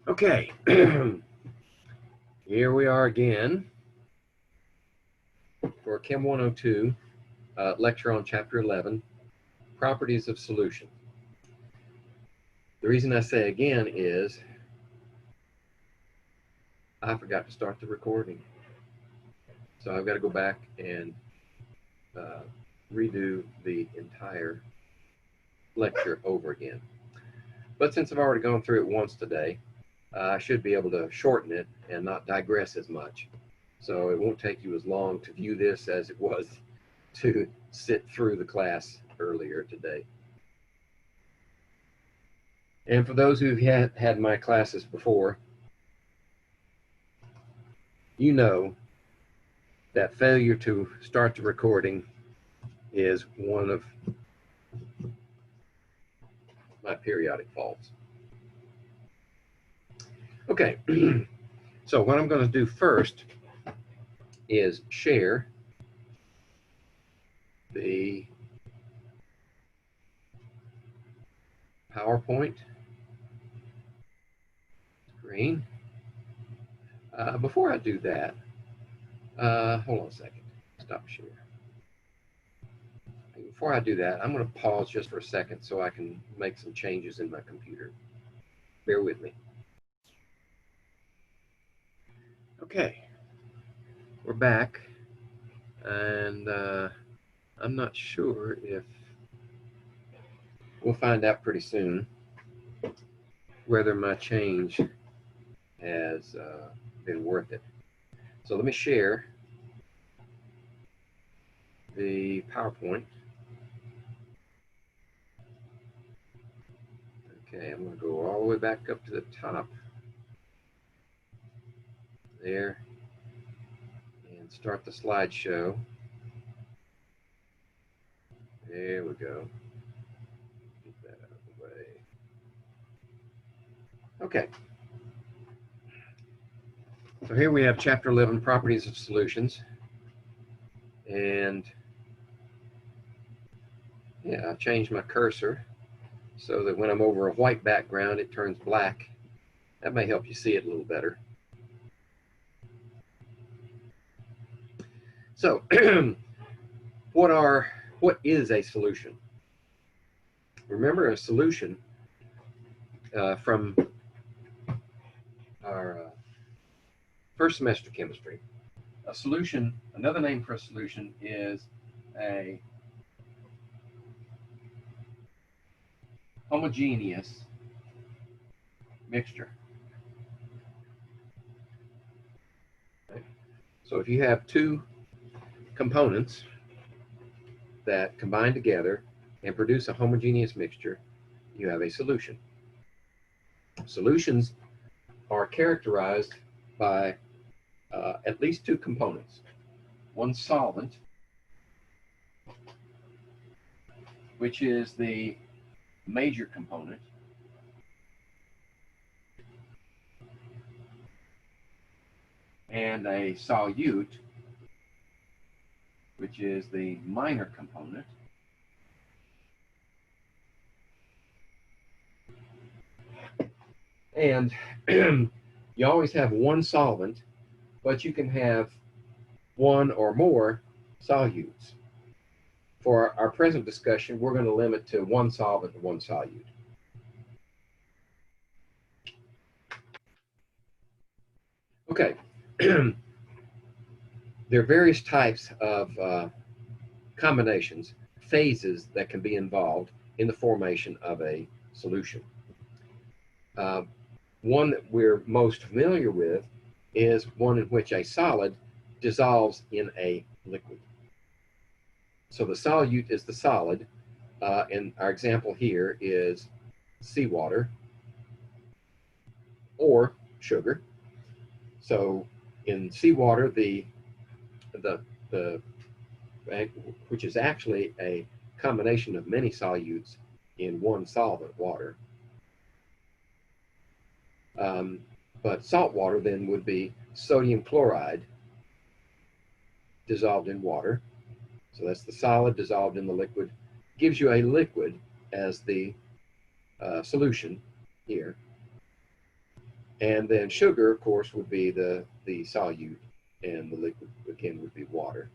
Okay, here we are again for Chem 102 lecture on Chapter 11, Properties of Solution. The reason I say again is I forgot to start the recording. So I've got to go back and redo the entire lecture over again. But since I've already gone through it once today, I should be able to shorten it and not digress as much. So it won't take you as long to view this as it was to sit through the class earlier today. And for those who've had my classes before, you know that failure to start the recording is one of my periodic faults. Okay, so what I'm going to do first is share the PowerPoint screen. Before I do that, hold on a second, stop share. Before I do that, I'm going to pause just for a second so I can make some changes in my computer. Bear with me. Okay, we're back, and I'm not sure if we'll find out pretty soon whether my change has been worth it. So let me share the PowerPoint. Okay, I'm going to go all the way back up to the top there and start the slideshow. There we go. Get that out of the way. Okay. So here we have Chapter 11, Properties of Solutions. And yeah, I changed my cursor so that when I'm over a white background, it turns black. That may help you see it a little better. So, what is a solution? Remember, a solution from our first semester chemistry. A solution, another name for a solution is a homogeneous mixture. Okay. So if you have two components that combine together and produce a homogeneous mixture, you have a solution. Solutions are characterized by at least two components. One solvent, which is the major component, and a solute, which is the minor component. And you always have one solvent, but you can have one or more solutes. For our present discussion, we're going to limit to one solvent and one solute. Okay. There are various types of combinations, phases that can be involved in the formation of a solution. One that we're most familiar with is one in which a solid dissolves in a liquid. So the solute is the solid, and our example here is seawater or sugar. So in seawater, which is actually a combination of many solutes in one solvent, water. But salt water then would be sodium chloride dissolved in water. So that's the solid dissolved in the liquid. Gives you a liquid as the solution here. And then sugar, of course, would be the solute, and the liquid, again, would be water.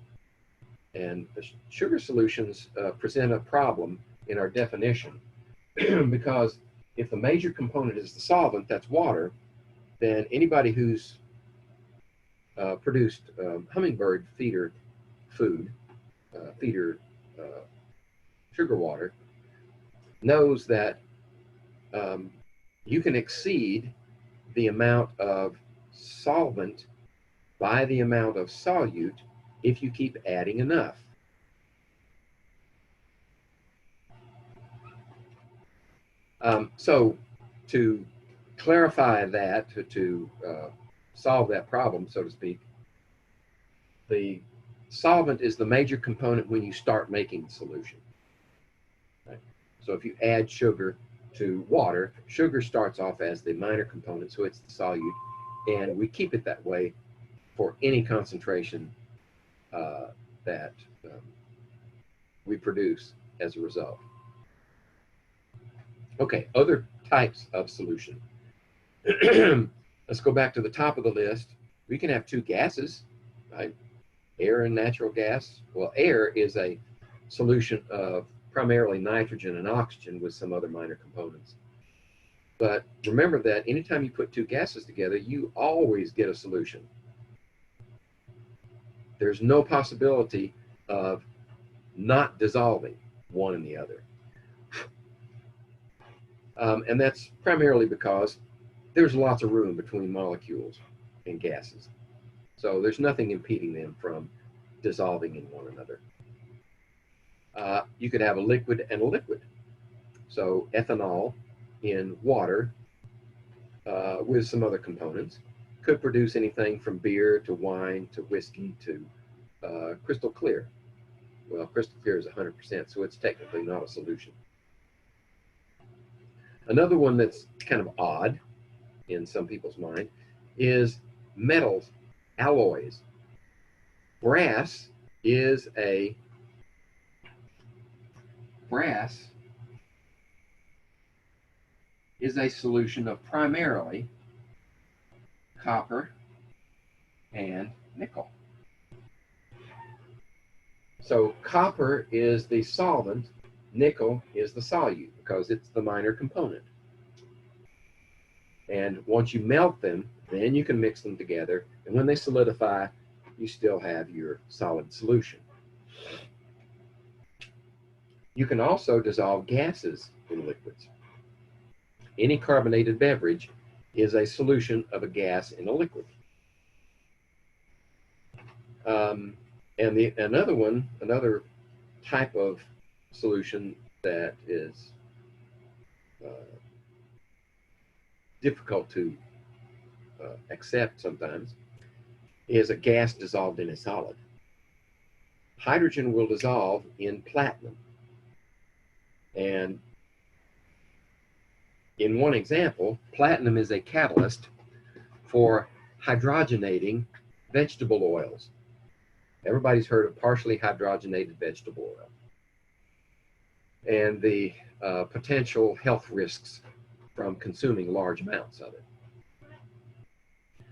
And the sugar solutions present a problem in our definition because if the major component is the solvent, that's water, then anybody who's produced hummingbird feeder food, feeder sugar water, knows that you can exceed the amount of solvent by the amount of solute if you keep adding enough. So to clarify that, to solve that problem, so to speak, the solvent is the major component when you start making the solution. Right? So if you add sugar to water, sugar starts off as the minor component, so it's the solute, and we keep it that way for any concentration that we produce as a result. Okay, other types of solution. Let's go back to the top of the list. We can have two gases, right? Air and natural gas. Well, air is a solution of primarily nitrogen and oxygen with some other minor components. But remember that anytime you put two gases together, you always get a solution. There's no possibility of not dissolving one in the other. And that's primarily because there's lots of room between molecules and gases. So there's nothing impeding them from dissolving in one another. You could have a liquid and a liquid. So ethanol in water with some other components could produce anything from beer to wine to whiskey to crystal clear. Well, crystal clear is 100%, so it's technically not a solution. Another one that's kind of odd in some people's mind is metals, alloys. Brass is a solution of primarily copper and nickel. So copper is the solvent, nickel is the solute because it's the minor component. And once you melt them, then you can mix them together. And when they solidify, you still have your solid solution. You can also dissolve gases in liquids. Any carbonated beverage is a solution of a gas in a liquid. And another type of solution that is difficult to accept sometimes is a gas dissolved in a solid. Hydrogen will dissolve in platinum. And in one example, platinum is a catalyst for hydrogenating vegetable oils. Everybody's heard of partially hydrogenated vegetable oil and the potential health risks from consuming large amounts of it.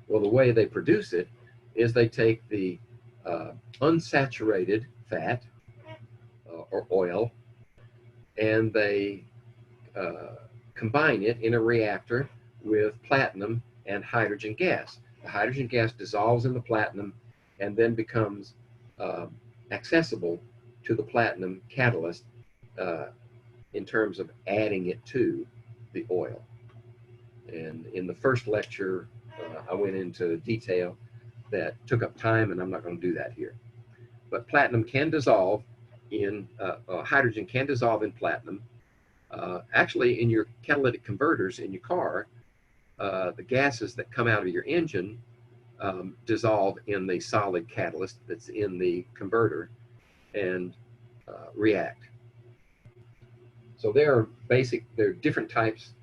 Well, the way they produce it is they take the unsaturated fat or oil and they combine it in a reactor with platinum and hydrogen gas. The hydrogen gas dissolves in the platinum and then becomes accessible to the platinum catalyst in terms of adding it to the oil. And in the first lecture, I went into detail that took up time, and I'm not going to do that here. But platinum can dissolve in, hydrogen can dissolve in platinum. Actually, in your catalytic converters in your car, the gases that come out of your engine dissolve in the solid catalyst that's in the converter and react. So there are different types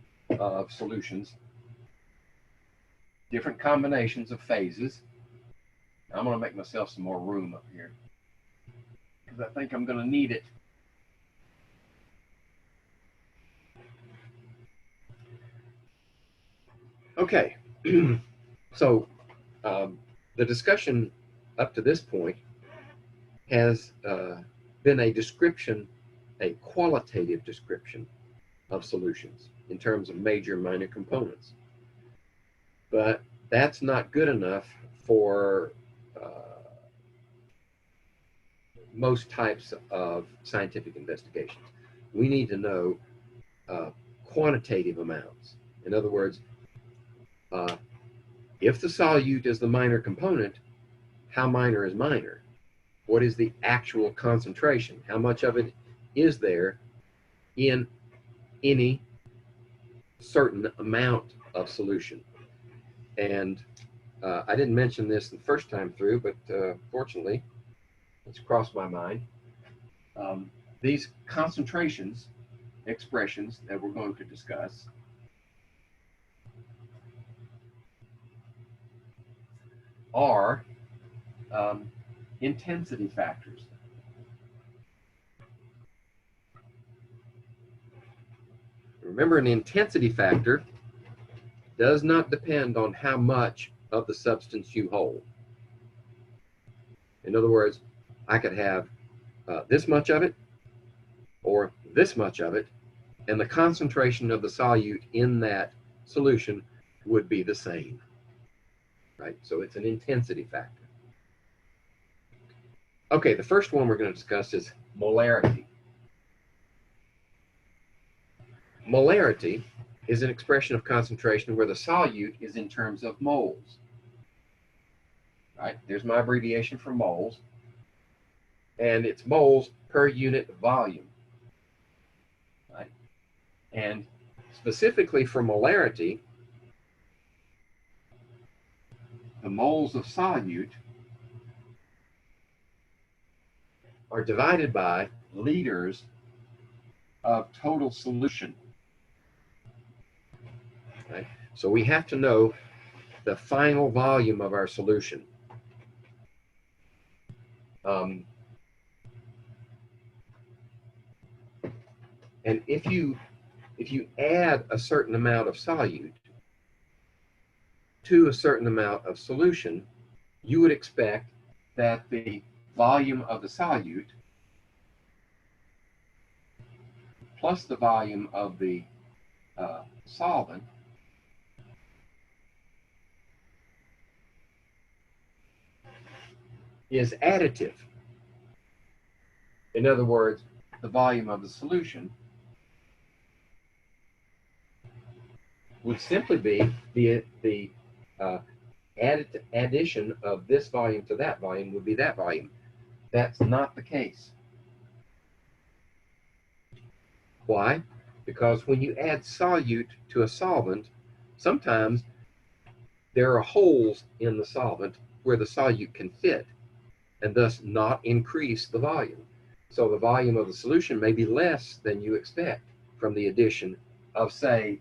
of solutions, different combinations of phases. I'm going to make myself some more room up here because I think I'm going to need it. Okay, So the discussion up to this point has been a description, a qualitative description of solutions in terms of major and minor components. But that's not good enough for most types of scientific investigations. We need to know quantitative amounts. In other words, if the solute is the minor component, how minor is minor? What is the actual concentration? How much of it is there in any certain amount of solution? And I didn't mention this the first time through, but fortunately, it's crossed my mind. These concentrations, expressions that we're going to discuss, are intensity factors. Remember, an intensity factor does not depend on how much of the substance you hold. In other words, I could have this much of it or this much of it, and the concentration of the solute in that solution would be the same, right? So it's an intensity factor. Okay, the first one we're going to discuss is molarity. Molarity is an expression of concentration where the solute is in terms of moles. Right? There's my abbreviation for moles, and it's moles per unit volume. Right? And specifically for molarity, the moles of solute are divided by liters of total solution. Right? So we have to know the final volume of our solution. And if you add a certain amount of solute to a certain amount of solution, you would expect that the volume of the solute plus the volume of the solvent is additive. In other words, the volume of the solution would simply be the addition of this volume to that volume would be that volume. That's not the case. Why? Because when you add solute to a solvent, sometimes there are holes in the solvent where the solute can fit and thus not increase the volume. So the volume of the solution may be less than you expect from the addition of, say,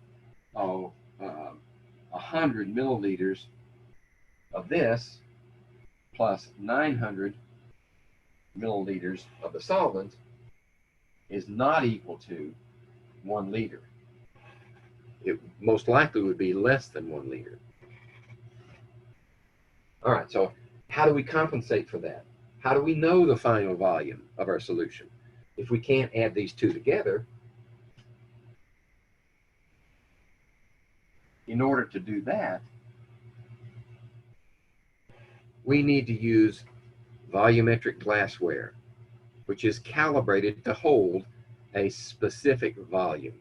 100 milliliters of this plus 900 milliliters of the solvent is not equal to 1 liter. It most likely would be less than 1 liter. All right, so how do we compensate for that? How do we know the final volume of our solution? If we can't add these two together, in order to do that, we need to use volumetric glassware, which is calibrated to hold a specific volume.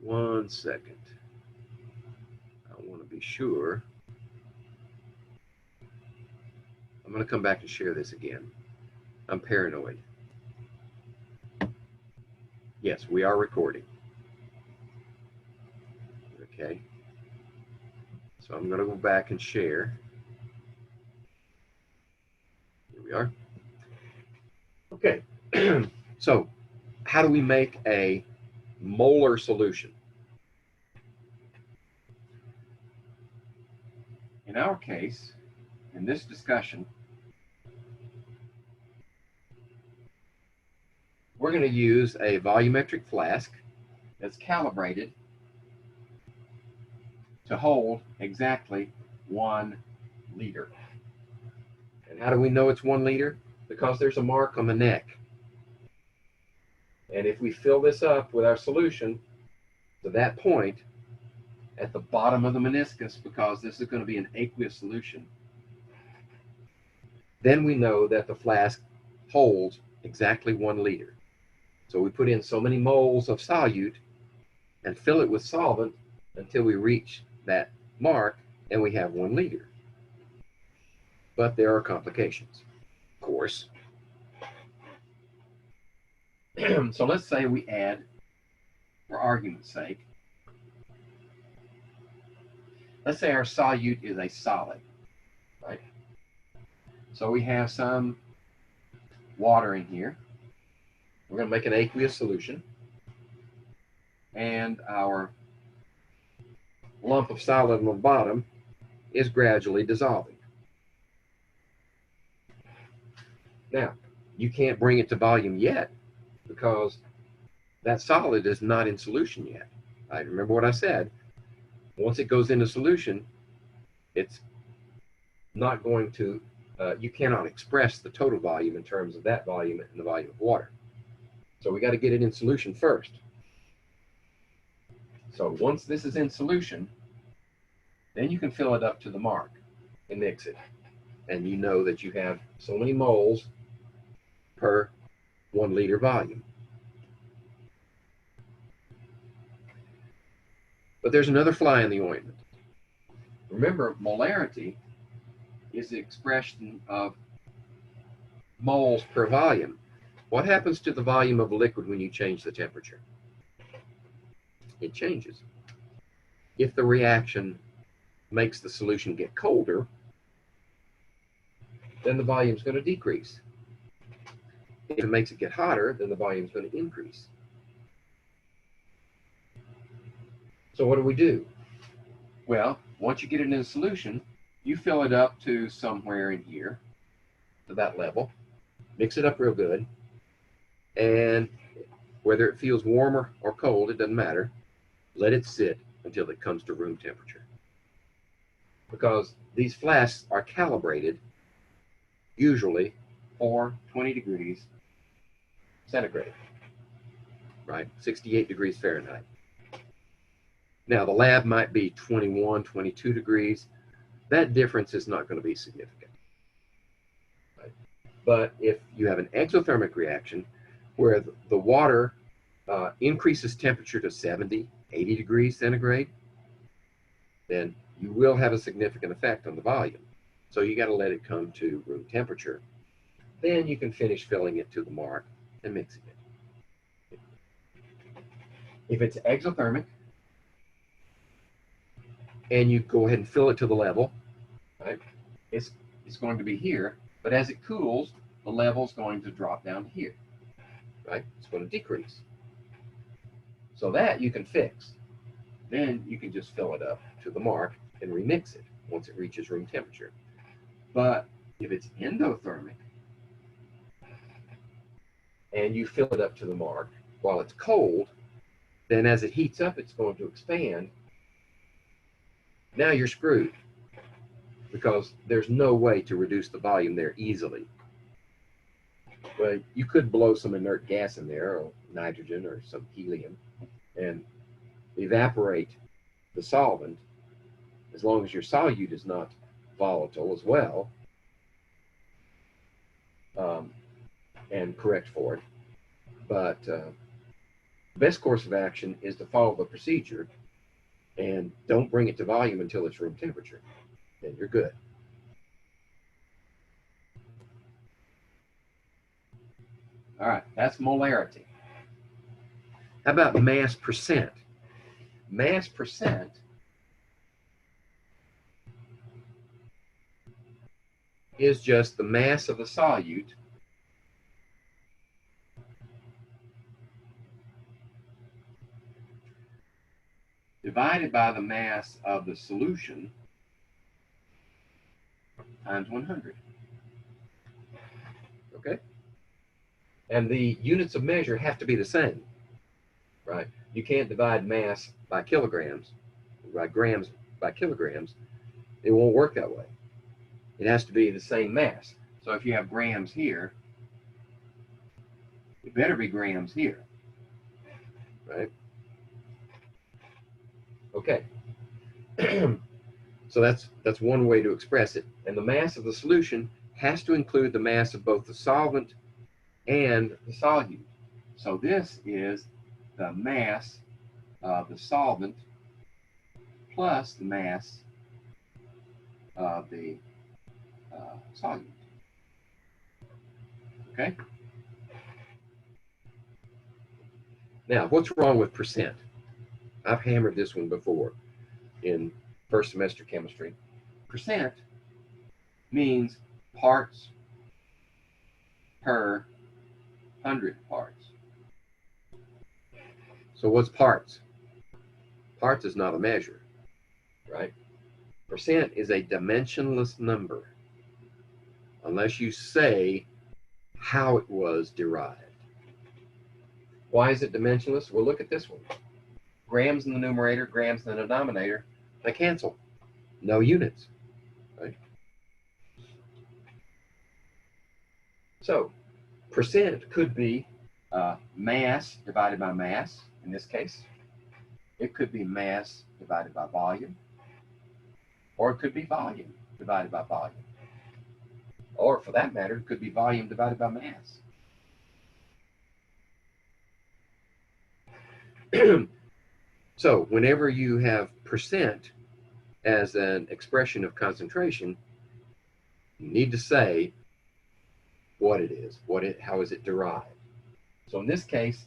One second. I want to be sure. I'm going to come back and share this again. I'm paranoid. Yes, we are recording. Okay. So I'm going to go back and share. Here we are. Okay. So how do we make a molar solution? In our case, in this discussion, we're going to use a volumetric flask that's calibrated to hold exactly 1 liter. And how do we know it's 1 liter? Because there's a mark on the neck. And if we fill this up with our solution to that point at the bottom of the meniscus, because this is going to be an aqueous solution, then we know that the flask holds exactly 1 liter. So we put in so many moles of solute and fill it with solvent until we reach that mark, and we have 1 liter. But there are complications, of course. So let's say we add, for argument's sake, let's say our solute is a solid, right? So we have some water in here. We're going to make an aqueous solution, and our lump of solid on the bottom is gradually dissolving. Now, you can't bring it to volume yet because that solid is not in solution yet. Right? Remember what I said. Once it goes into solution, it's not going to, you cannot express the total volume in terms of that volume and the volume of water. So we got to get it in solution first. So once this is in solution, then you can fill it up to the mark and mix it. And you know that you have so many moles per 1 liter volume. But there's another fly in the ointment. Remember, molarity is the expression of moles per volume. What happens to the volume of a liquid when you change the temperature? It changes. If the reaction makes the solution get colder, then the volume is going to decrease. If it makes it get hotter, then the volume is going to increase. So what do? Well, once you get it in a solution, you fill it up to somewhere in here, to that level, mix it up real good, and whether it feels warmer or cold, it doesn't matter, let it sit until it comes to room temperature. Because these flasks are calibrated usually for 20 degrees centigrade, right? 68 degrees Fahrenheit. Now, the lab might be 21, 22 degrees. That difference is not going to be significant. Right? But if you have an exothermic reaction where the water increases temperature to 70, 80 degrees centigrade, then you will have a significant effect on the volume. So you got to let it come to room temperature. Then you can finish filling it to the mark and mixing it. If it's exothermic, and you go ahead and fill it to the level, right? It's going to be here, but as it cools, the level is going to drop down here, right? It's going to decrease. So that you can fix. Then you can just fill it up to the mark and remix it once it reaches room temperature. But if it's endothermic, and you fill it up to the mark while it's cold, then as it heats up, it's going to expand. Now you're screwed because there's no way to reduce the volume there easily. Well, you could blow some inert gas in there, or nitrogen or some helium, and evaporate the solvent, as long as your solute is not volatile as well, and correct for it. But the best course of action is to follow the procedure and don't bring it to volume until it's room temperature. Then you're good. All right, that's molarity. How about mass percent? Mass percent is just the mass of the solute divided by the mass of the solution times 100. Okay? And the units of measure have to be the same, right? you can't divide mass by kilograms, by grams by kilograms. It won't work that way. It has to be the same mass. So if you have grams here, it better be grams here, right? Okay. So that's one way to express it. And the mass of the solution has to include the mass of both the solvent and the solute. So this is the mass of the solvent plus the mass of the solute. Okay? Now, what's wrong with percent? I've hammered this one before in first semester chemistry. Percent means parts per 100 parts. So what's parts? Parts is not a measure, right? Percent is a dimensionless number unless you say how it was derived. Why is it dimensionless? Well, look at this one. Grams in the numerator, grams in the denominator, they cancel. No units, right? So percent could be mass divided by mass, in this case. It could be mass divided by volume, or it could be volume divided by volume. Or for that matter, it could be volume divided by mass. So whenever you have percent as an expression of concentration, you need to say what it is, how is it derived. So in this case,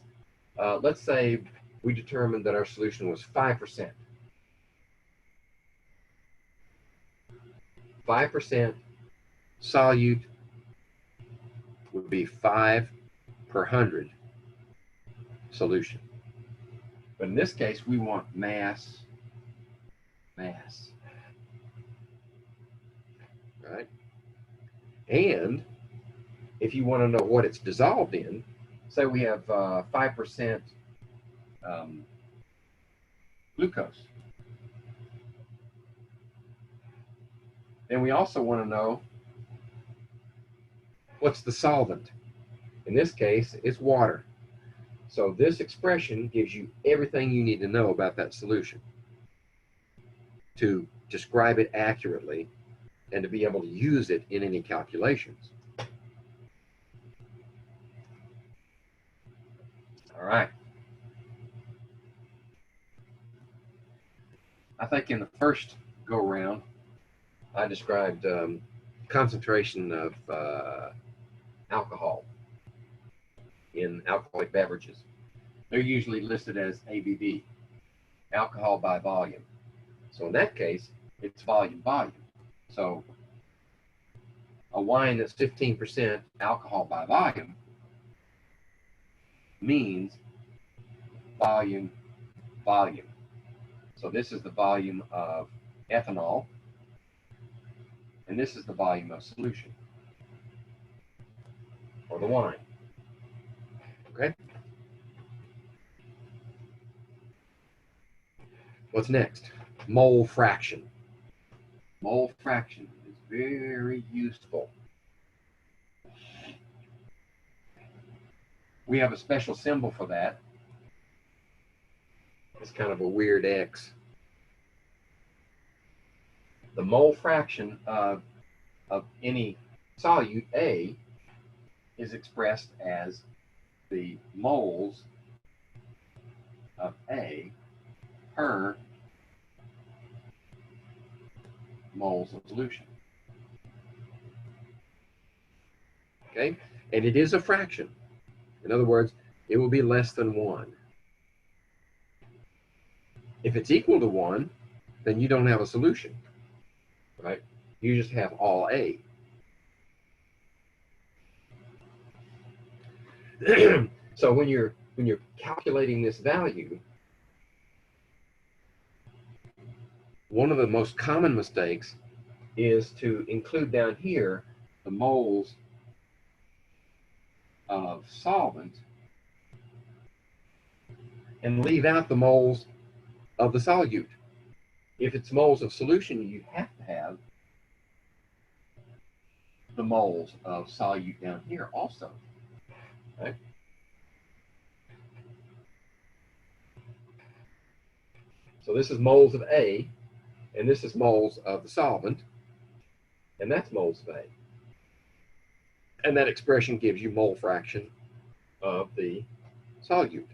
let's say we determined that our solution was 5%. 5% solute would be 5 per 100 solution. But in this case, we want mass. Right? And if you want to know what it's dissolved in, say we have 5% glucose. Then we also want to know what's the solvent. In this case, it's water. So this expression gives you everything you need to know about that solution to describe it accurately and to be able to use it in any calculations. All right. I think in the first go-round, I described concentration of alcohol in alcoholic beverages. They're usually listed as ABV, alcohol by volume. So in that case, it's volume. So a wine that's 15% alcohol by volume means volume. So this is the volume of ethanol, and this is the volume of solution, or the wine. Okay? What's next? Mole fraction. Mole fraction is very useful. We have a special symbol for that. It's kind of a weird X. The mole fraction of any solute A is expressed as the moles of A per moles of solution. Okay, and it is a fraction. In other words, it will be less than 1. If it's equal to 1, then you don't have a solution, right? You just have all A. So when you're calculating this value, one of the most common mistakes is to include down here the moles of solvent and leave out the moles of the solute. If it's moles of solution, you have to have the moles of solute down here also. Right? So this is moles of A, and this is moles of the solvent, and that's moles of A. And that expression gives you mole fraction of the solute.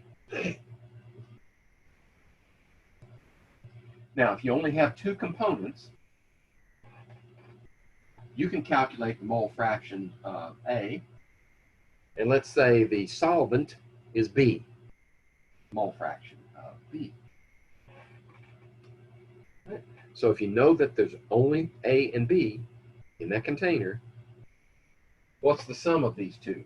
Now, if you only have two components, you can calculate the mole fraction of A, and let's say the solvent is B, mole fraction of B. Right. So if you know that there's only A and B in that container, what's the sum of these two?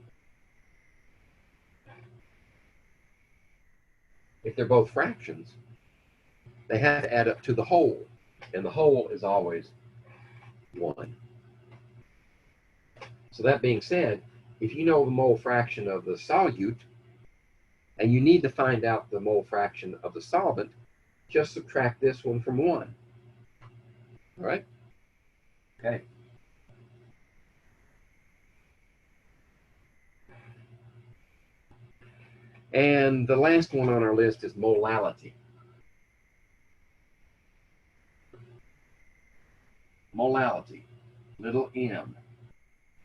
If they're both fractions, they have to add up to the whole, and the whole is always 1. So that being said, if you know the mole fraction of the solute, and you need to find out the mole fraction of the solvent, just subtract this one from 1. All right? Okay. And the last one on our list is molality. Molality, little m.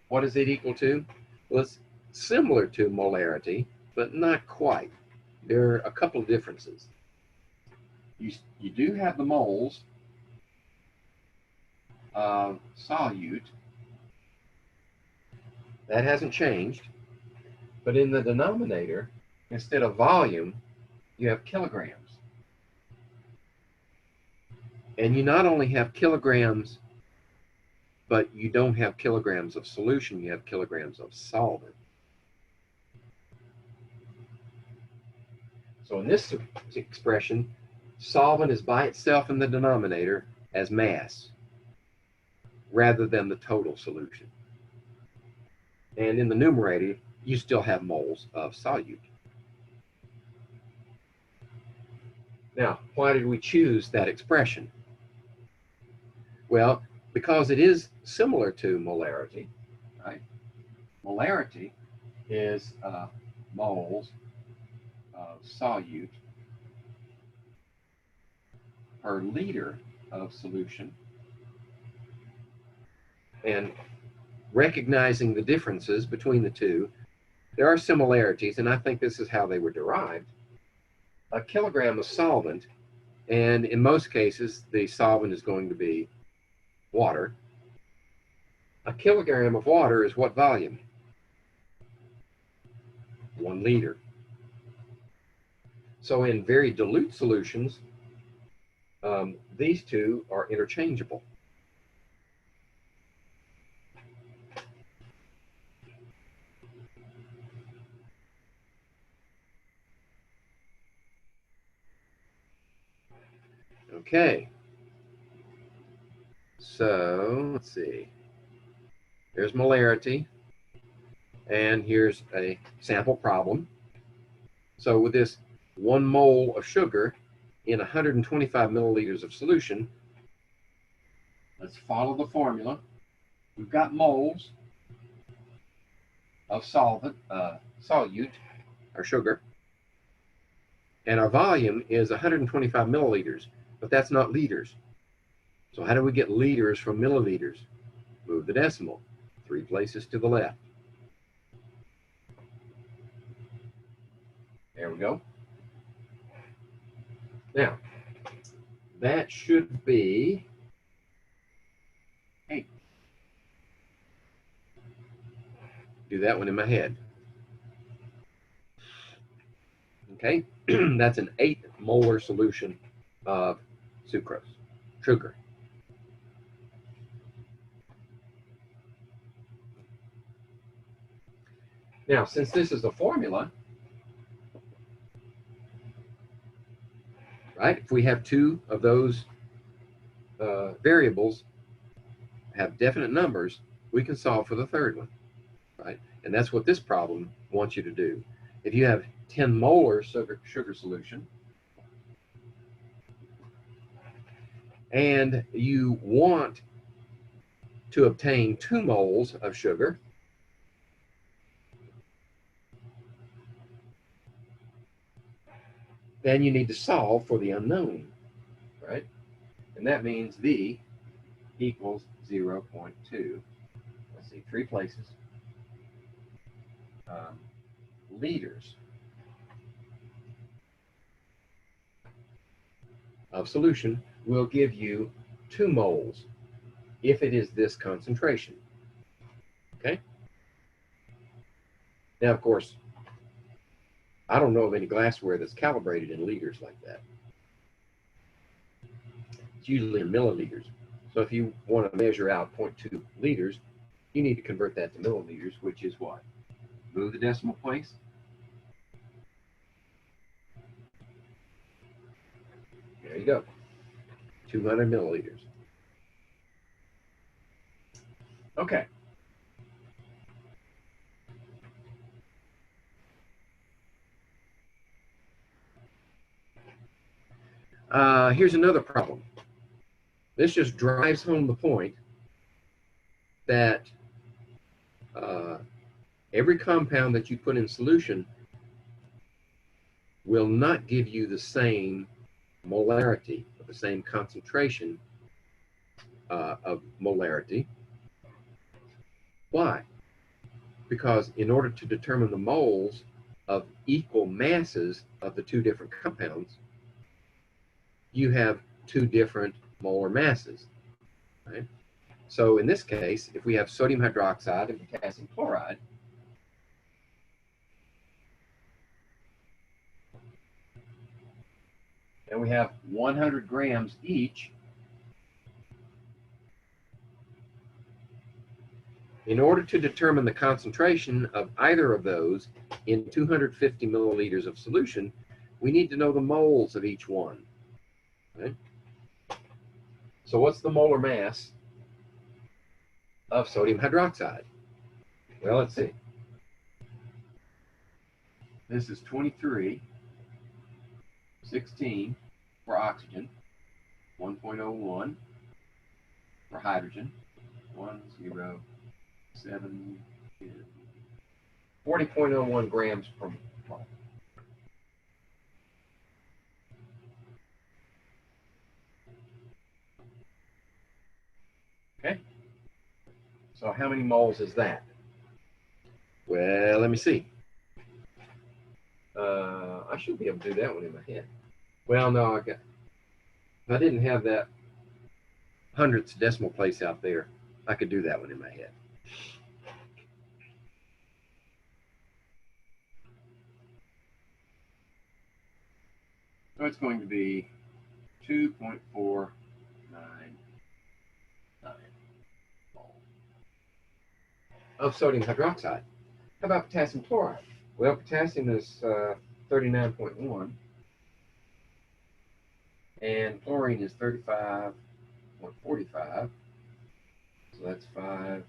What is it equal to? Well, it's similar to molarity, but not quite. There are a couple of differences. You do have the moles of solute. That hasn't changed. But in the denominator, instead of volume, you have kilograms. And you not only have kilograms, but you don't have kilograms of solution, you have kilograms of solvent. So in this expression, solvent is by itself in the denominator as mass, rather than the total solution. And in the numerator, you still have moles of solute. Now, why did we choose that expression? Well, because it is similar to molarity, right? Molarity is moles of solute per liter of solution. And recognizing the differences between the two, there are similarities, and I think this is how they were derived. A kilogram of solvent, and in most cases, the solvent is going to be water. A kilogram of water is what volume? 1 liter. So in very dilute solutions, these two are interchangeable. Okay. So let's see. Here's molarity, and here's a sample problem. So with this 1 mole of sugar in 125 milliliters of solution, let's follow the formula. We've got moles of solvent, solute, or sugar, and our volume is 125 milliliters, but that's not liters. So how do we get liters from milliliters? Move the decimal 3 places to the left. There we go. Now, that should be 8. Do that one in my head. Okay, that's an 8 molar solution of sucrose, sugar. Now, since this is a formula, right, if we have 2 of those variables have definite numbers, we can solve for the third one, right? And that's what this problem wants you to do. If you have 10 molar sugar solution, and you want to obtain 2 moles of sugar, then you need to solve for the unknown, right? And that means V equals 0.2. Let's see, 3 places. Liters of solution will give you 2 moles if it is this concentration. Okay? Now, of course, I don't know of any glassware that's calibrated in liters like that. It's usually in milliliters. So if you want to measure out 0.2 liters, you need to convert that to milliliters, which is what? Move the decimal place. There you go. 200 milliliters. Okay. Here's another problem. This just drives home the point that every compound that you put in solution will not give you the same molarity, or the same concentration of molarity. Why? Because in order to determine the moles of equal masses of the 2 different compounds, you have 2 different molar masses, right? So in this case, if we have sodium hydroxide and potassium chloride, and we have 100 grams each, in order to determine the concentration of either of those in 250 milliliters of solution, we need to know the moles of each one. Right? So what's the molar mass of sodium hydroxide? Well, let's see. This is 23, 16 for oxygen, 1.01 for hydrogen, 107, 40.01 grams per mole. Okay, so how many moles is that? Well, let me see. I should be able to do that one in my head. Well, no, if I didn't have that hundredths decimal place out there, I could do that one in my head. So it's going to be 2.499 moles of sodium hydroxide. How about potassium chloride? Well, potassium is 39.1, and chlorine is 35.45. So that's 5,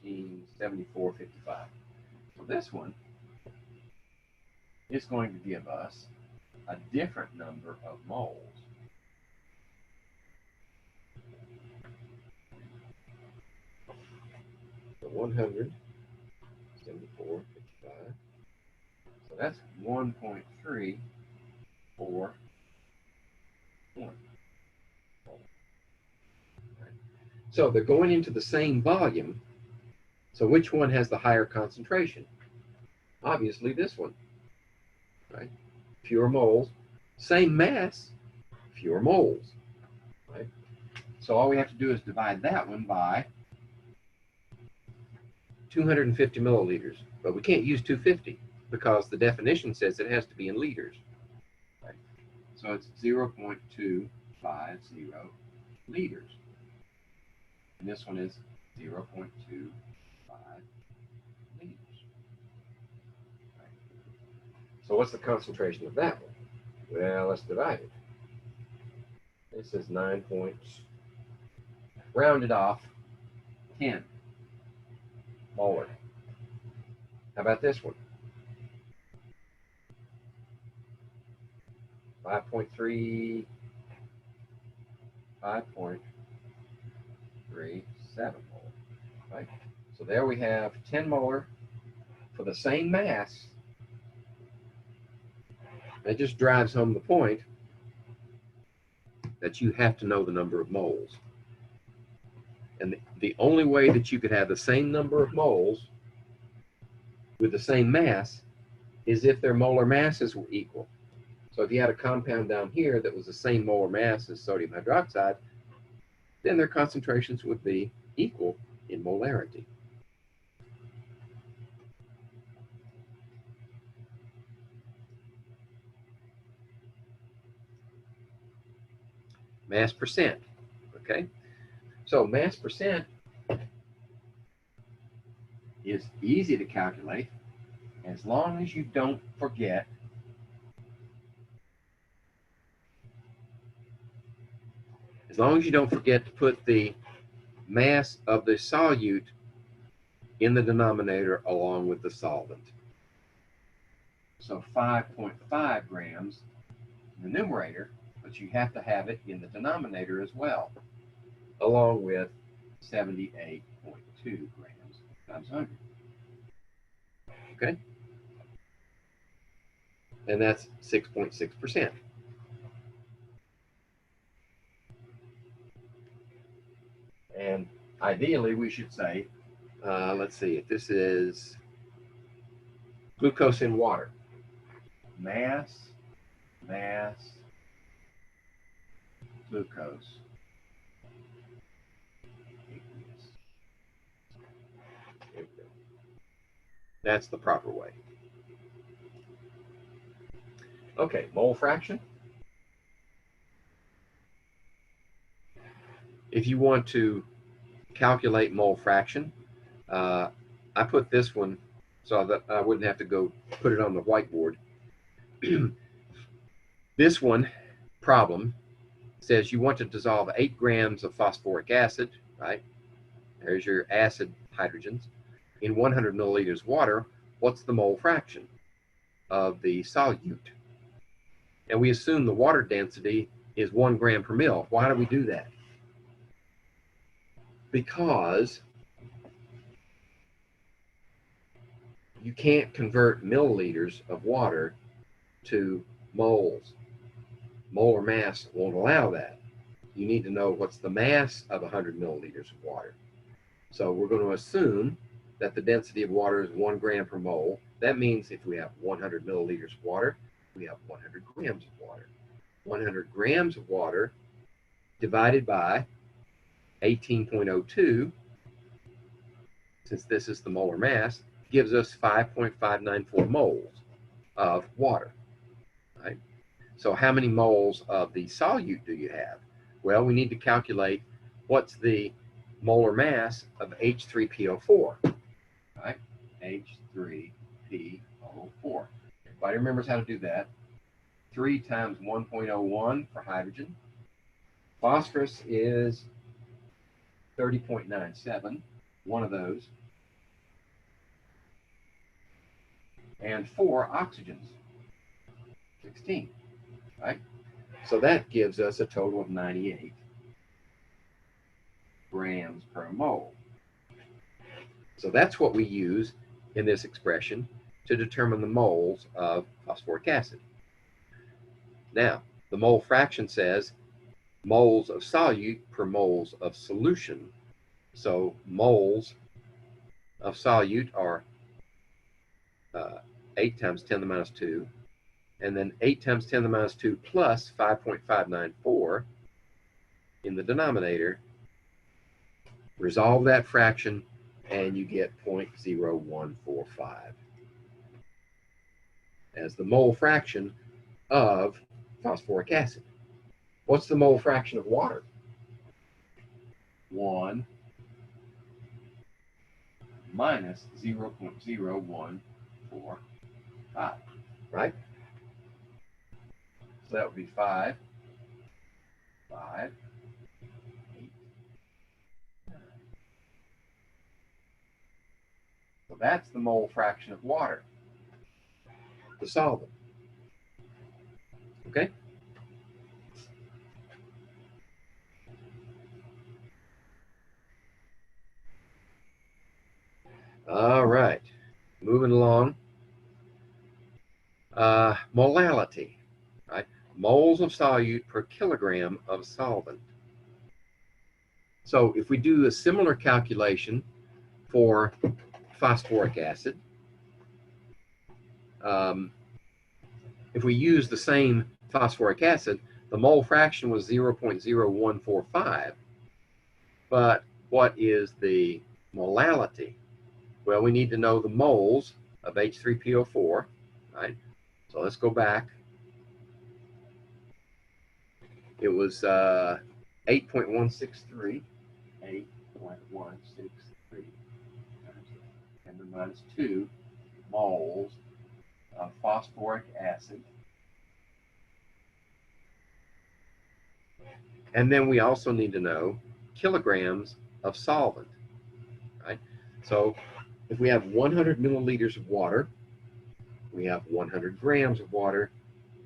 14, 74, 55. So this one is going to give us a different number of moles. So 100, 74, 55. So that's 1.341. So they're going into the same volume. So which one has the higher concentration? Obviously this one, right? Fewer moles, same mass, fewer moles, right? So all we have to do is divide that one by 250 milliliters, but we can't use 250 because the definition says it has to be in liters, right? So it's 0.250 liters. And this one is 0.25 liters. Right. So what's the concentration of that one? Well, let's divide it. This is 9 points, rounded off, 10 molar. How about this one? 5.37 mole, right? So there we have 10 molar for the same mass. That just drives home the point that you have to know the number of moles. And the only way that you could have the same number of moles with the same mass is if their molar masses were equal. So if you had a compound down here that was the same molar mass as sodium hydroxide, then their concentrations would be equal in molarity. Mass percent, okay? So mass percent is easy to calculate as long as you don't forget to put the mass of the solute in the denominator along with the solvent. So 5.5 grams in the numerator, but you have to have it in the denominator as well, along with 78.2 grams times 100. Okay? And that's 6.6%. And ideally, we should say, let's see, if this is glucose in water, mass, glucose. That's the proper way. Okay, mole fraction. If you want to calculate mole fraction, I put this one so that I wouldn't have to go put it on the whiteboard. This one problem says you want to dissolve 8 grams of phosphoric acid, right? There's your acid hydrogens. In 100 milliliters of water, what's the mole fraction of the solute? And we assume the water density is 1 gram per mil. Why do we do that? Because you can't convert milliliters of water to moles. Molar mass won't allow that. You need to know what's the mass of 100 milliliters of water. So we're going to assume that the density of water is 1 gram per mole. That means if we have 100 milliliters of water, we have 100 grams of water. 100 grams of water divided by 18.02, since this is the molar mass, gives us 5.594 moles of water. Right? So how many moles of the solute do you have? Well, we need to calculate what's the molar mass of H3PO4. Right? H3PO4. Everybody remembers how to do that. 3 times 1.01 for hydrogen. Phosphorus is 30.97, one of those. And 4 oxygens, 16, right? So that gives us a total of 98 grams per mole. So that's what we use in this expression to determine the moles of phosphoric acid. Now, the mole fraction says moles of solute per moles of solution. So moles of solute are 8 times 10 to the minus 2, and then 8 times 10 to the minus 2 plus 5.594 in the denominator. Resolve that fraction, and you get 0.0145 as the mole fraction of phosphoric acid. What's the mole fraction of water? 1 minus 0.0145, right? So that would be 5, 8, 9. So that's the mole fraction of water, the solvent. Okay? All right, moving along. Molality, right? Moles of solute per kilogram of solvent. So if we do a similar calculation for phosphoric acid, if we use the same phosphoric acid, the mole fraction was 0.0145. But what is the molality? Well, we need to know the moles of H3PO4, right? So let's go back. It was 8.163, 8.163 times 10 to the minus 2 moles of phosphoric acid. And then we also need to know kilograms of solvent, right? So if we have 100 milliliters of water, we have 100 grams of water,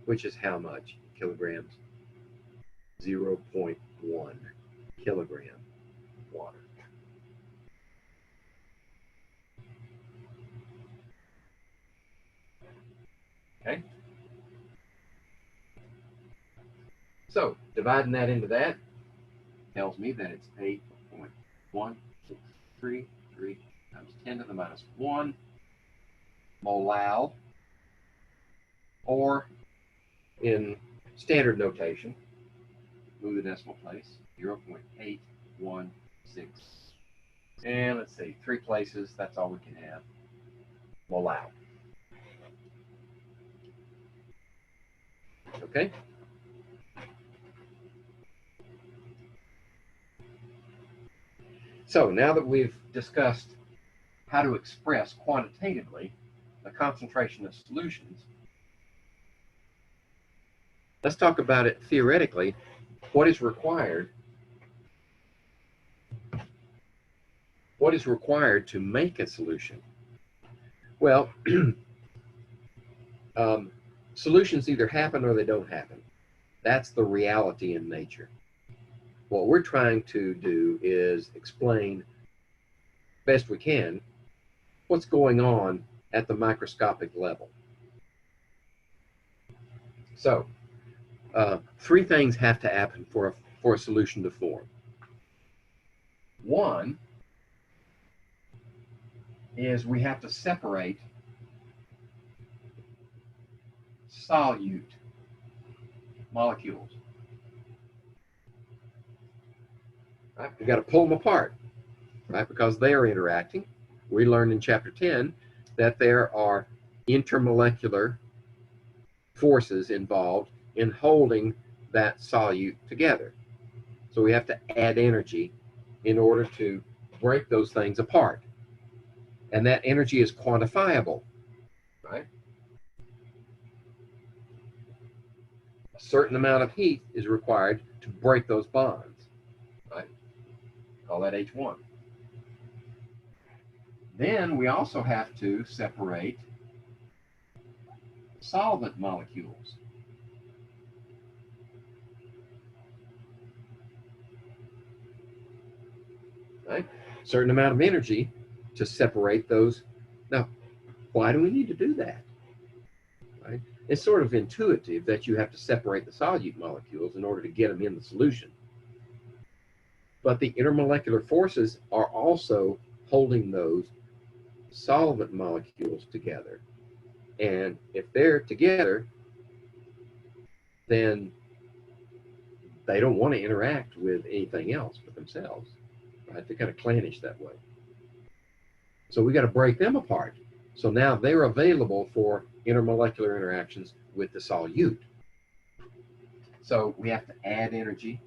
which is how much kilograms? 0.1 kilogram of water. Okay? So dividing that into that tells me that it's 8.1633 times 10 to the minus 1 molal, or in standard notation, move the decimal place, 0.816. And let's see, 3 places, that's all we can have. Molal. Okay? So now that we've discussed how to express quantitatively the concentration of solutions, let's talk about it theoretically. What is required? What is required to make a solution? Well, solutions either happen or they don't happen. That's the reality in nature. What we're trying to do is explain, best we can, what's going on at the microscopic level. So, 3 things have to happen for a solution to form. One is we have to separate solute molecules. Right? We've got to pull them apart, right? Because they are interacting. We learned in chapter 10 that there are intermolecular forces involved in holding that solute together. So we have to add energy in order to break those things apart. And that energy is quantifiable, right? A certain amount of heat is required to break those bonds, right? Call that H1. Then we also have to separate solvent molecules. Right? Certain amount of energy to separate those. Now, why do we need to do that? Right? It's sort of intuitive that you have to separate the solute molecules in order to get them in the solution. But the intermolecular forces are also holding those solvent molecules together. And if they're together, then they don't want to interact with anything else but themselves. Right? They're kind of clannish that way. So we got to break them apart. So now they're available for intermolecular interactions with the solute. So we have to add energy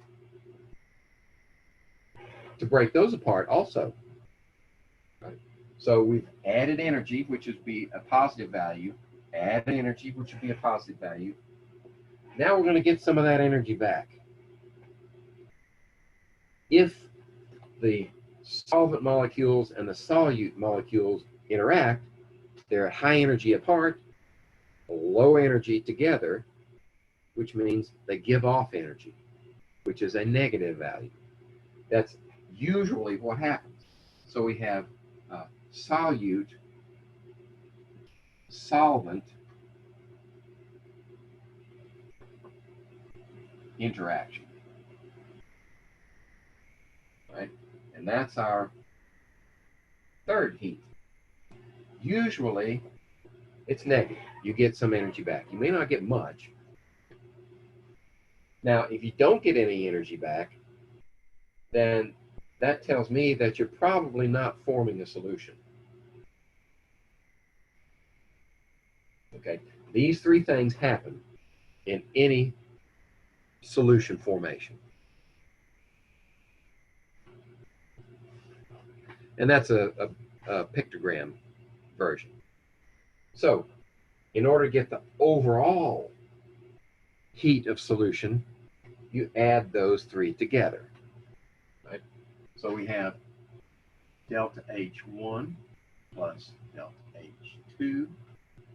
to break those apart also. Right? So we've added energy, which would be a positive value, add energy, which would be a positive value. Now we're going to get some of that energy back. If the solvent molecules and the solute molecules interact, they're high energy apart, low energy together, which means they give off energy, which is a negative value. That's usually what happens. So we have solute solvent interaction, right? And that's our third heat. Usually it's negative. You get some energy back. You may not get much. Now, if you don't get any energy back, then that tells me that you're probably not forming a solution. Okay, these three things happen in any solution formation. And that's a pictogram version. So, in order to get the overall heat of solution, you add those three together, right? So we have delta H1 plus delta H2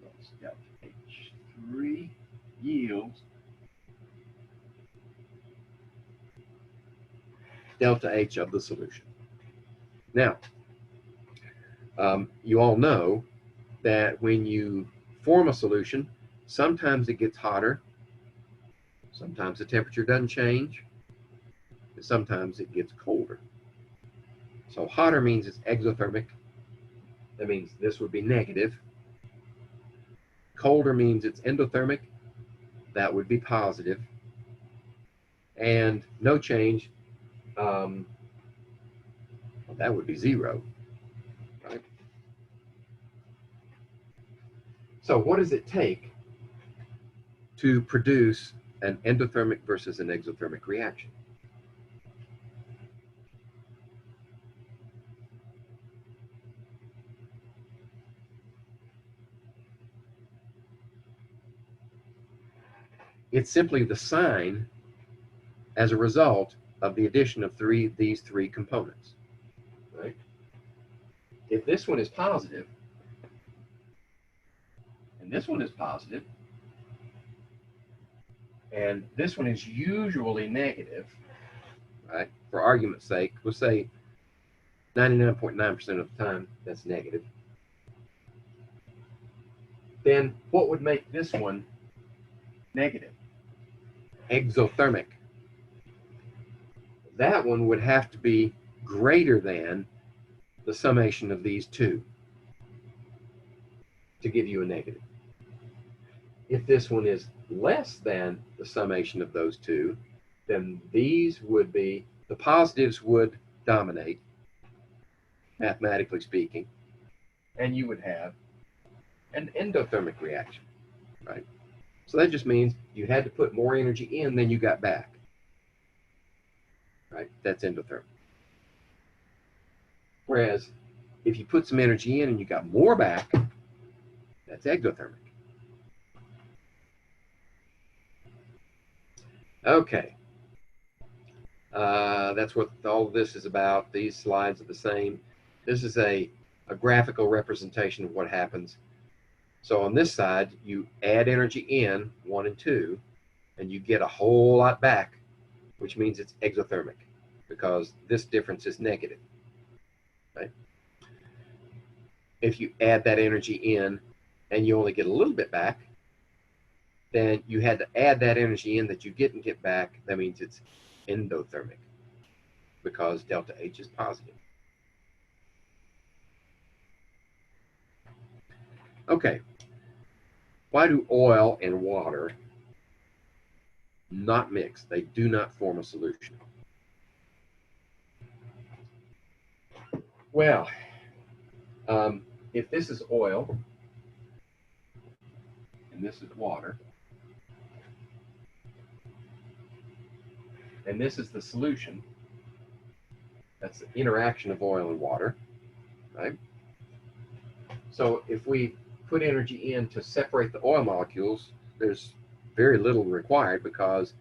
plus delta H3 yields delta H of the solution. Now, you all know that when you form a solution, sometimes it gets hotter, sometimes the temperature doesn't change, and sometimes it gets colder. So hotter means it's exothermic. That means this would be negative. Colder means it's endothermic. That would be positive. And no change, that would be 0. Right? So what does it take to produce an endothermic versus an exothermic reaction? It's simply the sign as a result of the addition of these three components. Right? If this one is positive, and this one is positive, and this one is usually negative, right? For argument's sake, we'll say 99.9% of the time that's negative. Then what would make this one negative? Exothermic. That one would have to be greater than the summation of these two to give you a negative. If this one is less than the summation of those two, then these would be, the positives would dominate, mathematically speaking, and you would have an endothermic reaction, right? So that just means you had to put more energy in than you got back, right? That's endothermic. Whereas if you put some energy in and you got more back, that's exothermic. Okay. That's what all of this is about. These slides are the same. This is a graphical representation of what happens. So on this side, you add energy in, 1 and 2, and you get a whole lot back, which means it's exothermic, because this difference is negative. Right? If you add that energy in and you only get a little bit back, then you had to add that energy in that you didn't get back. That means it's endothermic, because delta H is positive. Okay, why do oil and water not mix? They do not form a solution. Well, if this is oil and this is water, and this is the solution, that's the interaction of oil and water, right? So if we put energy in to separate the oil molecules, there's very little required, because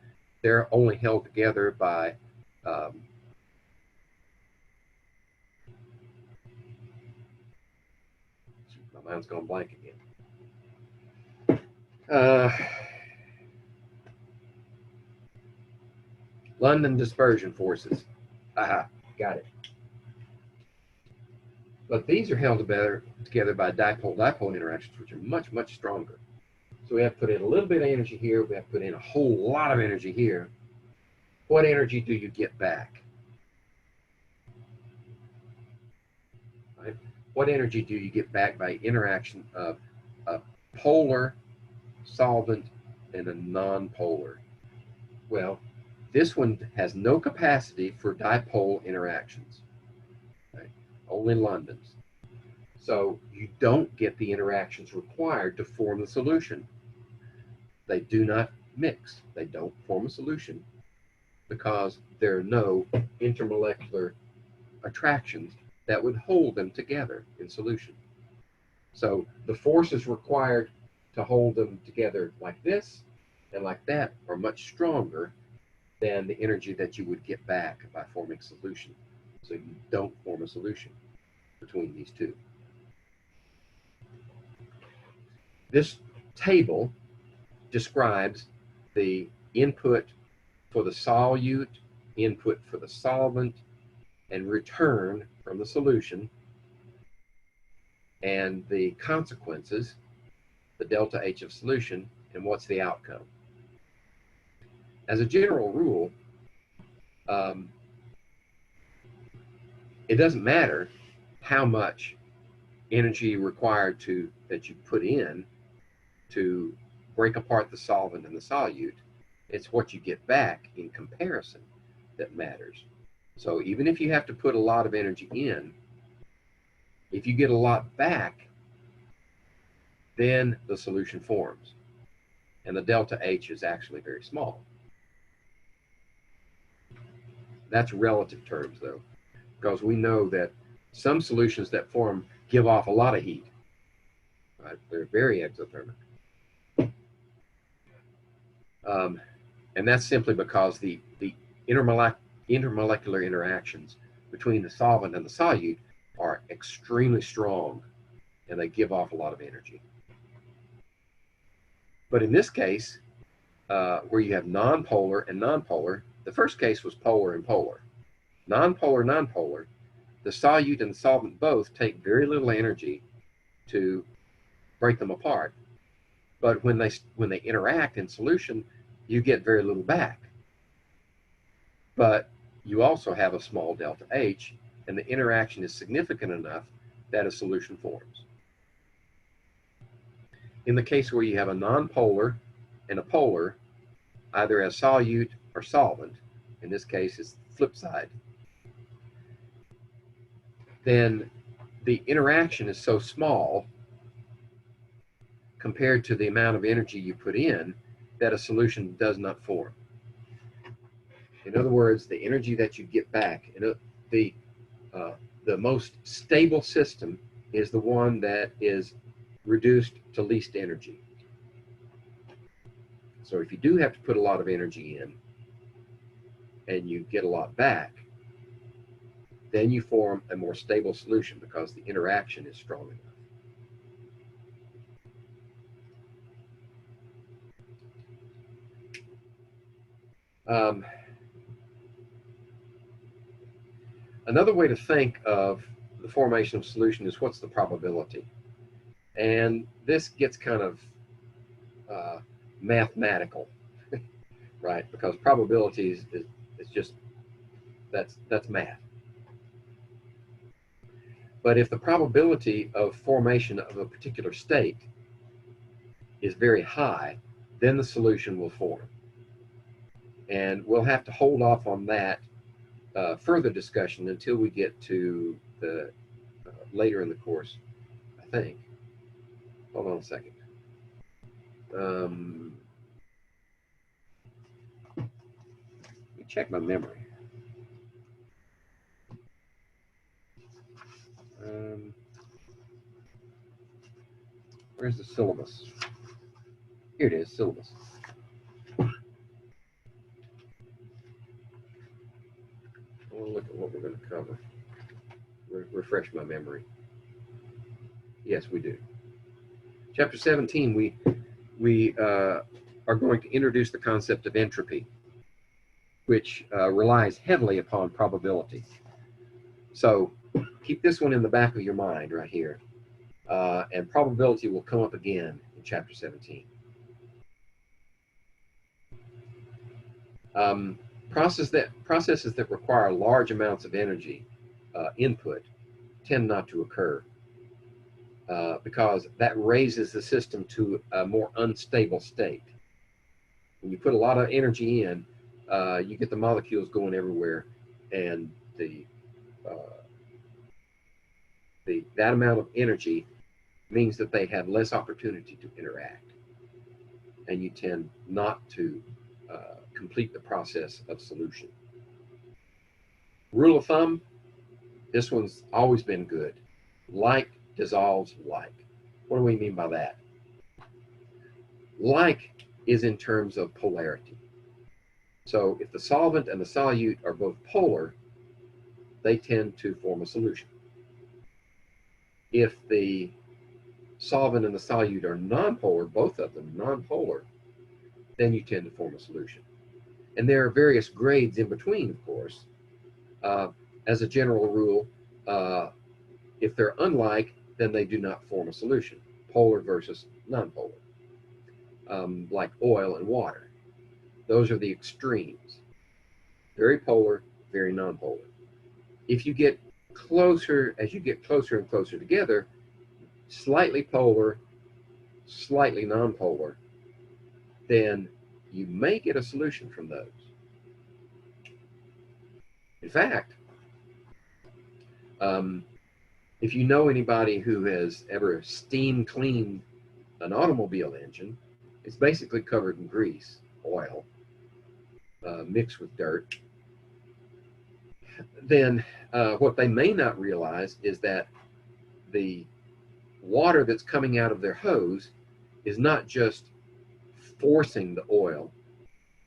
they're only held together by my mind's gone blank again. London dispersion forces. Aha, got it. But these are held together by dipole-dipole interactions, which are much, much stronger. So we have to put in a little bit of energy here. We have to put in a whole lot of energy here. What energy do you get back? Right? What energy do you get back by interaction of a polar solvent and a non-polar? Well, this one has no capacity for dipole interactions, right? Only Londons. So you don't get the interactions required to form the solution. They do not mix. They don't form a solution because there are no intermolecular attractions that would hold them together in solution. So the forces required to hold them together like this and like that are much stronger than the energy that you would get back by forming solution. So you don't form a solution between these two. This table describes the input for the solute, input for the solvent, and return from the solution, and the consequences, the delta H of solution, and what's the outcome. As a general rule, it doesn't matter how much energy required that you put in to break apart the solvent and the solute. It's what you get back in comparison that matters. So even if you have to put a lot of energy in, if you get a lot back, then the solution forms. And the delta H is actually very small. That's relative terms, though, because we know that some solutions that form give off a lot of heat. Right? They're very exothermic. And that's simply because the intermolecular interactions between the solvent and the solute are extremely strong, and they give off a lot of energy. But in this case, where you have nonpolar and nonpolar, the first case was polar and polar. Nonpolar, the solute and the solvent both take very little energy to break them apart. But when they interact in solution, you get very little back. But you also have a small delta H, and the interaction is significant enough that a solution forms. In the case where you have a nonpolar and a polar, either as solute or solvent, in this case it's the flip side, then the interaction is so small compared to the amount of energy you put in that a solution does not form. In other words, the energy that you get back, the most stable system is the one that is reduced to least energy. So if you do have to put a lot of energy in and you get a lot back, then you form a more stable solution because the interaction is strong enough. Another way to think of the formation of solution is what's the probability? And this gets kind of mathematical, right? Because probability is just, that's math. But if the probability of formation of a particular state is very high, then the solution will form. And we'll have to hold off on that further discussion until we get to the later in the course, I think. Hold on a second. Let me check my memory. Where's the syllabus? Here it is, syllabus. We'll look at what we're going to cover. Refresh my memory. Yes, we do. Chapter 17, we are going to introduce the concept of entropy, which relies heavily upon probability. So keep this one in the back of your mind right here. And probability will come up again in chapter 17. Processes that require large amounts of energy input tend not to occur because that raises the system to a more unstable state. When you put a lot of energy in, you get the molecules going everywhere, and that amount of energy means that they have less opportunity to interact, and you tend not to complete the process of solution. Rule of thumb, this one's always been good. Like dissolves like. What do we mean by that? Like is in terms of polarity. So if the solvent and the solute are both polar, they tend to form a solution. If the solvent and the solute are nonpolar, both of them nonpolar, then you tend to form a solution. And there are various grades in between, of course. As a general rule, if they're unlike, then they do not form a solution. Polar versus nonpolar. Like oil and water. Those are the extremes. Very polar, very nonpolar. If you get closer, as you get closer and closer together, slightly polar, slightly nonpolar, then you may get a solution from those. In fact, if you know anybody who has ever steam cleaned an automobile engine, it's basically covered in grease, oil, mixed with dirt. Then what they may not realize is that the water that's coming out of their hose is not just forcing the oil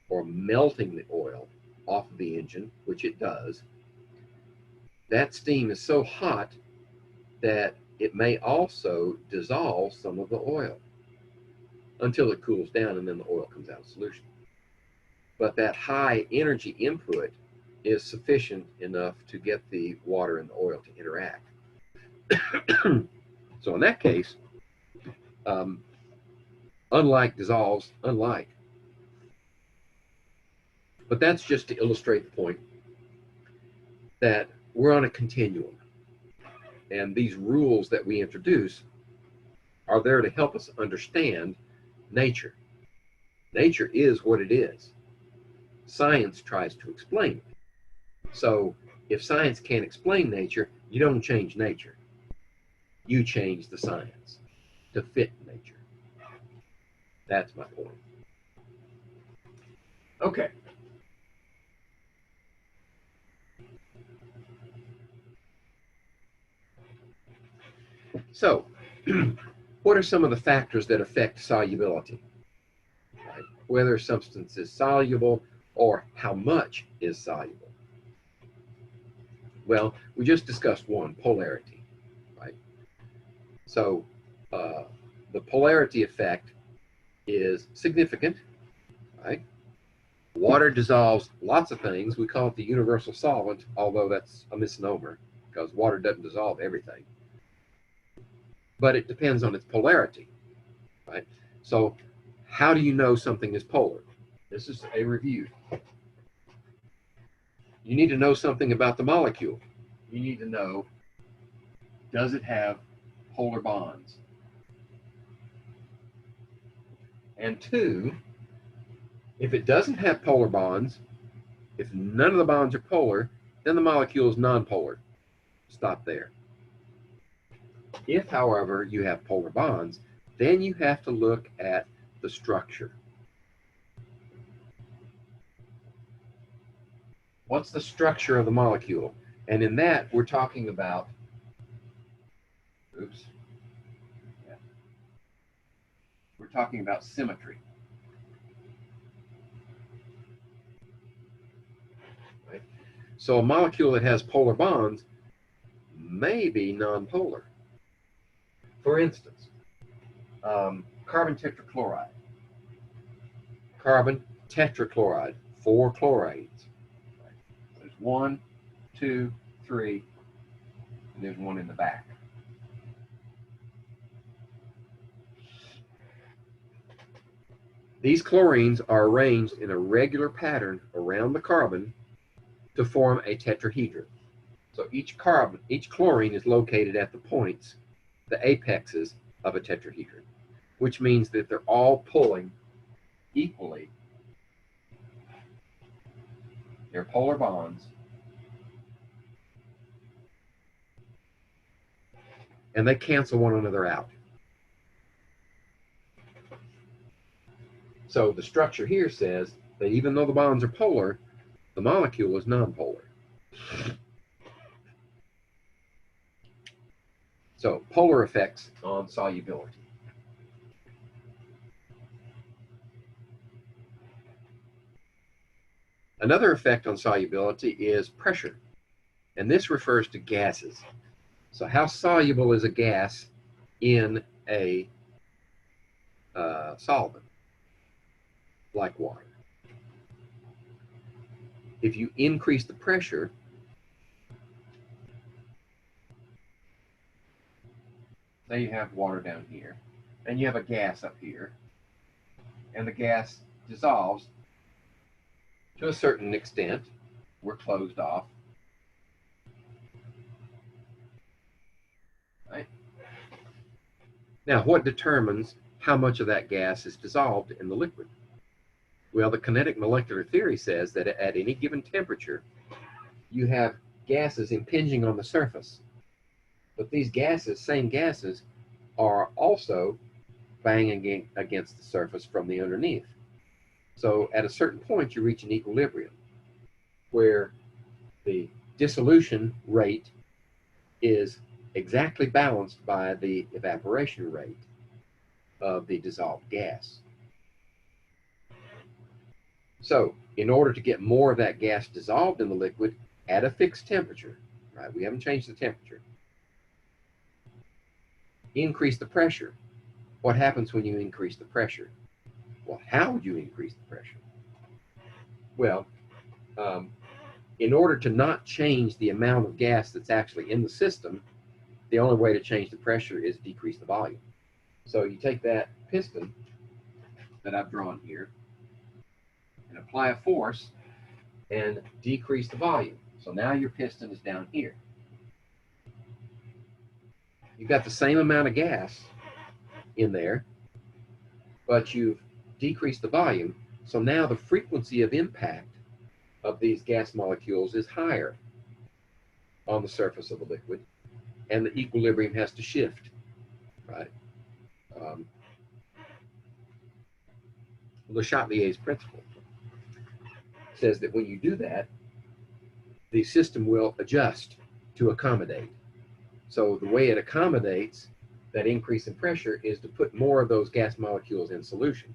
or melting the oil off of the engine, which it does. That steam is so hot that it may also dissolve some of the oil until it cools down, and then the oil comes out of solution. But that high energy input is sufficient enough to get the water and the oil to interact. So in that case, unlike dissolves unlike. But that's just to illustrate the point that we're on a continuum. And these rules that we introduce are there to help us understand nature. Nature is what it is. Science tries to explain it. So if science can't explain nature, you don't change nature. You change the science to fit nature. That's my point. Okay. So, what are some of the factors that affect solubility? Right? Whether a substance is soluble or how much is soluble. Well, we just discussed one, polarity, right? So, the polarity effect is significant, right? Water dissolves lots of things. We call it the universal solvent, although that's a misnomer because water doesn't dissolve everything. But it depends on its polarity, right? So how do you know something is polar? This is a review. You need to know something about the molecule. You need to know, does it have polar bonds? And two, if it doesn't have polar bonds, if none of the bonds are polar, then the molecule is nonpolar. Stop there. If, however, you have polar bonds, then you have to look at the structure. What's the structure of the molecule? And in that, we're talking about, we're talking about symmetry. Right? So a molecule that has polar bonds may be nonpolar. For instance, carbon tetrachloride. Carbon tetrachloride, 4 chlorides. There's 1, 2, 3, and there's one in the back. These chlorines are arranged in a regular pattern around the carbon to form a tetrahedron. So each chlorine is located at the points, the apexes of a tetrahedron, which means that they're all pulling equally. They're polar bonds, and they cancel one another out. So the structure here says that even though the bonds are polar, the molecule is nonpolar. So polar effects on solubility. Another effect on solubility is pressure, and this refers to gases. So how soluble is a gas in a solvent, like water? If you increase the pressure, say you have water down here, and you have a gas up here, and the gas dissolves to a certain extent. We're closed off. Right? Now, what determines how much of that gas is dissolved in the liquid? Well, the kinetic molecular theory says that at any given temperature, you have gases impinging on the surface. But these gases, same gases, are also banging against the surface from the underneath. So at a certain point, you reach an equilibrium where the dissolution rate is exactly balanced by the evaporation rate of the dissolved gas. So in order to get more of that gas dissolved in the liquid at a fixed temperature, right? We haven't changed the temperature. Increase the pressure. What happens when you increase the pressure? Well, how would you increase the pressure? Well, in order to not change the amount of gas that's actually in the system, the only way to change the pressure is decrease the volume. So you take that piston that I've drawn here and apply a force and decrease the volume. So now your piston is down here. You've got the same amount of gas in there, but you've decreased the volume. So now the frequency of impact of these gas molecules is higher on the surface of the liquid, and the equilibrium has to shift, right? Le Chatelier's principle says that when you do that, the system will adjust to accommodate. So the way it accommodates that increase in pressure is to put more of those gas molecules in solution.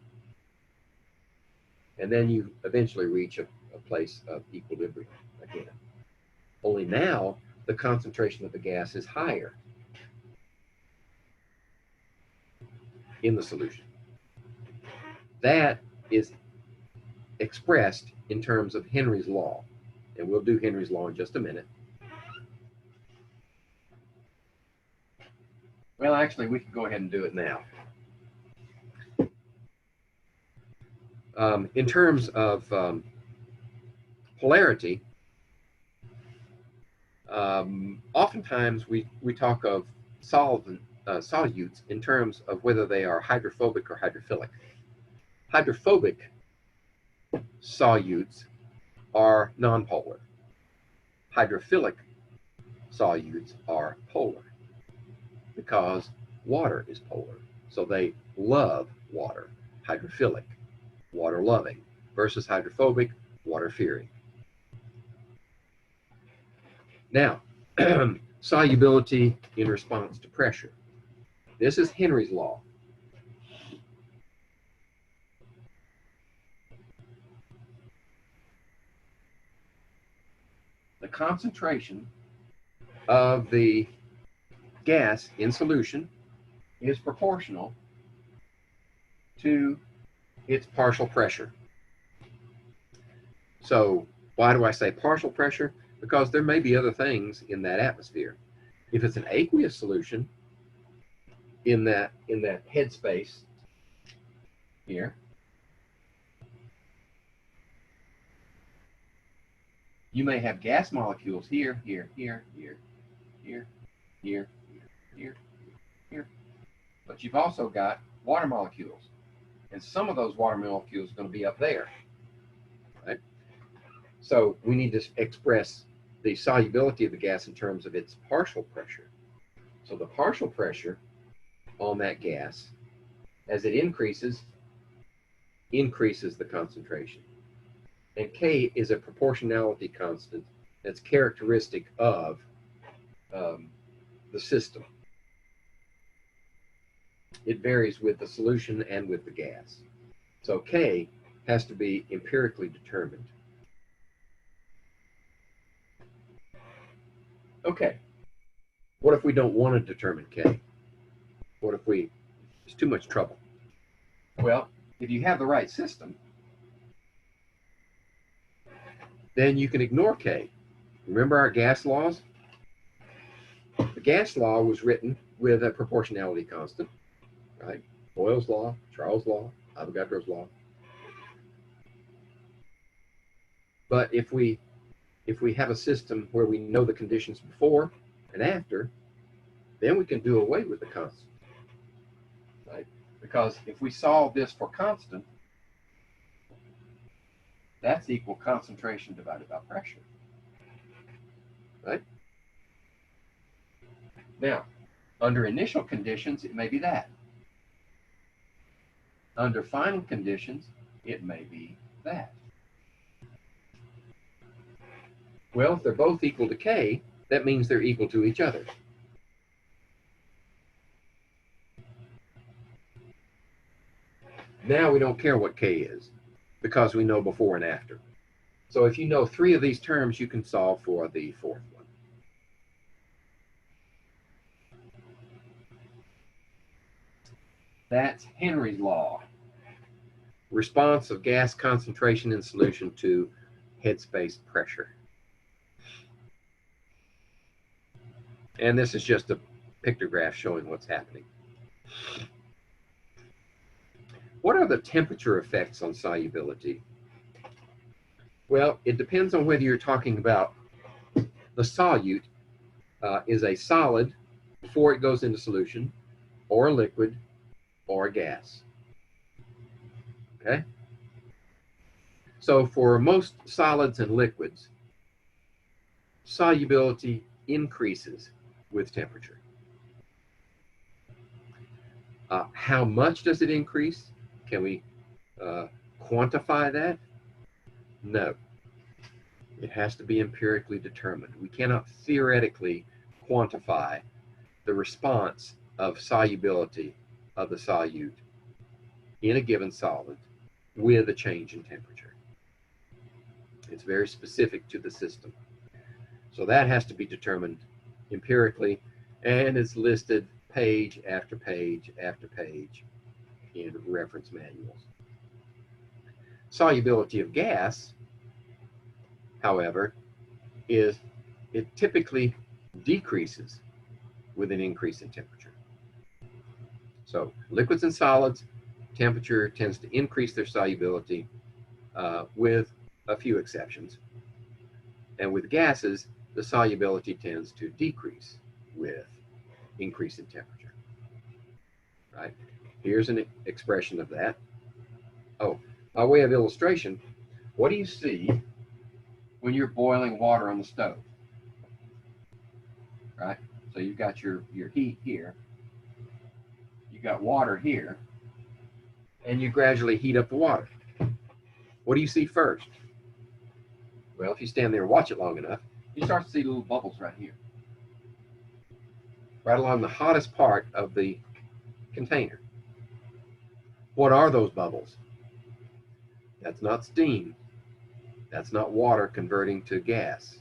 And then you eventually reach a place of equilibrium again. Only now the concentration of the gas is higher in the solution. That is expressed in terms of Henry's law. And we'll do Henry's law in just a minute. Well, actually, we can go ahead and do it now. In terms of polarity, oftentimes we talk of solutes in terms of whether they are hydrophobic or hydrophilic. Hydrophobic solutes are nonpolar. Hydrophilic solutes are polar because water is polar. So they love water. Hydrophilic, water loving, versus hydrophobic, water fearing. Now, solubility in response to pressure. This is Henry's law. The concentration of the gas in solution is proportional to its partial pressure. So why do I say partial pressure? Because there may be other things in that atmosphere. If it's an aqueous solution in that headspace here, you may have gas molecules here, here, here, here, here, here, here, here, but you've also got water molecules, and some of those water molecules are going to be up there, right? So we need to express the solubility of the gas in terms of its partial pressure. So the partial pressure on that gas, as it increases the concentration. And K is a proportionality constant that's characteristic of the system. It varies with the solution and with the gas. So K has to be empirically determined. Okay, what if we don't want to determine K? What if it's too much trouble? Well, if you have the right system, then you can ignore K. Remember our gas laws? The gas law was written with a proportionality constant, right? Boyle's law, Charles' law, Avogadro's law. But if we have a system where we know the conditions before and after, then we can do away with the constant, right? Because if we solve this for constant, that's equal concentration divided by pressure, right? Now, under initial conditions, it may be that. Under final conditions, it may be that. Well, if they're both equal to K, that means they're equal to each other. Now we don't care what K is, because we know before and after. So if you know 3 of these terms, you can solve for the 4th one. That's Henry's law. Response of gas concentration in solution to headspace pressure. And this is just a pictograph showing what's happening. What are the temperature effects on solubility? Well, it depends on whether you're talking about the solute is a solid before it goes into solution, or a liquid, or a gas. Okay? So for most solids and liquids, solubility increases with temperature. How much does it increase? Can we quantify that? No. It has to be empirically determined. We cannot theoretically quantify the response of solubility of the solute in a given solvent with a change in temperature. It's very specific to the system. So that has to be determined empirically, and it's listed page after page after page in reference manuals. Solubility of gas, however, it typically decreases with an increase in temperature. So liquids and solids, temperature tends to increase their solubility with a few exceptions. And with gases, the solubility tends to decrease with increase in temperature. Right? Here's an expression of that. Oh, by way of illustration, what do you see when you're boiling water on the stove? Right? So you've got your heat here, you've got water here, and you gradually heat up the water. What do you see first? Well, if you stand there and watch it long enough, you start to see little bubbles right here, right along the hottest part of the container. What are those bubbles? That's not steam. That's not water converting to gas.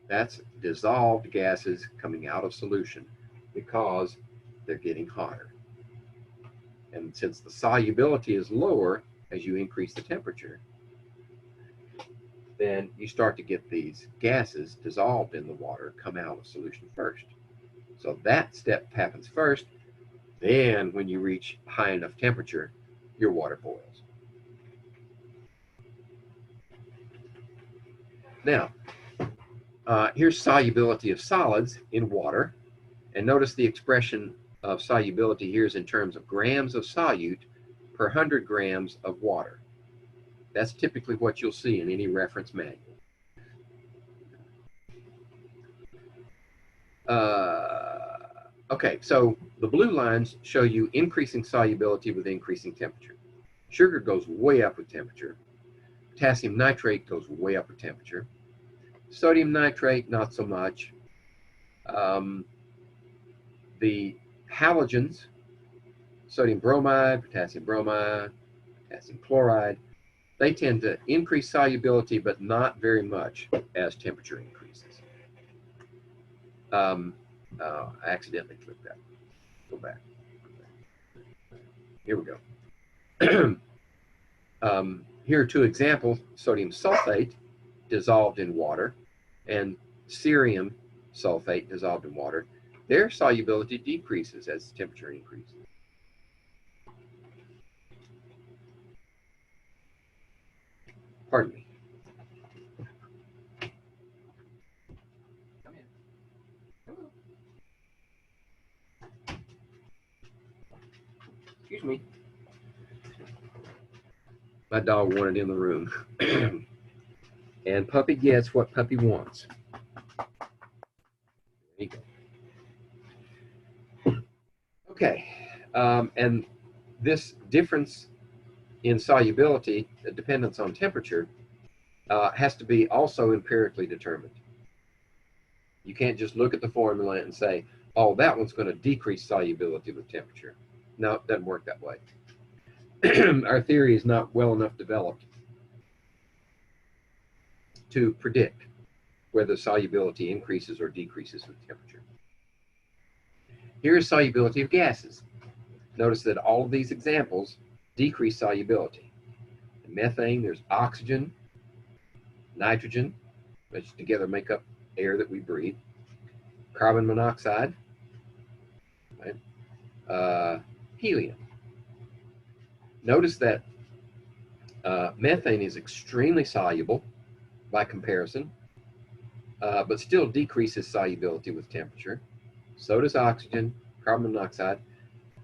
That's dissolved gases coming out of solution because they're getting hotter. And since the solubility is lower as you increase the temperature, then you start to get these gases dissolved in the water come out of solution first. So that step happens first. Then when you reach high enough temperature, your water boils. Now, here's solubility of solids in water. And notice the expression of solubility here is in terms of grams of solute per 100 grams of water. That's typically what you'll see in any reference manual. Okay, so the blue lines show you increasing solubility with increasing temperature. Sugar goes way up with temperature. Potassium nitrate goes way up with temperature. Sodium nitrate, not so much. The halogens, sodium bromide, potassium chloride, they tend to increase solubility, but not very much as temperature increases. I accidentally clicked that. Go back. Here we go. Here are two examples: sodium sulfate dissolved in water and cerium sulfate dissolved in water. Their solubility decreases as temperature increases. Pardon me. Come in. Hello. Excuse me. My dog wanted in the room. And puppy gets what puppy wants. There you go. Okay. And this difference in solubility, the dependence on temperature, has to be also empirically determined. You can't just look at the formula and say, oh, that one's going to decrease solubility with temperature. No, it doesn't work that way. Our theory is not well enough developed to predict whether solubility increases or decreases with temperature. Here's solubility of gases. Notice that all of these examples decrease solubility. In methane, there's oxygen, nitrogen, which together make up air that we breathe, carbon monoxide, right? Helium. Notice that methane is extremely soluble by comparison, but still decreases solubility with temperature. So does oxygen, carbon monoxide.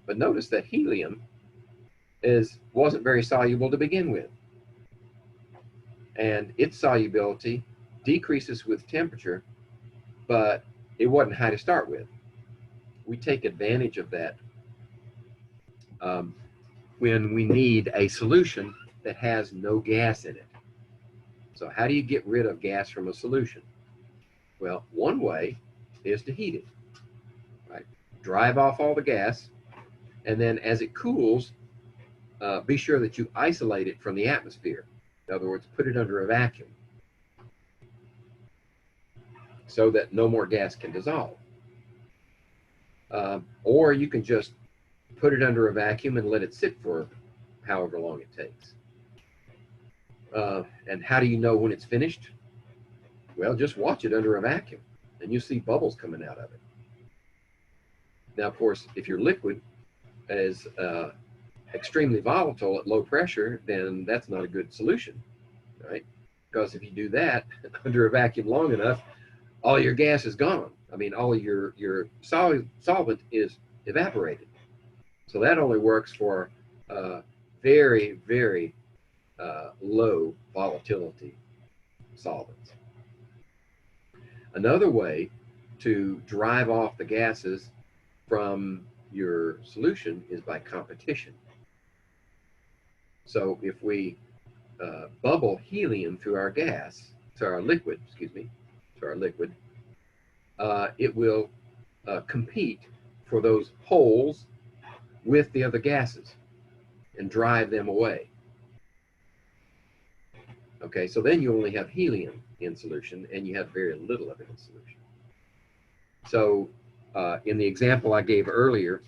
But notice that helium wasn't very soluble to begin with. And its solubility decreases with temperature, but it wasn't high to start with. We take advantage of that when we need a solution that has no gas in it. So how do you get rid of gas from a solution? Well, one way is to heat it, right? Drive off all the gas, and then as it cools, be sure that you isolate it from the atmosphere. In other words, put it under a vacuum so that no more gas can dissolve. Or you can just put it under a vacuum and let it sit for however long it takes. And how do you know when it's finished? Well, just watch it under a vacuum and you see bubbles coming out of it. Now, of course, if your liquid is extremely volatile at low pressure, then that's not a good solution, right? Because if you do that under a vacuum long enough, all your gas is gone. I mean, all of your solvent is evaporated. So that only works for very, very low volatility solvents. Another way to drive off the gases from your solution is by competition. So if we bubble helium through our liquid, it will compete for those holes with the other gases and drive them away. Okay, so then you only have helium in solution and you have very little of it in solution. So in the example I gave earlier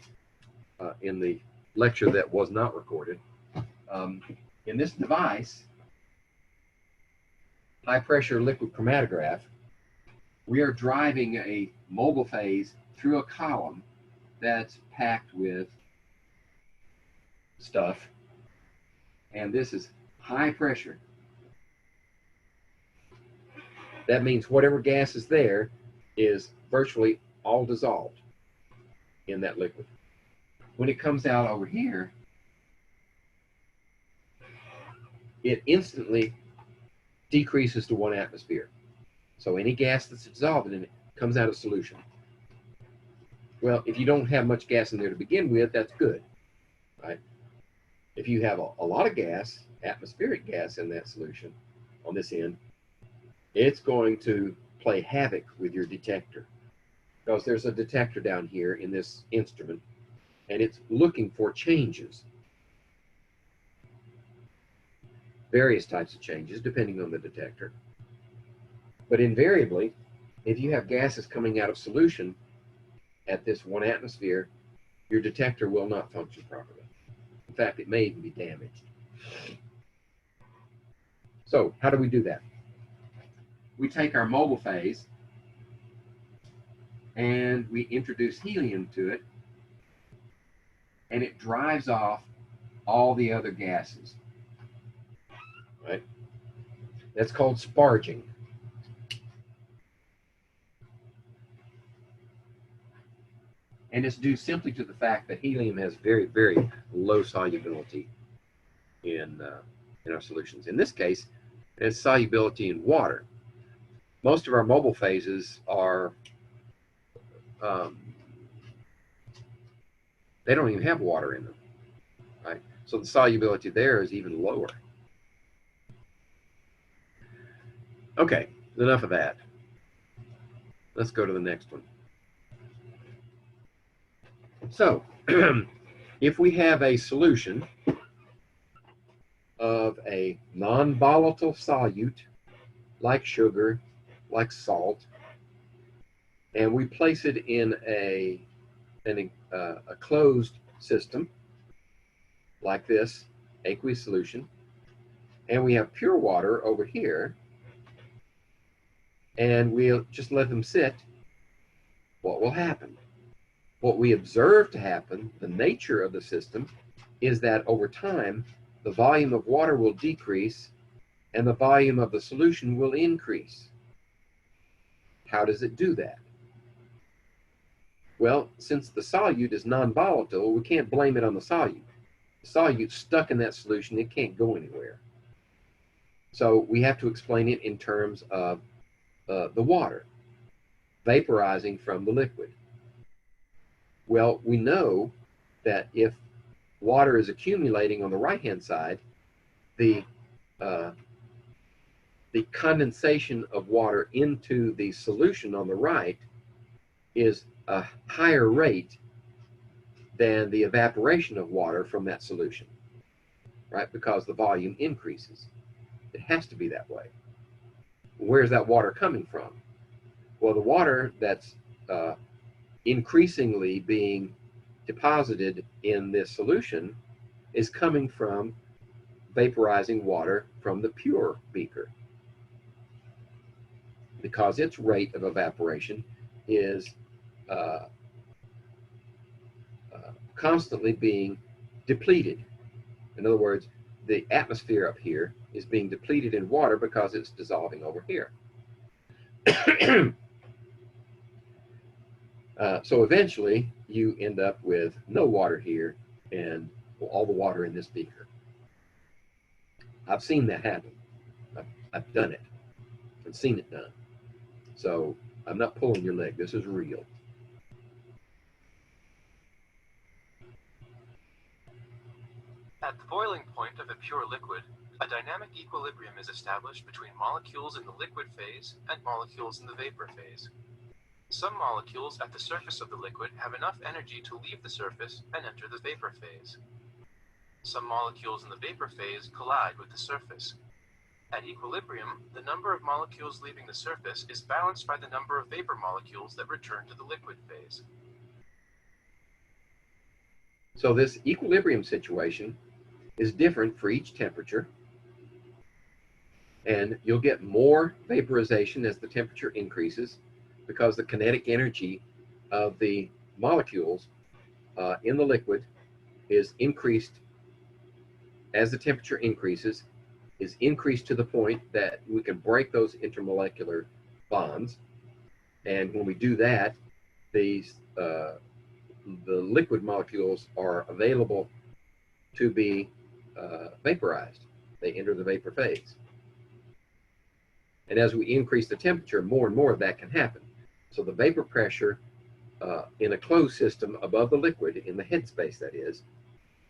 in the lecture that was not recorded, in this device, high pressure liquid chromatograph, we are driving a mobile phase through a column that's packed with stuff, and this is high pressure. That means whatever gas is there is virtually all dissolved in that liquid. When it comes out over here, it instantly decreases to 1 atmosphere. So any gas that's dissolved in it comes out of solution. Well, if you don't have much gas in there to begin with, that's good, right? If you have a lot of gas, atmospheric gas in that solution on this end, it's going to play havoc with your detector, because there's a detector down here in this instrument, and it's looking for changes. Various types of changes depending on the detector. But invariably, if you have gases coming out of solution at this 1 atmosphere, your detector will not function properly. In fact, it may even be damaged. So how do we do that? We take our mobile phase and we introduce helium to it, and it drives off all the other gases, right? That's called sparging. And it's due simply to the fact that helium has very, very low solubility in our solutions. In this case, it's solubility in water. Most of our mobile phases are, they don't even have water in them, right? So the solubility there is even lower. Okay, enough of that. Let's go to the next one. So, if we have a solution of a non-volatile solute, like sugar, like salt, and we place it in a closed system, like this, aqueous solution, and we have pure water over here, and we'll just let them sit, what will happen? What we observe to happen, the nature of the system, is that over time, the volume of water will decrease and the volume of the solution will increase. How does it do that? Well, since the solute is non-volatile, we can't blame it on the solute. The solute's stuck in that solution, it can't go anywhere. So we have to explain it in terms of the water vaporizing from the liquid. Well, we know that if water is accumulating on the right-hand side, the condensation of water into the solution on the right is a higher rate than the evaporation of water from that solution, right? Because the volume increases. It has to be that way. Where's that water coming from? Well, the water that's increasingly being deposited in this solution is coming from vaporizing water from the pure beaker, because its rate of evaporation is constantly being depleted. In other words, the atmosphere up here is being depleted in water because it's dissolving over here. So eventually you end up with no water here and all the water in this beaker. I've seen that happen. I've done it. I've seen it done. So I'm not pulling your leg. This is real. At the boiling point of a pure liquid, a dynamic equilibrium is established between molecules in the liquid phase and molecules in the vapor phase. Some molecules at the surface of the liquid have enough energy to leave the surface and enter the vapor phase. Some molecules in the vapor phase collide with the surface. At equilibrium, the number of molecules leaving the surface is balanced by the number of vapor molecules that return to the liquid phase. So this equilibrium situation is different for each temperature, And you'll get more vaporization as the temperature increases because the kinetic energy of the molecules in the liquid is increased as the temperature increases, is increased to the point that we can break those intermolecular bonds. And when we do that, these the liquid molecules are available to be vaporized. They enter the vapor phase. And as we increase the temperature, more and more of that can happen. So the vapor pressure in a closed system above the liquid, in the headspace that is,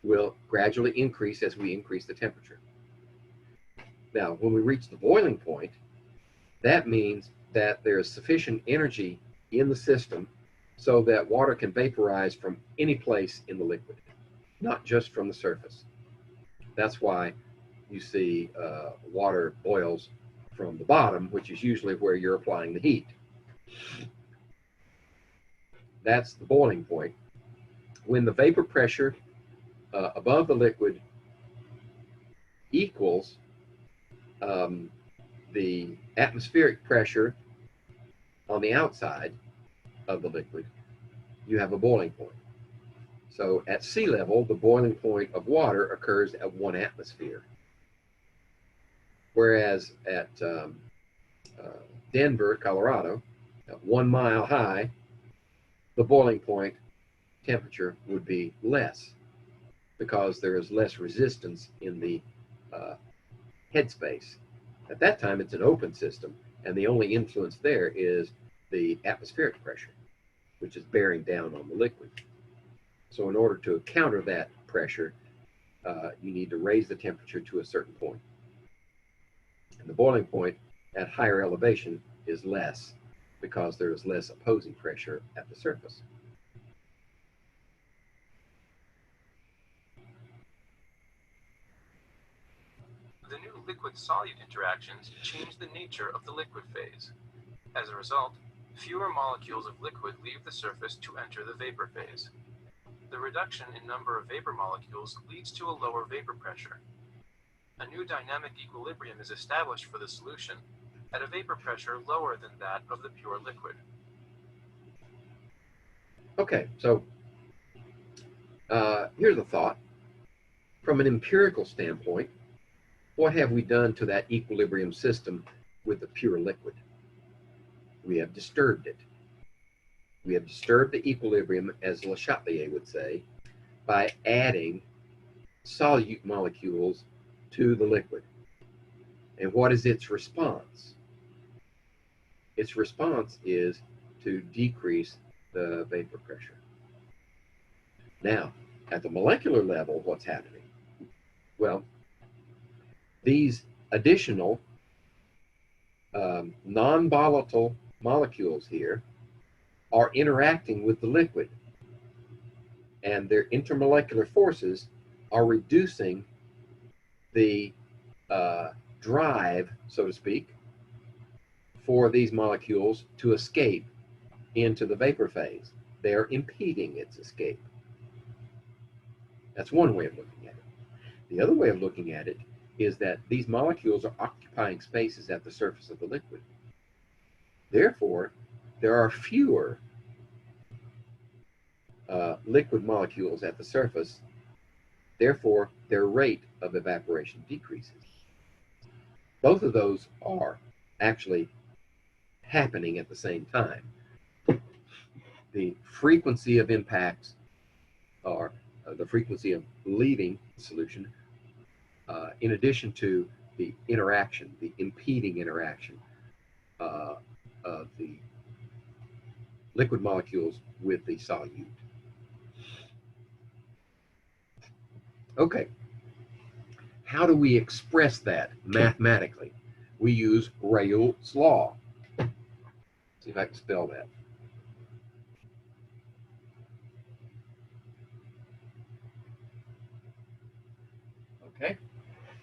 will gradually increase as we increase the temperature. Now, when we reach the boiling point, that means that there is sufficient energy in the system so that water can vaporize from any place in the liquid, not just from the surface. That's why you see water boils from the bottom, which is usually where you're applying the heat. That's the boiling point. When the vapor pressure above the liquid equals the atmospheric pressure on the outside of the liquid, you have a boiling point. So at sea level, the boiling point of water occurs at 1 atmosphere. Whereas at Denver, Colorado, at 1 mile high, the boiling point temperature would be less because there is less resistance in the headspace. At that time, it's an open system, and the only influence there is the atmospheric pressure, which is bearing down on the liquid. So in order to counter that pressure, you need to raise the temperature to a certain point. And the boiling point at higher elevation is less because there is less opposing pressure at the surface. The new liquid-solute interactions change the nature of the liquid phase. As a result, fewer molecules of liquid leave the surface to enter the vapor phase. The reduction in number of vapor molecules leads to a lower vapor pressure. A new dynamic equilibrium is established for the solution at a vapor pressure lower than that of the pure liquid. Okay, so here's a thought. From an empirical standpoint, what have we done to that equilibrium system with the pure liquid? We have disturbed it. We have disturbed the equilibrium, as Le Chatelier would say, by adding solute molecules to the liquid. And what is its response? Its response is to decrease the vapor pressure. Now, at the molecular level, what's happening? Well, these additional non-volatile molecules here are interacting with the liquid, and their intermolecular forces are reducing the drive, so to speak, for these molecules to escape into the vapor phase. They are impeding its escape. That's one way of looking at it. The other way of looking at it is that these molecules are occupying spaces at the surface of the liquid. Therefore, there are fewer liquid molecules at the surface. Therefore, their rate of evaporation decreases. Both of those are actually happening at the same time. The frequency of impacts, or the frequency of leaving the solution, in addition to the interaction, the impeding interaction of the liquid molecules with the solute. Okay, how do we express that mathematically? We use Raoult's law. See if I can spell that. Okay,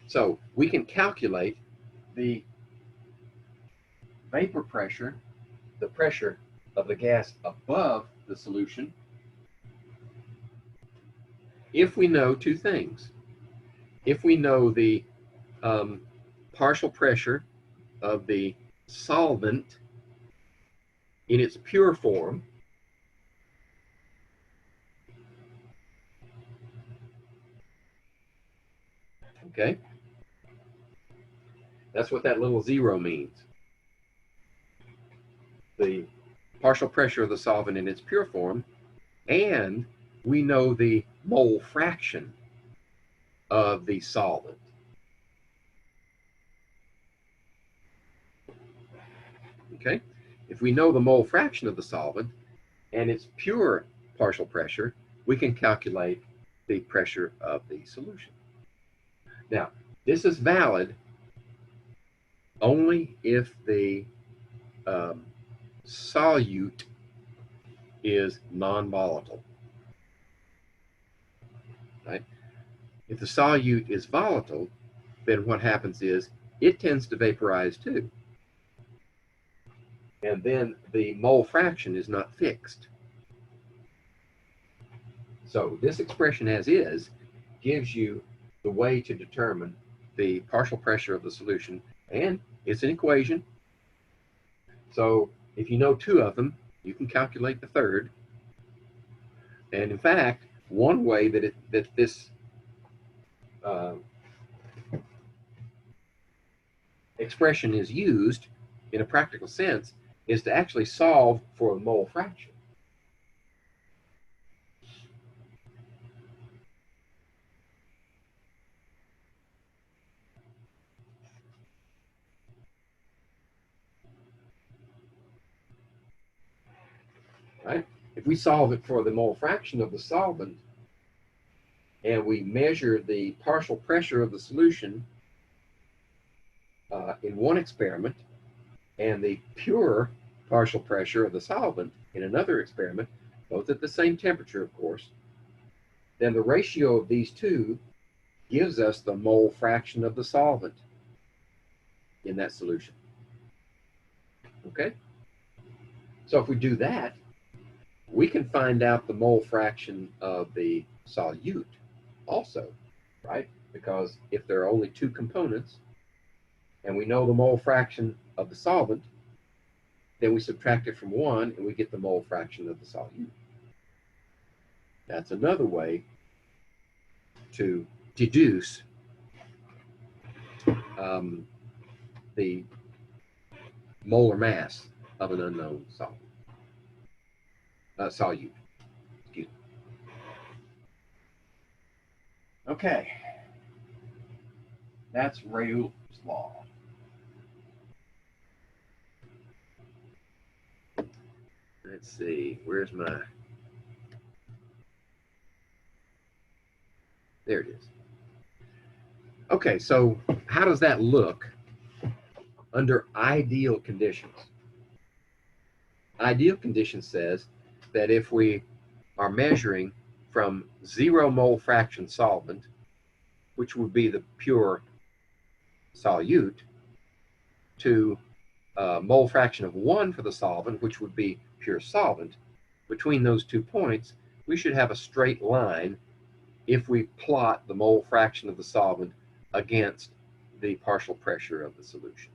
so we can calculate the vapor pressure, the pressure of the gas above the solution, if we know two things. If we know the partial pressure of the solvent in its pure form okay? That's what that little zero means. The partial pressure of the solvent in its pure form, and we know the mole fraction of the solvent. Okay? If we know the mole fraction of the solvent and its pure partial pressure, we can calculate the pressure of the solution. Now, this is valid only if the solute is non-volatile. Right? If the solute is volatile, then what happens is it tends to vaporize too. And then the mole fraction is not fixed. So this expression as is gives you the way to determine the partial pressure of the solution, and it's an equation. So if you know two of them, you can calculate the third. And in fact, one way that this expression is used in a practical sense is to actually solve for a mole fraction. Right? If we solve it for the mole fraction of the solvent and we measure the partial pressure of the solution in one experiment and the pure partial pressure of the solvent in another experiment, both at the same temperature, of course, then the ratio of these two gives us the mole fraction of the solvent in that solution. Okay? So if we do that, we can find out the mole fraction of the solute also, right? Because if there are only two components and we know the mole fraction of the solvent, then we subtract it from one and we get the mole fraction of the solute. That's another way to deduce the molar mass of an unknown solvent. Solute. Excuse me. Okay. That's Raoult's law. Let's see, where's my... There it is. Okay, so how does that look under ideal conditions? Ideal condition says that if we are measuring from 0 mole fraction solvent, which would be the pure solute, to mole fraction of 1 for the solvent, which would be pure solvent, between those 2 points, we should have a straight line if we plot the mole fraction of the solvent against the partial pressure of the solution.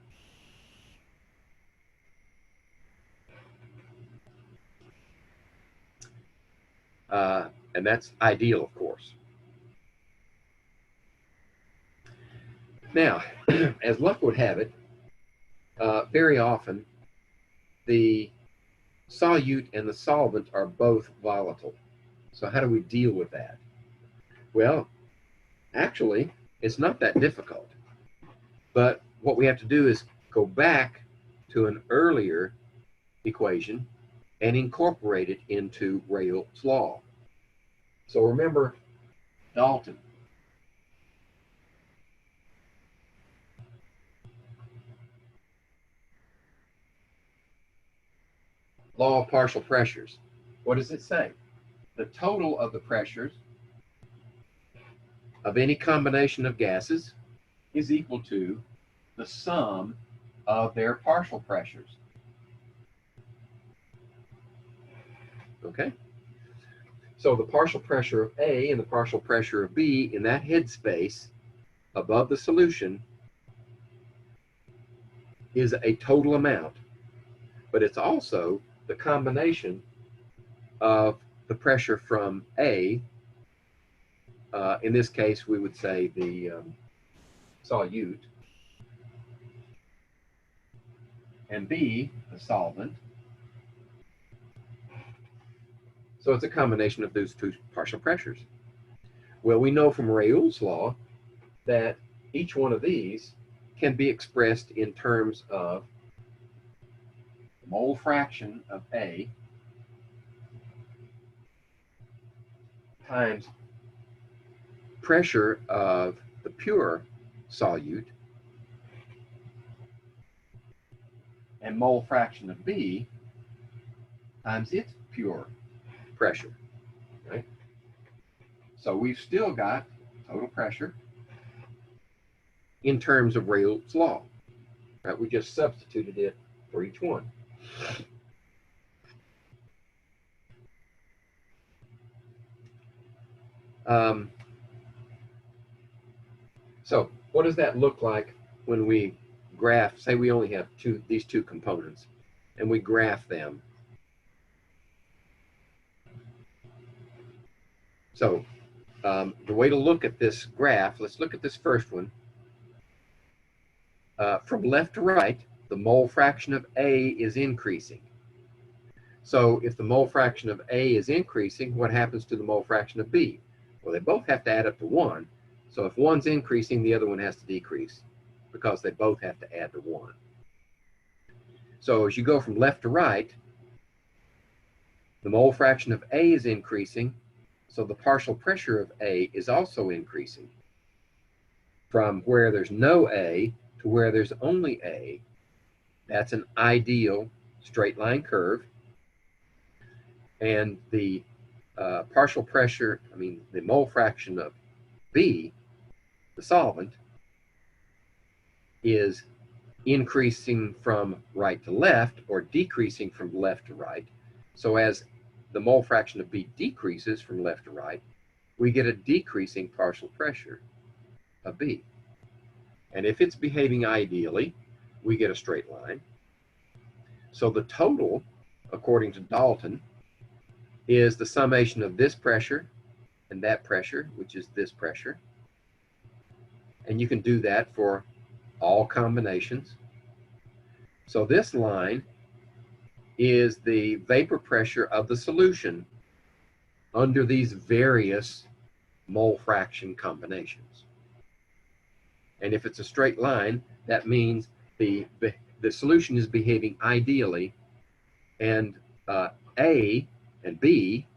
And that's ideal, of course. Now, as luck would have it, very often the solute and the solvent are both volatile. So how do we deal with that? Well, actually, it's not that difficult. But what we have to do is go back to an earlier equation and incorporate it into Raoult's law. So remember Dalton. Law of partial pressures. What does it say? The total of the pressures of any combination of gases is equal to the sum of their partial pressures. Okay? So the partial pressure of A and the partial pressure of B in that headspace above the solution is a total amount, but it's also the combination of the pressure from A, in this case we would say the solute, and B, the solvent. So it's a combination of those two partial pressures. Well, we know from Raoult's law that each one of these can be expressed in terms of mole fraction of A times pressure of the pure solute and mole fraction of B times its pure pressure, right? So we've still got total pressure in terms of Raoult's law, right? We just substituted it for each one. So what does that look like when we graph, say we only have these two components, and we graph them? So the way to look at this graph, let's look at this first one. From left to right, the mole fraction of A is increasing. So if the mole fraction of A is increasing, what happens to the mole fraction of B? Well, they both have to add up to 1. So if one's increasing, the other one has to decrease because they both have to add to 1. So as you go from left to right, the mole fraction of A is increasing, so the partial pressure of A is also increasing. From where there's no A to where there's only A, that's an ideal straight line curve. And the partial pressure, the mole fraction of B, the solvent, is increasing from right to left or decreasing from left to right. So as the mole fraction of B decreases from left to right, we get a decreasing partial pressure of B. And if it's behaving ideally, we get a straight line. So the total, according to Dalton, is the summation of this pressure and that pressure, which is this pressure. And you can do that for all combinations. So this line is the vapor pressure of the solution under these various mole fraction combinations. And if it's a straight line, that means the solution is behaving ideally, and A and B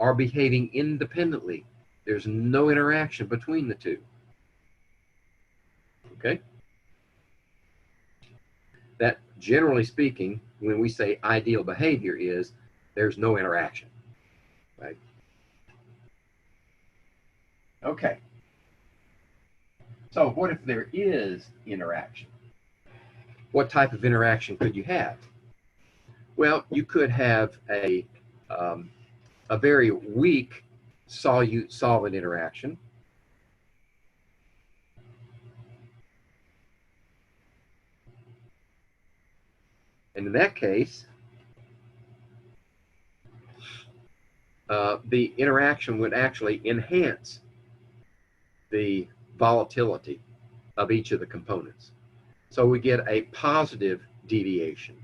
are behaving independently. There's no interaction between the two. Okay? That, generally speaking, when we say ideal behavior, is there's no interaction, right? Okay. So what if there is interaction? What type of interaction could you have? Well, you could have a very weak solute-solvent interaction. And in that case, the interaction would actually enhance the volatility of each of the components. So we get a positive deviation,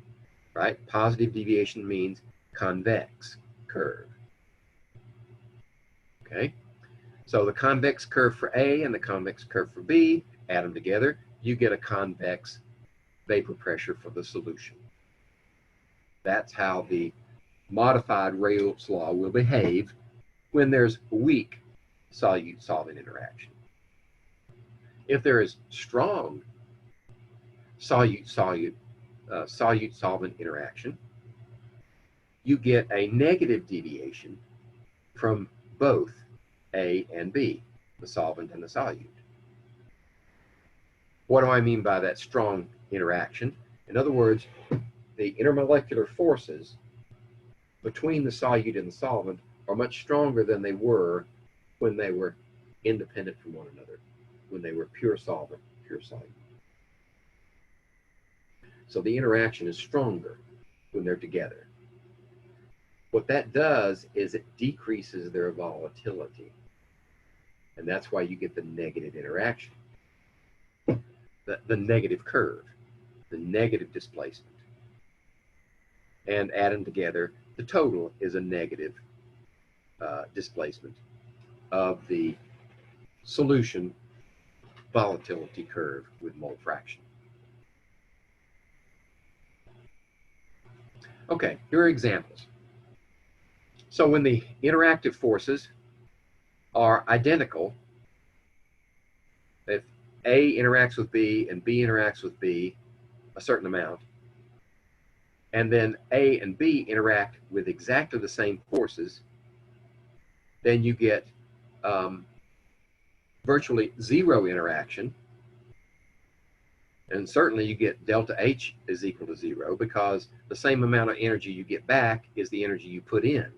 right? Positive deviation means convex curve. Okay? So the convex curve for A and the convex curve for B, add them together, you get a convex vapor pressure for the solution. That's how the modified Raoult's law will behave when there's weak solute-solvent interaction. If there is strong solute-solvent interaction, you get a negative deviation from both A and B, the solvent and the solute. What do I mean by that strong interaction? In other words, the intermolecular forces between the solute and the solvent are much stronger than they were when they were independent from one another, when they were pure solvent, pure solute. So the interaction is stronger when they're together. What that does is it decreases their volatility. And that's why you get the negative interaction, the negative curve, the negative displacement. And add them together, the total is a negative displacement of the solution volatility curve with mole fraction. Okay, here are examples. So when the interactive forces are identical, if A interacts with B and B interacts with B a certain amount, and then A and B interact with exactly the same forces, then you get virtually zero interaction. And certainly you get delta H is equal to zero, because the same amount of energy you get back is the energy you put in,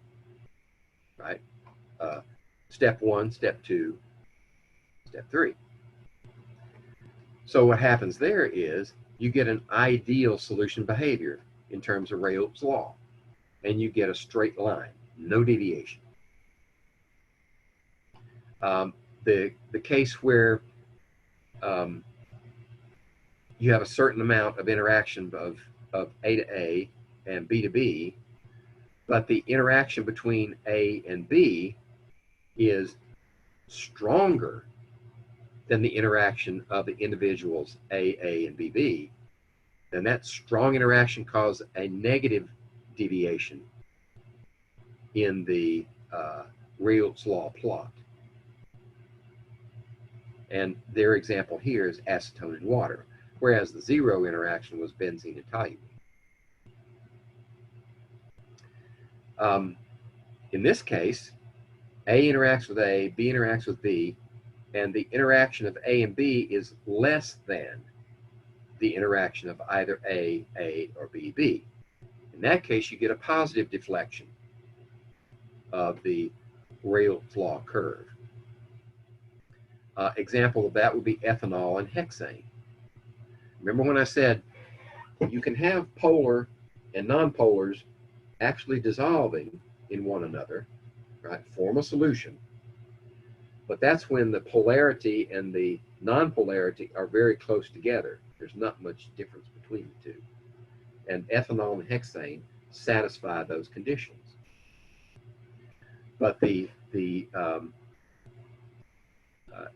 right? Step 1, step 2, step 3. So what happens there is you get an ideal solution behavior in terms of Raoult's law, and you get a straight line, no deviation. The case where you have a certain amount of interaction of A to A and B to B, but the interaction between A and B is stronger than the interaction of the individuals A, and B, then that strong interaction causes a negative deviation in the Raoult's law plot. And their example here is acetone and water, whereas the zero interaction was benzene and toluene. In this case, A interacts with A, B interacts with B, and the interaction of A and B is less than the interaction of either A, or B, B. In that case, you get a positive deflection of the Raoult's law curve. Example of that would be ethanol and hexane. Remember when I said you can have polar and nonpolars actually dissolving in one another, right? Form a solution. But that's when the polarity and the nonpolarity are very close together. There's not much difference between the two. And ethanol and hexane satisfy those conditions. But the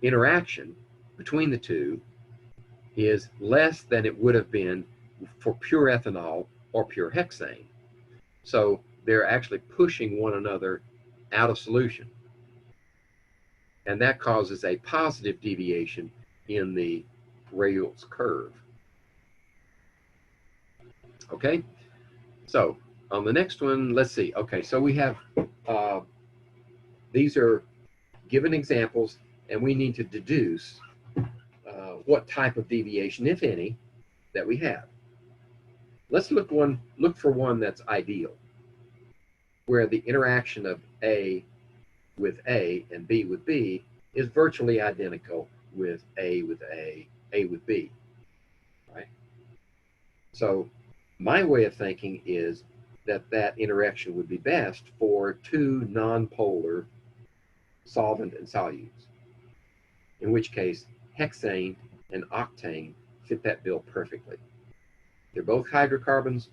interaction between the two is less than it would have been for pure ethanol or pure hexane. So they're actually pushing one another out of solution. And that causes a positive deviation in the Raoult's curve. Okay, so on the next one, let's see. Okay, so we have, these are given examples, and we need to deduce what type of deviation, if any, that we have. Let's look for one that's ideal, where the interaction of A with A and B with B is virtually identical with A with A with B, right? So my way of thinking is that that interaction would be best for two nonpolar solvent and solutes, in which case hexane and octane fit that bill perfectly. They're both hydrocarbons.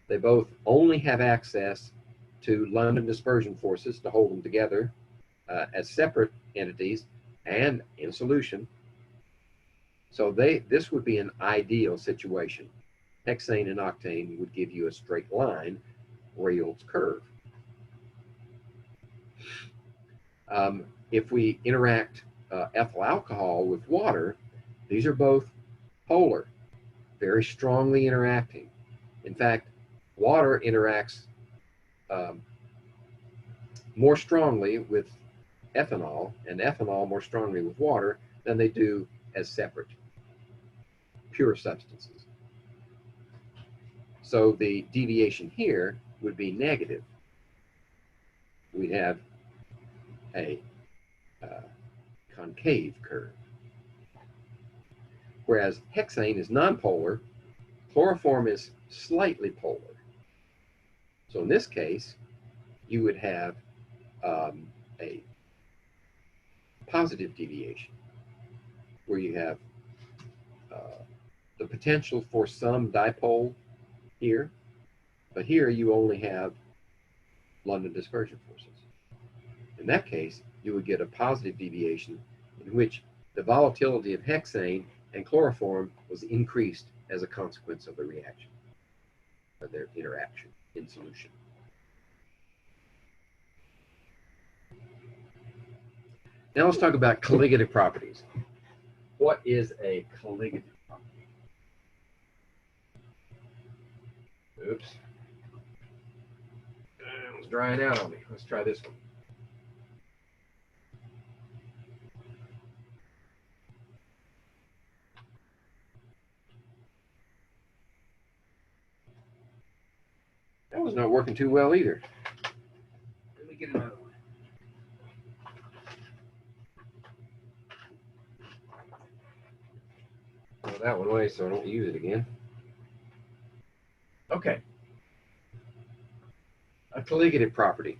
They both only have access to London dispersion forces to hold them together as separate entities and in solution. So this would be an ideal situation. Hexane and octane would give you a straight line Raoult's curve. If we interact ethyl alcohol with water, these are both polar, very strongly interacting. In fact, water interacts more strongly with ethanol, and ethanol more strongly with water than they do as separate, pure substances. So the deviation here would be negative. We'd have a concave curve. Whereas hexane is nonpolar, Chloroform is slightly polar. So in this case, you would have a positive deviation where you have the potential for some dipole here, but here you only have London dispersion forces. In that case, you would get a positive deviation in which the volatility of hexane and chloroform was increased as a consequence of the reaction, of their interaction in solution. Now let's talk about colligative properties. What is a colligative property? Oops. It was drying out on me. Let's try this one. That was not working too well either. Let me get another one. Throw that one away so I don't use it again. Okay. A colligative property.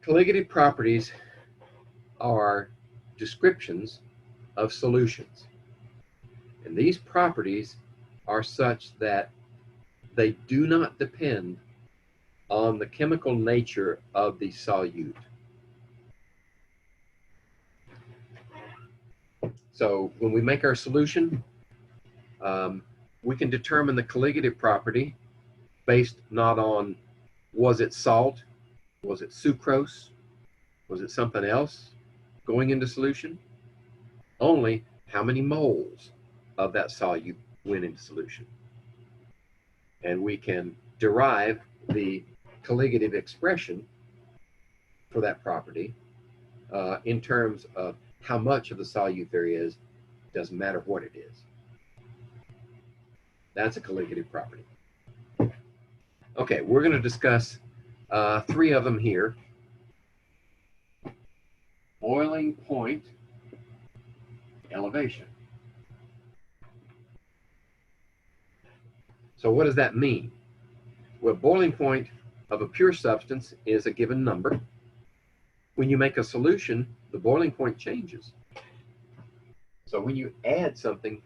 Colligative properties are descriptions of solutions. And these properties are such that they do not depend on the chemical nature of the solute. So when we make our solution, we can determine the colligative property based not on was it salt, was it sucrose, was it something else going into solution, only how many moles of that solute went into solution. And we can derive the colligative expression for that property in terms of how much of the solute there is, doesn't matter what it is. That's a colligative property. Okay, we're going to discuss three of them here. Boiling point elevation. So what does that mean? Well, boiling point of a pure substance is a given number. When you make a solution, the boiling point changes. So when you add something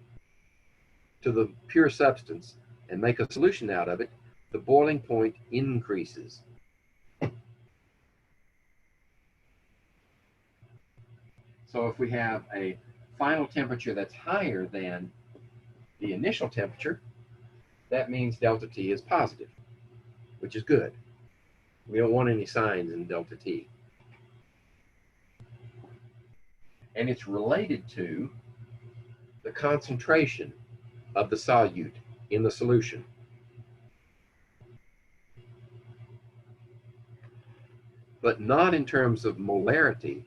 to the pure substance and make a solution out of it, the boiling point increases. So if we have a final temperature that's higher than the initial temperature, that means delta T is positive, which is good. We don't want any signs in delta T. And it's related to the concentration of the solute in the solution. But not in terms of molarity.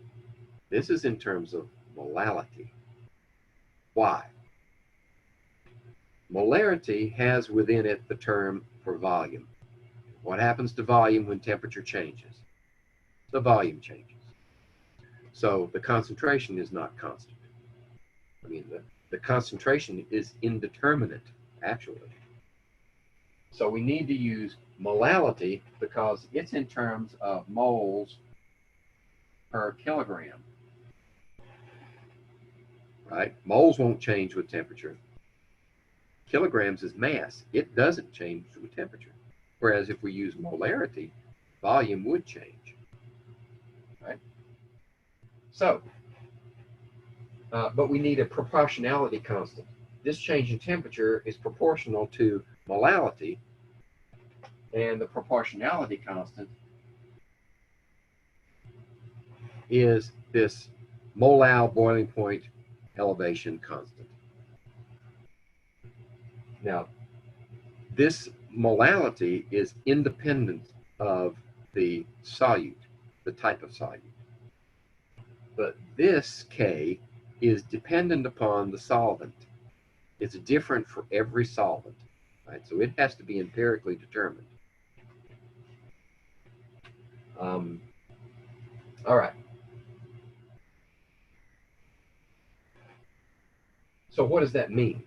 This is in terms of molality. Why? Molarity has within it the term for volume. What happens to volume when temperature changes? The volume changes. So the concentration is not constant. I mean, the concentration is indeterminate, actually. So we need to use molality because it's in terms of moles per kilogram. Right? Moles won't change with temperature. Kilograms is mass. It doesn't change with temperature. Whereas if we use molarity, volume would change. Right? So, but we need a proportionality constant. This change in temperature is proportional to molality, and the proportionality constant is this molal boiling point elevation constant. Now, this molality is independent of the solute, the type of solute. But this K is dependent upon the solvent. It's different for every solvent, right? So it has to be empirically determined. All right. So what does that mean?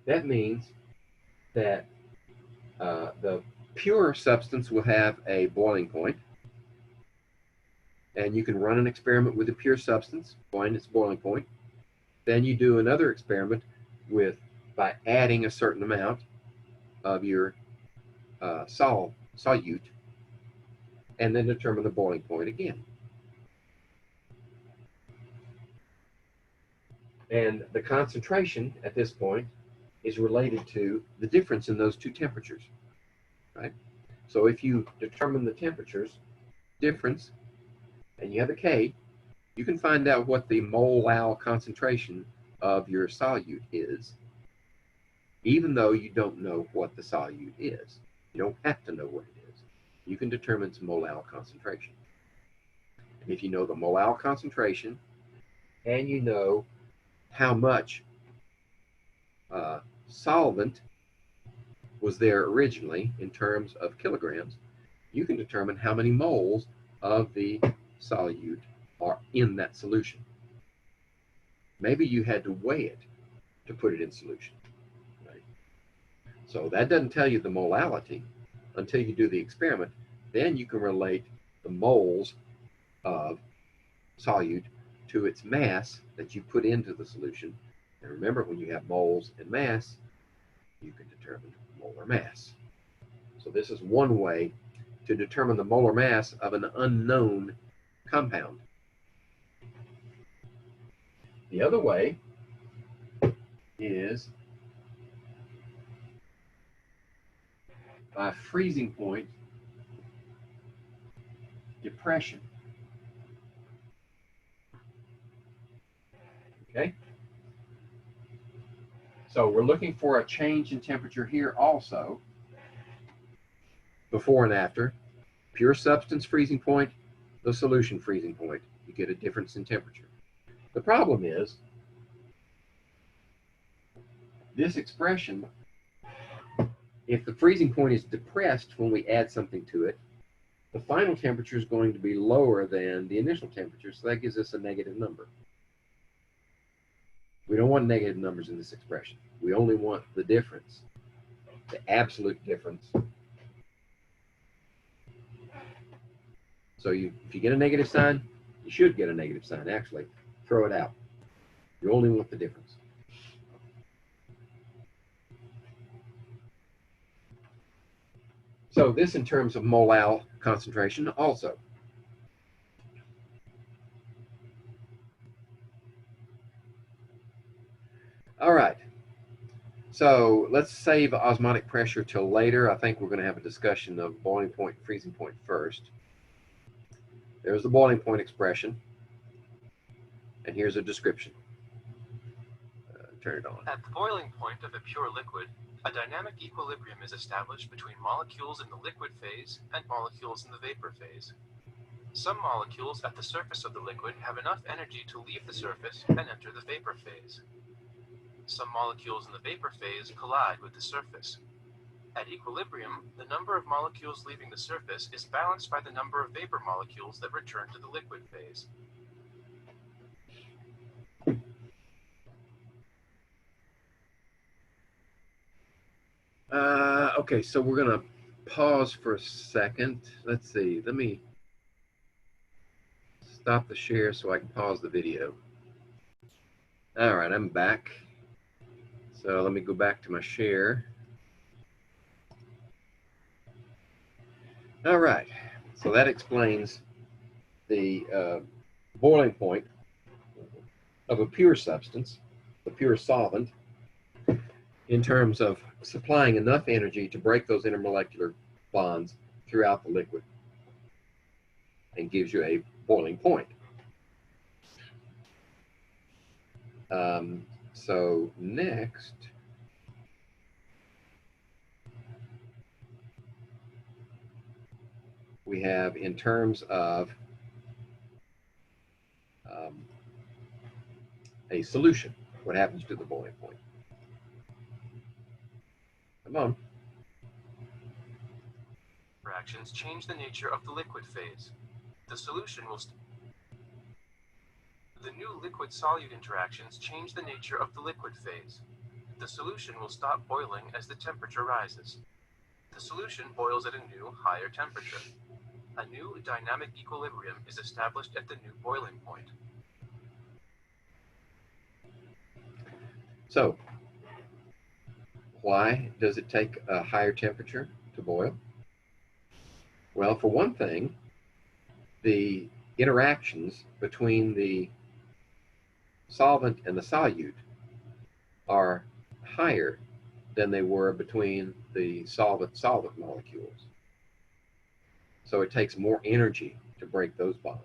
That means that the pure substance will have a boiling point, and you can run an experiment with a pure substance, find its boiling point. Then you do another experiment by adding a certain amount of your solute, and then determine the boiling point again. And the concentration at this point is related to the difference in those two temperatures, right? So if you determine the temperatures difference and you have a K, you can find out what the mole concentration of your solute is, even though you don't know what the solute is. You don't have to know what it is. You can determine its mole concentration. And if you know the mole concentration and you know how much solvent was there originally in terms of kilograms, you can determine how many moles of the solute are in that solution. Maybe you had to weigh it to put it in solution. Right? So that doesn't tell you the molality until you do the experiment. Then you can relate the moles of solute to its mass that you put into the solution. And remember, when you have moles and mass, you can determine molar mass. So this is one way to determine the molar mass of an unknown compound. The other way is by freezing point depression. Okay? So we're looking for a change in temperature here also, before and after. Pure substance freezing point, the solution freezing point. You get a difference in temperature. The problem is, this expression, if the freezing point is depressed when we add something to it, the final temperature is going to be lower than the initial temperature, so that gives us a negative number. We don't want negative numbers in this expression. We only want the difference, the absolute difference. So if you get a negative sign, you should get a negative sign, actually. Throw it out. You only want the difference. So this in terms of mole concentration also. All right. So let's save osmotic pressure till later. I think we're going to have a discussion of boiling point and freezing point first. There's the boiling point expression. And here's a description. Turn it on. At the boiling point of a pure liquid, a dynamic equilibrium is established between molecules in the liquid phase and molecules in the vapor phase. Some molecules at the surface of the liquid have enough energy to leave the surface and enter the vapor phase. Some molecules in the vapor phase collide with the surface. At equilibrium, the number of molecules leaving the surface is balanced by the number of vapor molecules that return to the liquid phase. Okay, so we're going to pause for a second. Let's see. Let me stop the share so I can pause the video. All right, I'm back. So let me go back to my share. All right, so that explains the boiling point of a pure substance, a pure solvent, in terms of supplying enough energy to break those intermolecular bonds throughout the liquid, and gives you a boiling point. So next, we have in terms of a solution, what happens to the boiling point. Come on. Reactions change the nature of the liquid phase. The solution will the new liquid-solute interactions change the nature of the liquid phase. The solution will stop boiling as the temperature rises. The solution boils at a new, higher temperature. A new dynamic equilibrium is established at the new boiling point. So, why does it take a higher temperature to boil? Well, for one thing, the interactions between the solvent and the solute are higher than they were between the solvent-solvent molecules. So it takes more energy to break those bonds.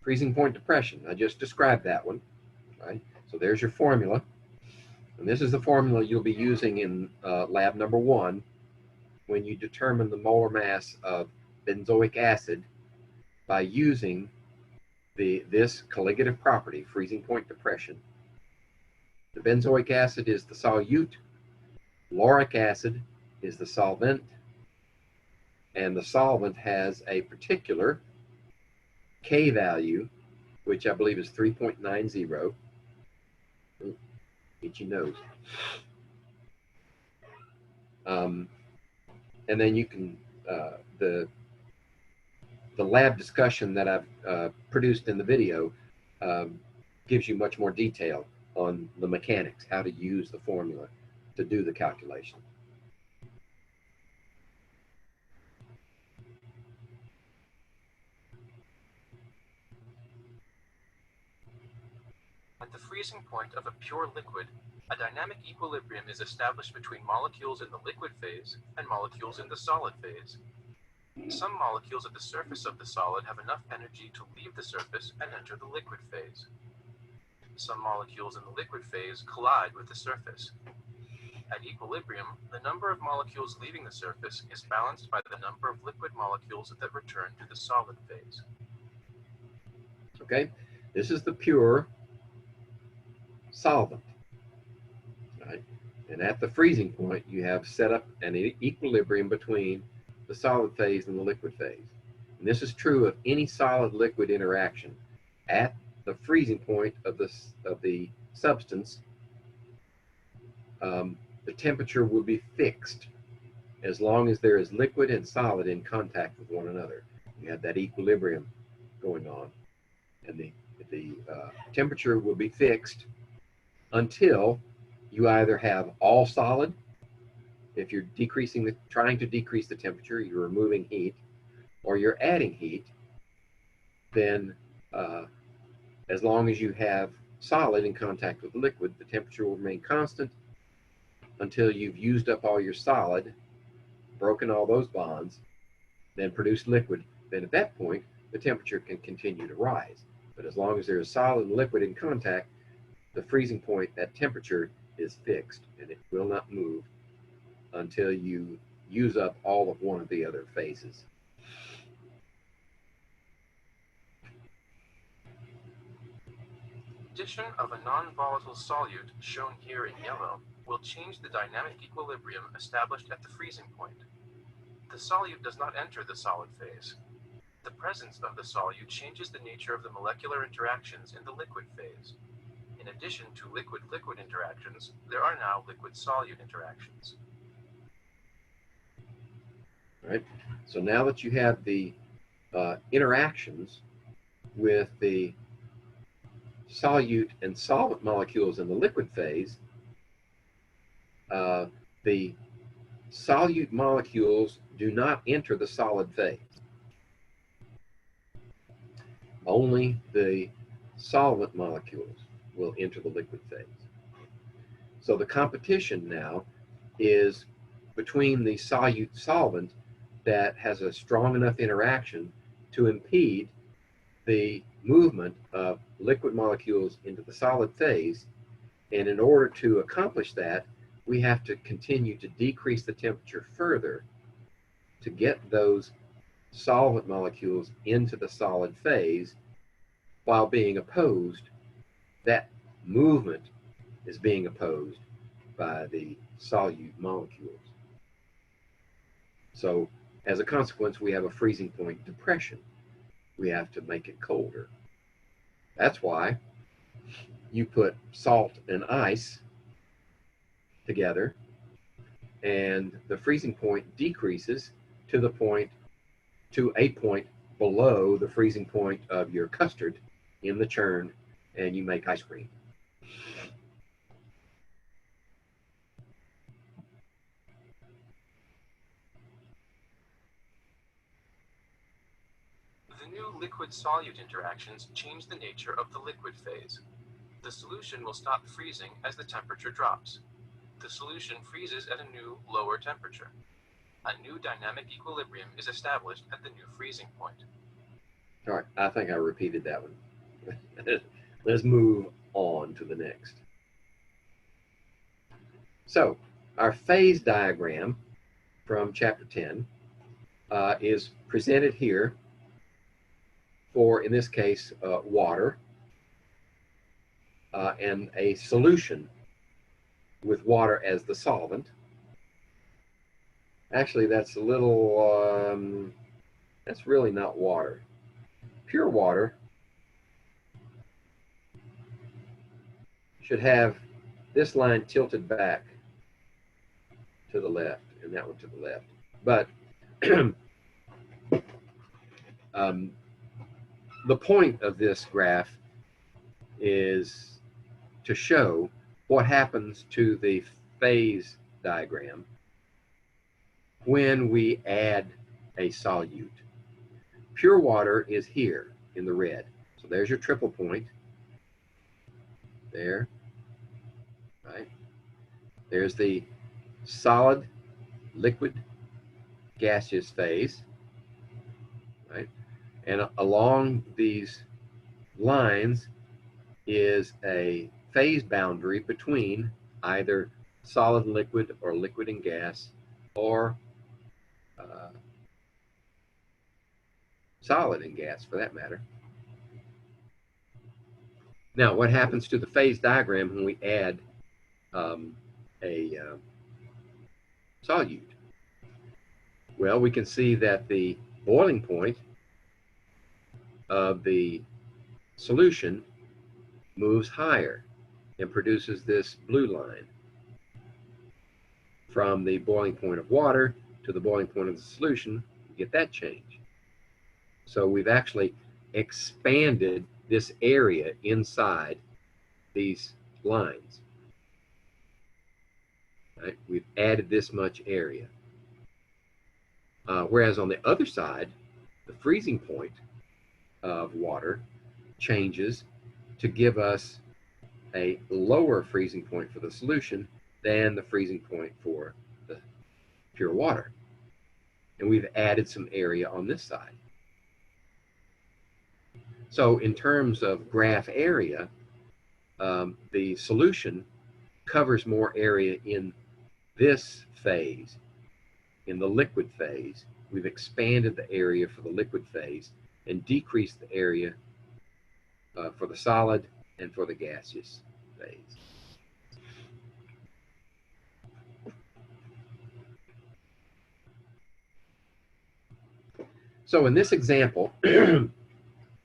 Freezing point depression, I just described that one, right? So there's your formula. And this is the formula you'll be using in lab number 1 when you determine the molar mass of benzoic acid by using this colligative property, freezing point depression. The benzoic acid is the solute, lauric acid is the solvent, and the solvent has a particular K value, which I believe is 3.90. Itchy nose. And then you can, the lab discussion that I've produced in the video gives you much more detail on the mechanics, how to use the formula to do the calculation. At the freezing point of a pure liquid, a dynamic equilibrium is established between molecules in the liquid phase and molecules in the solid phase. Some molecules at the surface of the solid have enough energy to leave the surface and enter the liquid phase. Some molecules in the liquid phase collide with the surface. At equilibrium, the number of molecules leaving the surface is balanced by the number of liquid molecules that return to the solid phase. Okay, this is the pure solvent, right? And at the freezing point, you have set up an equilibrium between the solid phase and the liquid phase. And this is true of any solid-liquid interaction. At the freezing point of the substance, the temperature will be fixed as long as there is liquid and solid in contact with one another. You have that equilibrium going on, and the temperature will be fixed until you either have all solid. If you're trying to decrease the temperature, you're removing heat, or you're adding heat, then as long as you have solid in contact with liquid, the temperature will remain constant until you've used up all your solid, broken all those bonds, then produced liquid. Then at that point, the temperature can continue to rise. But as long as there is solid and liquid in contact, the freezing point, that temperature is fixed, and it will not move until you use up all of one of the other phases. Addition of a non-volatile solute, shown here in yellow, will change the dynamic equilibrium established at the freezing point. The solute does not enter the solid phase. The presence of the solute changes the nature of the molecular interactions in the liquid phase. In addition to liquid-liquid interactions, there are now liquid-solute interactions. Right. So now that you have the interactions with the solute and solvent molecules in the liquid phase, the solute molecules do not enter the solid phase. Only the solvent molecules will enter the liquid phase. So the competition now is between the solute solvent that has a strong enough interaction to impede the movement of liquid molecules into the solid phase. And in order to accomplish that, we have to continue to decrease the temperature further to get those solvent molecules into the solid phase while being opposed. That movement is being opposed by the solute molecules. So as a consequence, we have a freezing point depression. We have to make it colder. That's why you put salt and ice together, and the freezing point decreases to a point below the freezing point of your custard in the churn, and you make ice cream. The new liquid-solute interactions change the nature of the liquid phase. The solution will stop freezing as the temperature drops. The solution freezes at a new, lower temperature. A new dynamic equilibrium is established at the new freezing point. All right, I think I repeated that one. Let's move on to the next. So, our phase diagram from chapter 10 is presented here for, in this case, water and a solution with water as the solvent. Actually, that's a little, that's really not water. Pure water should have this line tilted back to the left and that one to the left. But the point of this graph is to show what happens to the phase diagram when we add a solute. Pure water is here in the red. So there's your triple point. There, right? There's the solid, liquid, gaseous phase, right? And along these lines is a phase boundary between either solid and liquid, or liquid and gas, or solid and gas for that matter. Now, what happens to the phase diagram when we add a solute? Well, we can see that the boiling point of the solution moves higher and produces this blue line. From the boiling point of water to the boiling point of the solution, you get that change. So we've actually expanded this area inside these lines. Right? We've added this much area. Whereas on the other side, the freezing point of water changes to give us a lower freezing point for the solution than the freezing point for the pure water. And we've added some area on this side. So in terms of graph area, the solution covers more area in this phase. In the liquid phase, we've expanded the area for the liquid phase and decreased the area for the solid and for the gaseous phase. So in this example,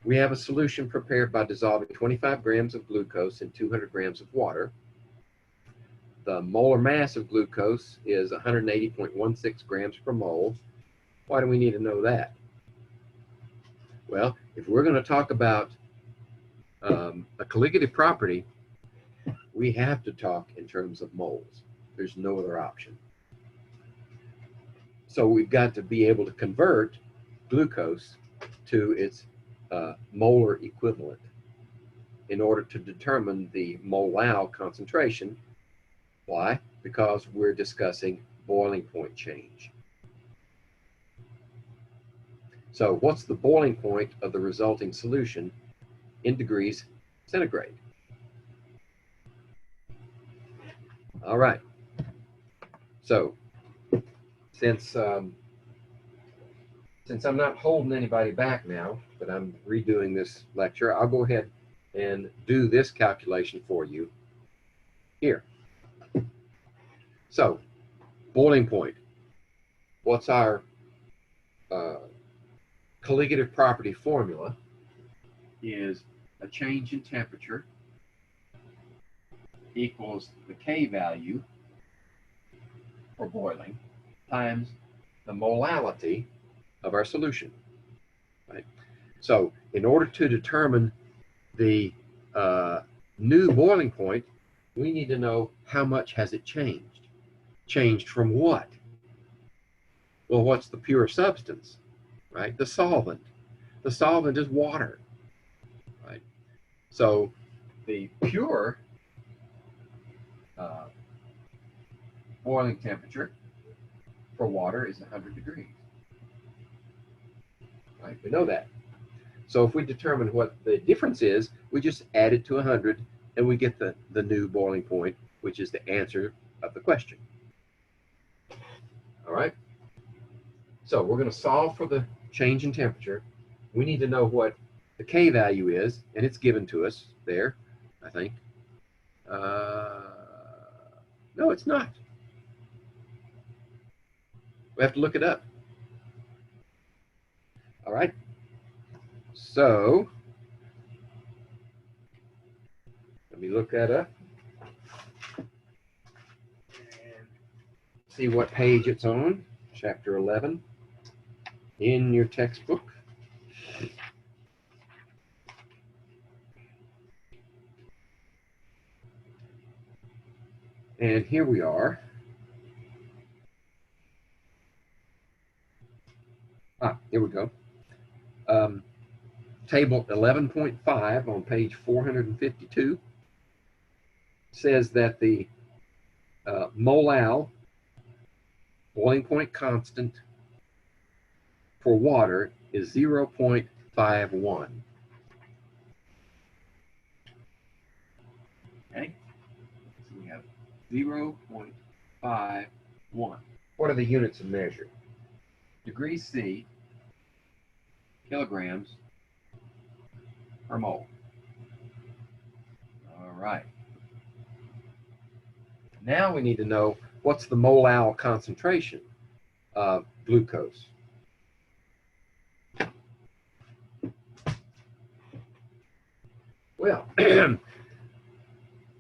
we have a solution prepared by dissolving 25 grams of glucose in 200 grams of water. The molar mass of glucose is 180.16 grams per mole. Why do we need to know that? Well, if we're going to talk about a colligative property, we have to talk in terms of moles. There's no other option. So we've got to be able to convert glucose to its molar equivalent in order to determine the molal concentration. Why? Because we're discussing boiling point change. So what's the boiling point of the resulting solution in degrees centigrade? All right. So since I'm not holding anybody back now, but I'm redoing this lecture, I'll go ahead and do this calculation for you here. So, boiling point. What's our colligative property formula is a change in temperature equals the K value for boiling times the molality of our solution. Right? So in order to determine the new boiling point, we need to know how much has it changed. Changed from what? Well, what's the pure substance? Right? The solvent. The solvent is water. Right? So the pure boiling temperature for water is 100 degrees. Right? We know that. So if we determine what the difference is, we just add it to 100 and we get the new boiling point, which is the answer of the question. All right? So we're going to solve for the change in temperature. We need to know what the K value is, and it's given to us there, I think. No, it's not. We have to look it up. All right. So let me look that up and see what page it's on. Chapter 11 in your textbook. And here we are. Here we go. Table 11.5 on page 452 says that the molal boiling point constant for water is 0.51. Okay, so we have 0.51. What are the units of measure? Degrees C, kilograms per mole. All right. Now we need to know what's the molal concentration of glucose. Well,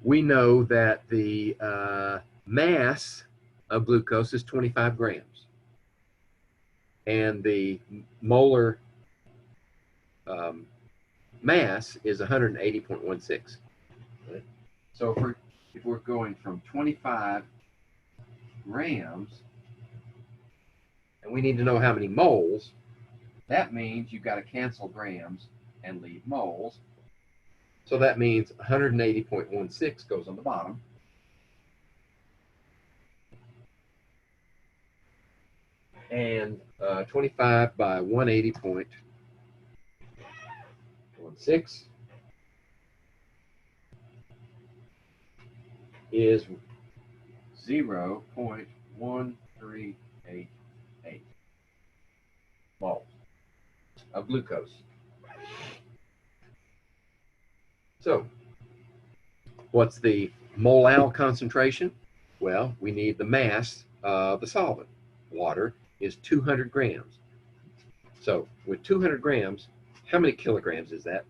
we know that the mass of glucose is 25 grams. And the molar mass is 180.16. Right? So if we're going from 25 grams, and we need to know how many moles, that means you've got to cancel grams and leave moles. So that means 180.16 goes on the bottom. And 25 by 180.16 is 0.1388 moles of glucose. So, what's the molal concentration? Well, we need the mass of the solvent. Water is 200 grams. So, with 200 grams, how many kilograms is that?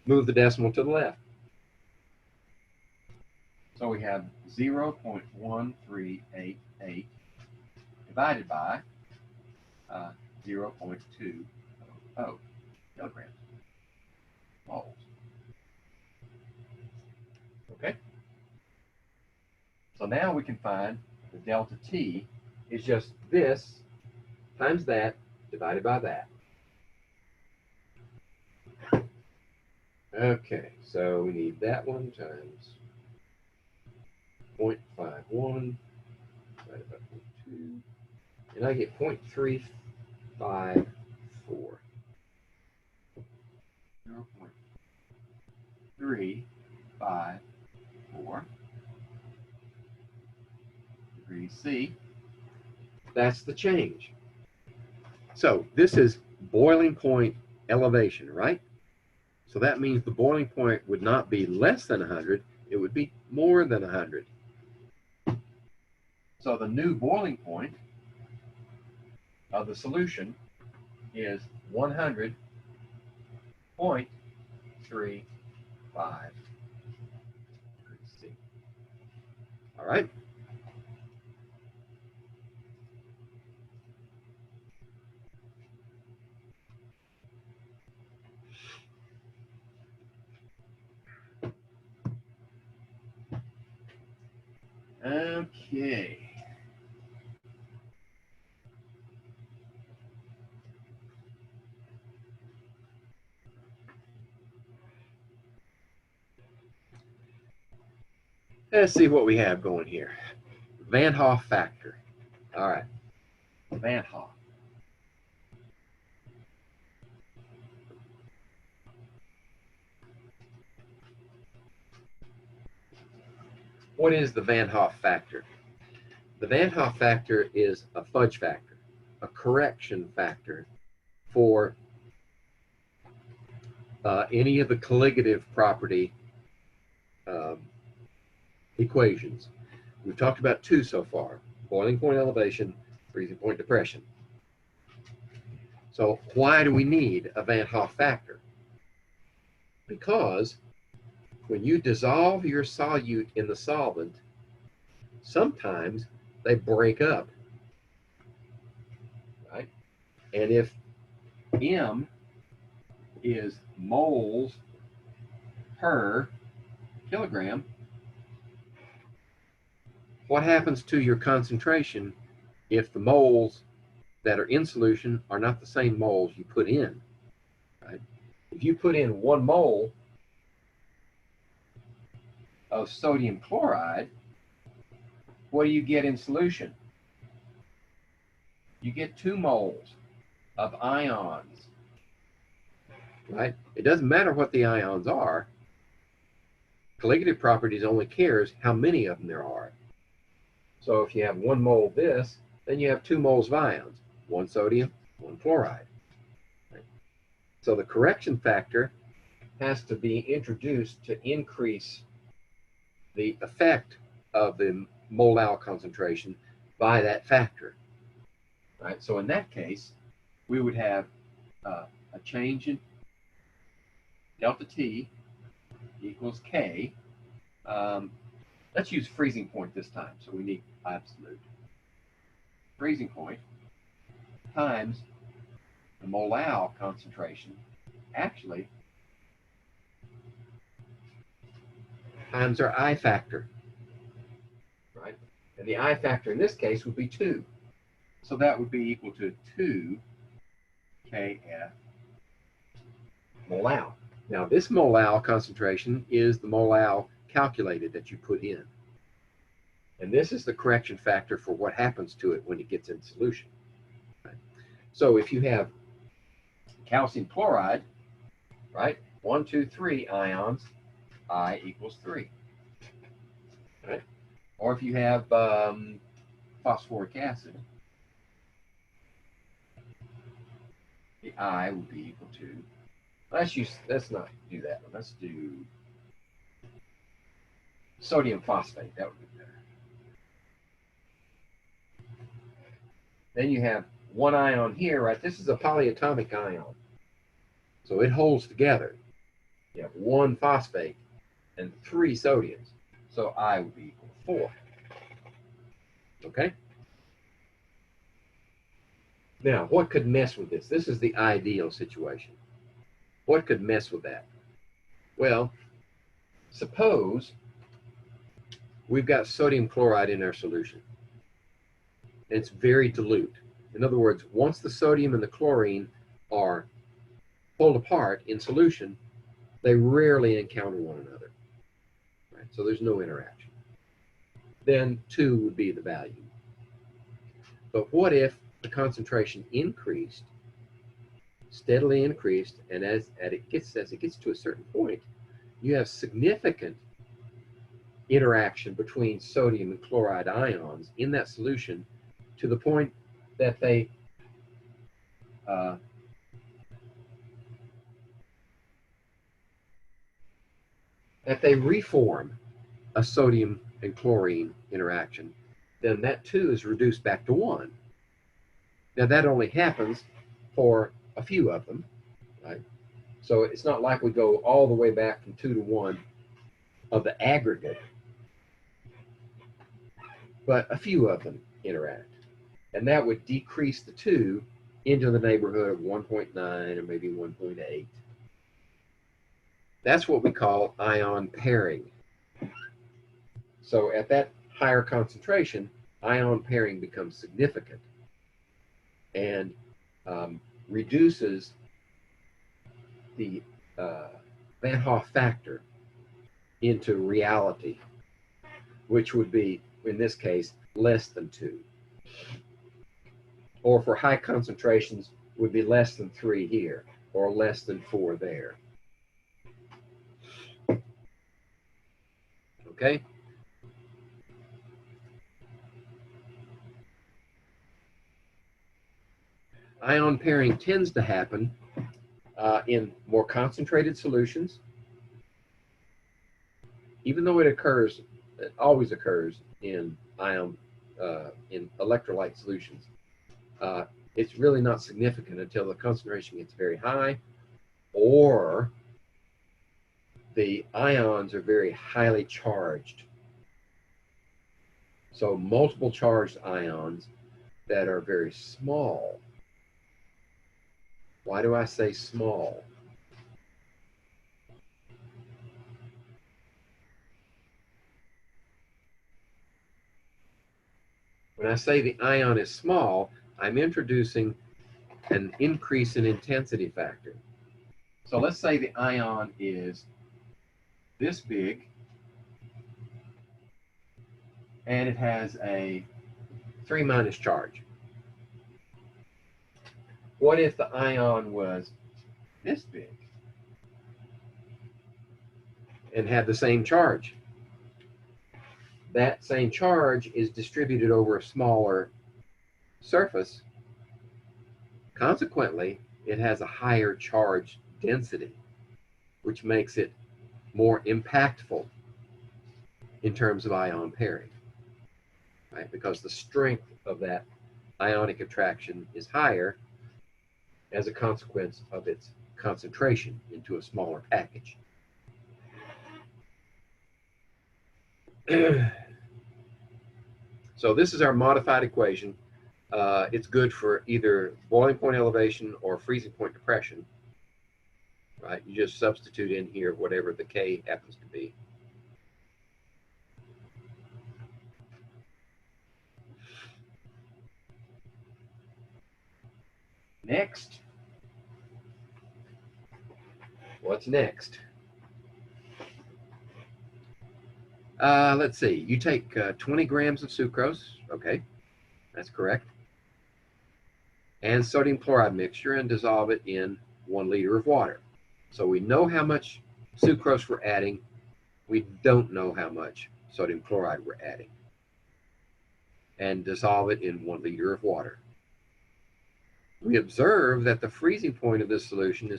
Move the decimal to the left. So we have 0.1388 divided by 0.200 kilograms. Moles. Okay? So now we can find the delta T is just this times that divided by that. Okay, so we need that one times 0.51 divided by 0.2, and I get 0.354. 0.354 degrees C. That's the change. So this is boiling point elevation, right? So that means the boiling point would not be less than 100, it would be more than 100. So the new boiling point of the solution is 100.35 degrees C. All right. Okay. Let's see what we have going here. Van Hoff factor. All right. Van Hoff. What is the Van Hoff factor? The Van Hoff factor is a fudge factor, a correction factor for any of the colligative property equations. We've talked about two so far: boiling point elevation, freezing point depression. So why do we need a Van Hoff factor? Because when you dissolve your solute in the solvent, sometimes they break up, right? And if M is moles per kilogram, what happens to your concentration if the moles that are in solution are not the same moles you put in, right? If you put in 1 mole of sodium chloride, what do you get in solution? You get 2 moles of ions, right? It doesn't matter what the ions are. Colligative properties only cares how many of them there are. So if you have 1 mole of this, then you have 2 moles of ions, 1 sodium, 1 chloride. Right? So the correction factor has to be introduced to increase the effect of the molal concentration by that factor. Right? So in that case, we would have a change in delta T equals K. Let's use freezing point this time, so we need absolute. Freezing point times the molal concentration, actually, times our I factor, right? And the I factor in this case would be 2. So that would be equal to 2 Kf molal. Now this molal concentration is the molal calculated that you put in. And this is the correction factor for what happens to it when it gets in solution. Right? So if you have calcium chloride, right, 1, 2, 3 ions, I equals 3. Right? Or if you have phosphoric acid, the I would be equal to, let's not do that one. Let's do sodium phosphate. That would be better. Then you have 1 ion here, right? This is a polyatomic ion. So it holds together. You have 1 phosphate and 3 sodiums. So I would be equal to 4. Okay? Now, what could mess with this? This is the ideal situation. What could mess with that? Well, suppose we've got sodium chloride in our solution. It's very dilute. In other words, once the sodium and the chlorine are pulled apart in solution, they rarely encounter one another. Right? So there's no interaction. Then 2 would be the value. But what if the concentration increased, steadily increased, and as it gets to a certain point, you have significant interaction between sodium and chloride ions in that solution to the point that they reform a sodium and chlorine interaction, then that 2 is reduced back to 1. Now that only happens for a few of them, right? So it's not like we go all the way back from 2 to 1 of the aggregate, but a few of them interact. And that would decrease the 2 into the neighborhood of 1.9 or maybe 1.8. That's what we call ion pairing. So at that higher concentration, ion pairing becomes significant and reduces the Van Hoff factor into reality, which would be, in this case, less than 2. Or for high concentrations, would be less than 3 here, or less than 4 there. Okay? Ion pairing tends to happen in more concentrated solutions, even though it always occurs in in electrolyte solutions. It's really not significant until the concentration gets very high, or the ions are very highly charged. So multiple charged ions that are very small. Why do I say small? When I say the ion is small, I'm introducing an increase in intensity factor. So let's say the ion is this big, and it has a 3- charge. What if the ion was this big and had the same charge? That same charge is distributed over a smaller surface. Consequently, it has a higher charge density, which makes it more impactful in terms of ion pairing, right? Because the strength of that ionic attraction is higher as a consequence of its concentration into a smaller package. So this is our modified equation. It's good for either boiling point elevation or freezing point depression, right? You just substitute in here whatever the K happens to be. Next. What's next? Let's see. You take 20 grams of sucrose. Okay, that's correct. And sodium chloride mixture and dissolve it in 1 liter of water. So we know how much sucrose we're adding. We don't know how much sodium chloride we're adding. And dissolve it in 1 liter of water. We observe that the freezing point of this solution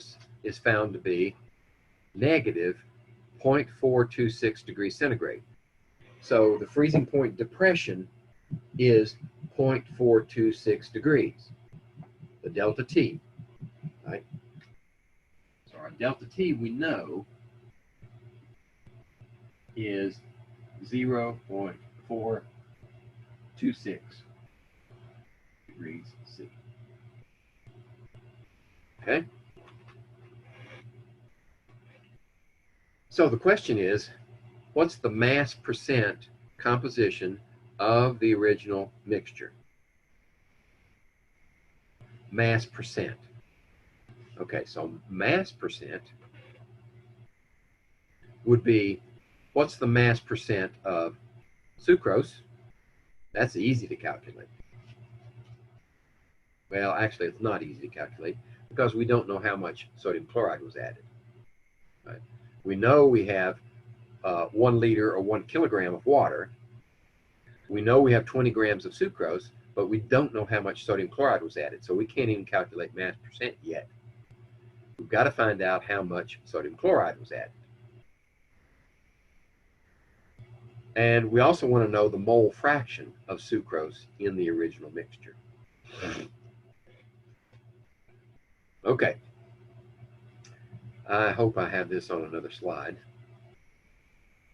is found to be negative 0.426 degrees centigrade. So the freezing point depression is 0.426 degrees, the delta T, right? So our delta T we know is 0.426 degrees C. Okay? So the question is, what's the mass percent composition of the original mixture? Mass percent. Okay, so mass percent would be, what's the mass percent of sucrose? That's easy to calculate. Well, actually, it's not easy to calculate because we don't know how much sodium chloride was added. Right? We know we have 1 liter or 1 kilogram of water. We know we have 20 grams of sucrose, but we don't know how much sodium chloride was added, so we can't even calculate mass percent yet. We've got to find out how much sodium chloride was added. And we also want to know the mole fraction of sucrose in the original mixture. Okay. I hope I have this on another slide.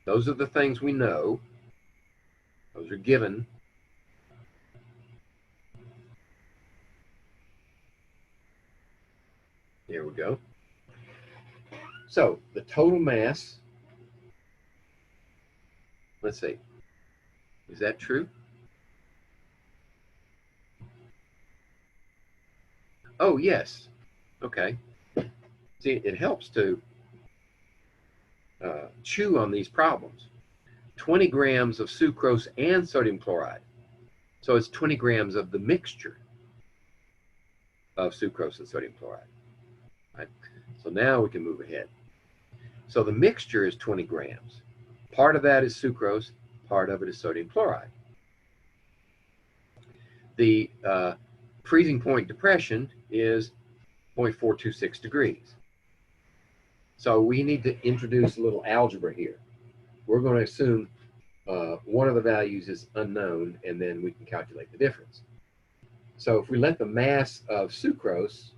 Those are the things we know. Those are given. Here we go. So the total mass, let's see, is that true? Oh, yes. Okay. See, it helps to chew on these problems. 20 grams of sucrose and sodium chloride. So it's 20 grams of the mixture of sucrose and sodium chloride. Right? So now we can move ahead. So the mixture is 20 grams. Part of that is sucrose, part of it is sodium chloride. The freezing point depression is 0.426 degrees. So we need to introduce a little algebra here. We're going to assume one of the values is unknown, and then we can calculate the difference. So if we let the mass of sucrose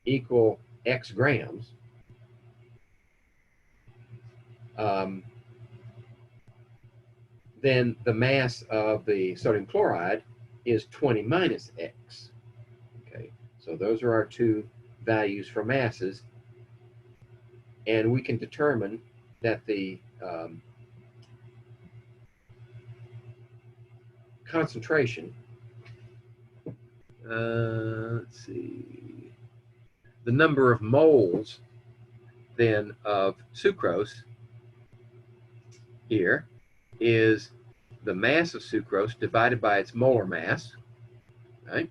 equal X grams, then the mass of the sodium chloride is 20 minus X. Okay, so those are our two values for masses, and we can determine that the concentration, let's see, the number of moles then of sucrose here is the mass of sucrose divided by its molar mass, right?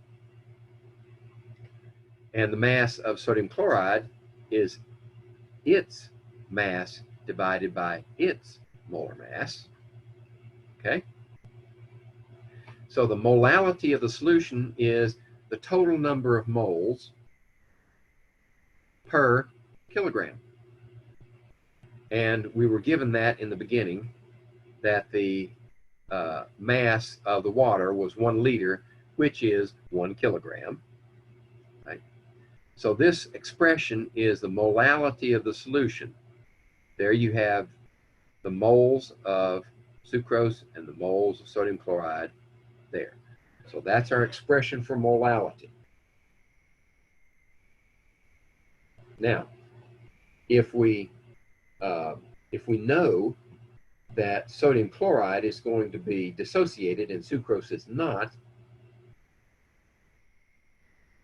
And the mass of sodium chloride is its mass divided by its molar mass, okay? So the molality of the solution is the total number of moles per kilogram. And we were given that in the beginning, that the mass of the water was 1 liter, which is 1 kilogram. Right? So this expression is the molality of the solution. There you have the moles of sucrose and the moles of sodium chloride there. So that's our expression for molality. Now, if we know that sodium chloride is going to be dissociated and sucrose is not,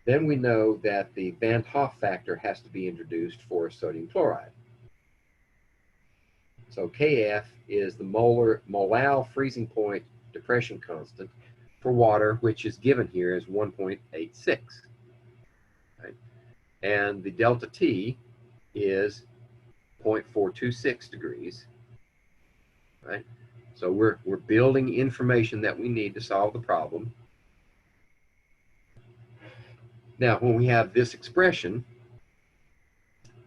then we know that the Van Hoff factor has to be introduced for sodium chloride. So Kf is the molal freezing point depression constant for water, which is given here as 1.86. Right? And the delta T is 0.426 degrees. Right? So we're building information that we need to solve the problem. Now, when we have this expression,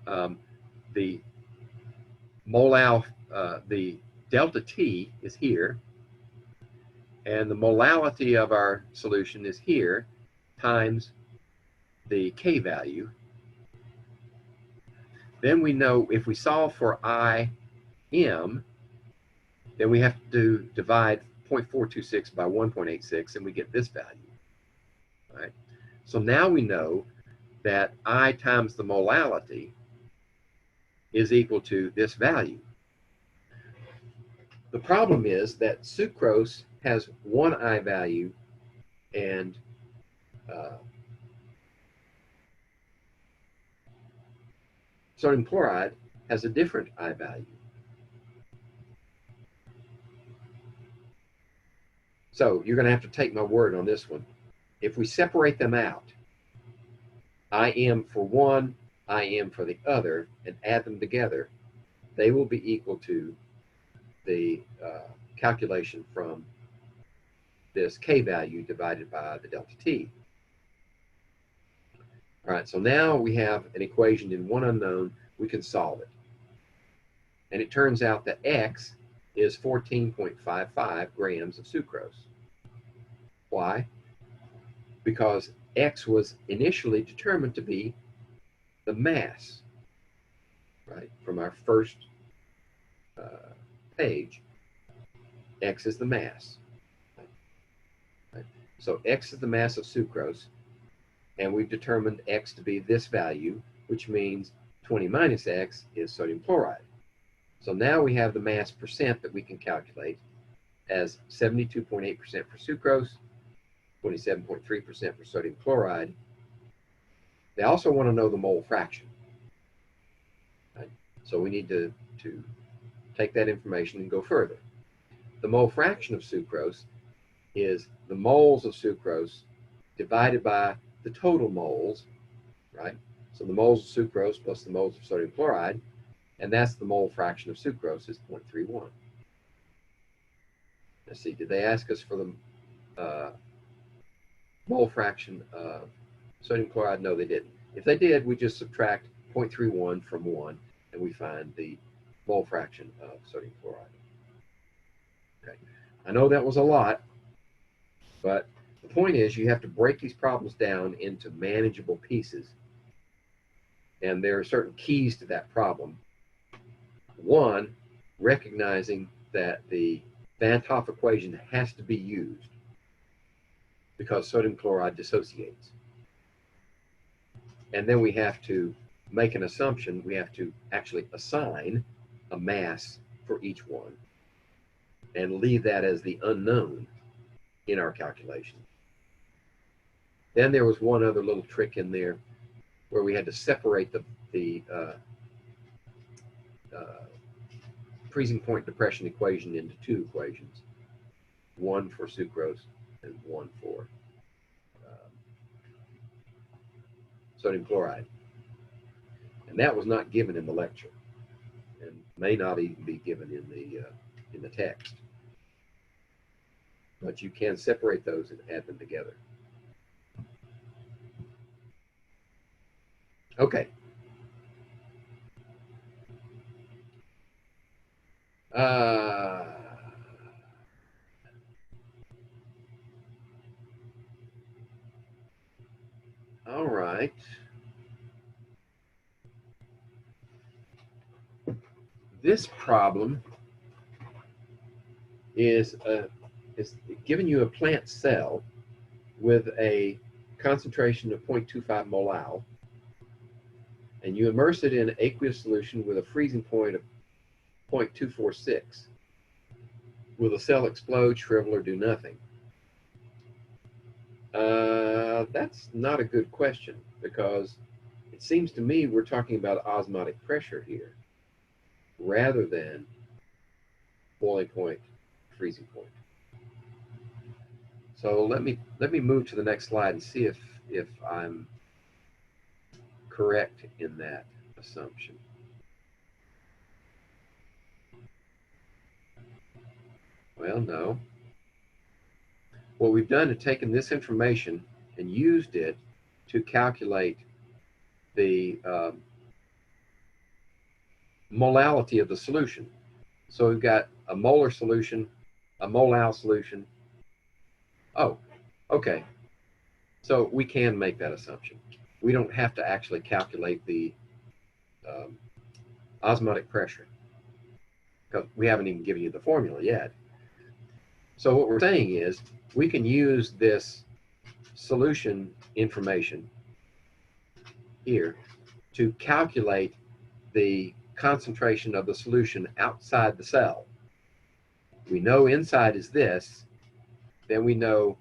the molal, the delta T is here, and the molality of our solution is here, times the K value. Then we know if we solve for IM, then we have to divide 0.426 by 1.86, and we get this value. Right? So now we know that I times the molality is equal to this value. The problem is that sucrose has one I value and sodium chloride has a different I value. So you're going to have to take my word on this one. If we separate them out, IM for one, IM for the other, and add them together, they will be equal to the calculation from this K value divided by the delta T. All right, so now we have an equation in one unknown. We can solve it. And it turns out that X is 14.55 grams of sucrose. Why? Because X was initially determined to be the mass, right, from our first page. X is the mass. Right? So X is the mass of sucrose, and we've determined X to be this value, which means 20 minus X is sodium chloride. So now we have the mass percent that we can calculate as 72.8% for sucrose, 27.3% for sodium chloride. They also want to know the mole fraction. Right? So we need to take that information and go further. The mole fraction of sucrose is the moles of sucrose divided by the total moles, right? So the moles of sucrose plus the moles of sodium chloride, and that's the mole fraction of sucrose is 0.31. Let's see, did they ask us for the mole fraction of sodium chloride? No, they didn't. If they did, we just subtract 0.31 from 1, and we find the mole fraction of sodium chloride. Okay, I know that was a lot, but the point is you have to break these problems down into manageable pieces. And there are certain keys to that problem. One, recognizing that the Van 't Hoff equation has to be used because sodium chloride dissociates. And then we have to make an assumption. We have to actually assign a mass for each one and leave that as the unknown in our calculation. Then there was one other little trick in there where we had to separate the freezing point depression equation into two equations, one for sucrose and one for sodium chloride. And that was not given in the lecture and may not even be given in the text. But you can separate those and add them together. Okay. All right. This problem is giving you a plant cell with a concentration of 0.25 molal, and you immerse it in aqueous solution with a freezing point of 0.246. Will the cell explode, shrivel, or do nothing? That's not a good question, because it seems to me we're talking about osmotic pressure here rather than boiling point, freezing point. So let me move to the next slide and see if I'm correct in that assumption. Well, no. What we've done is taken this information and used it to calculate the molality of the solution. So we've got a molar solution, a molal solution. Oh, okay. So we can make that assumption. We don't have to actually calculate the osmotic pressure because we haven't even given you the formula yet. So what we're saying is we can use this solution information here to calculate the concentration of the solution outside the cell. We know inside is this, then we know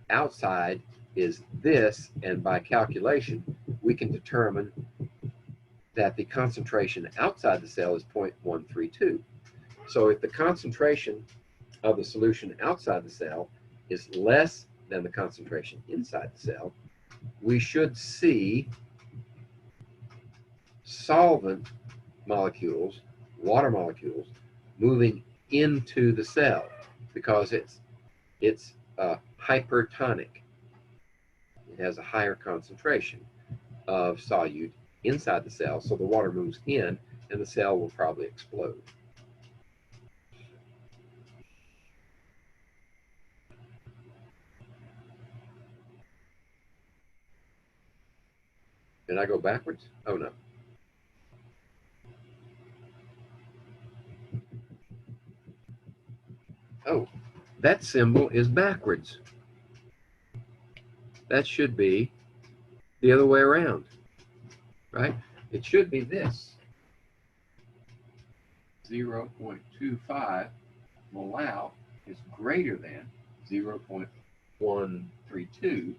outside is this, and by calculation we can determine that the concentration outside the cell is 0.132. So if the concentration of the solution outside the cell is less than the concentration inside the cell, we should see solvent molecules, water molecules, moving into the cell because it's hypertonic. It has a higher concentration of solute inside the cell, so the water moves in and the cell will probably explode. Did I go backwards? Oh, no. Oh, that symbol is backwards. That should be the other way around, right? It should be this. 0.25 molal is greater than 0.132.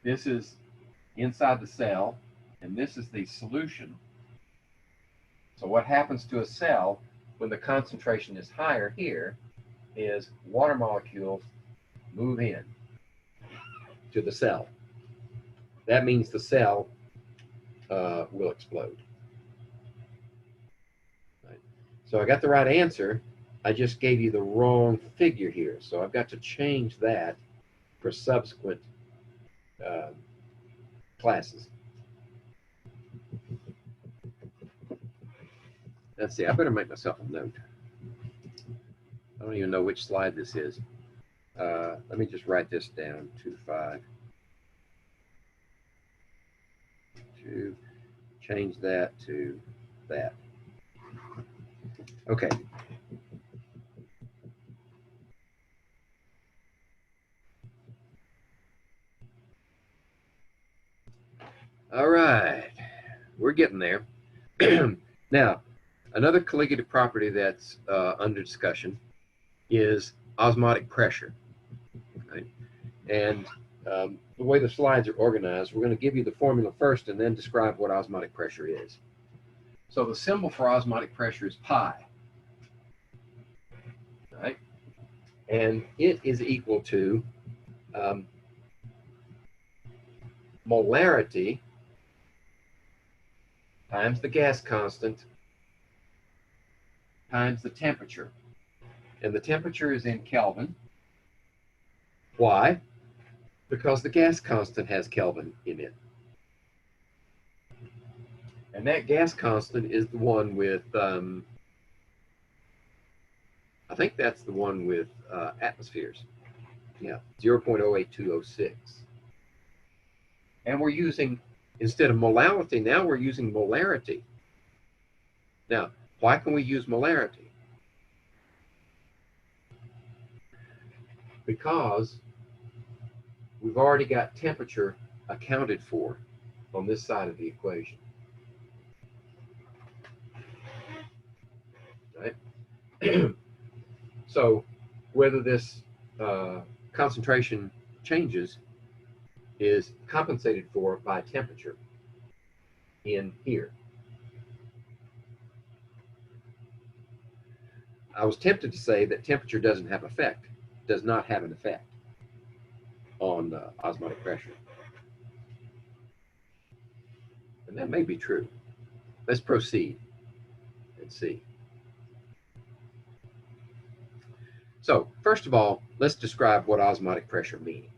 This is inside the cell, and this is the solution. So what happens to a cell when the concentration is higher here is water molecules move in to the cell. That means the cell will explode. Right. So I got the right answer. I just gave you the wrong figure here. So I've got to change that for subsequent classes. Let's see, I better make myself a note. I don't even know which slide this is. Let me just write this down, 2.5. To change that to that. Okay. All right, we're getting there. Now, another colligative property that's under discussion is osmotic pressure. Right? And the way the slides are organized, we're going to give you the formula first and then describe what osmotic pressure is. So the symbol for osmotic pressure is pi. Right? And it is equal to molarity times the gas constant times the temperature. And the temperature is in Kelvin. Why? Because the gas constant has Kelvin in it. And that gas constant is the one with, I think that's the one with atmospheres. Yeah, 0.08206. And we're using, instead of molality, now we're using molarity. Now, why can we use molarity? Because we've already got temperature accounted for on this side of the equation. Right? So whether this concentration changes is compensated for by temperature in here. I was tempted to say that temperature doesn't have effect, does not have an effect on osmotic pressure. And that may be true. Let's proceed and see. So first of all, let's describe what osmotic pressure means.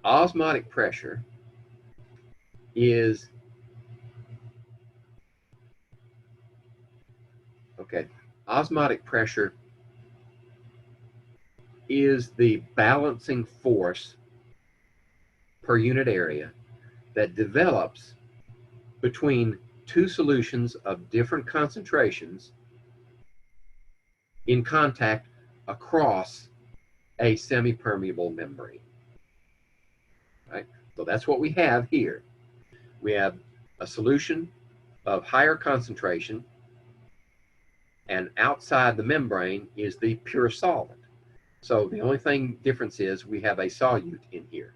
Osmotic pressure is, osmotic pressure is the balancing force per unit area that develops between two solutions of different concentrations in contact across a semi-permeable membrane. Right? So that's what we have here. We have a solution of higher concentration, and outside the membrane is the pure solvent. So the only difference is we have a solute in here.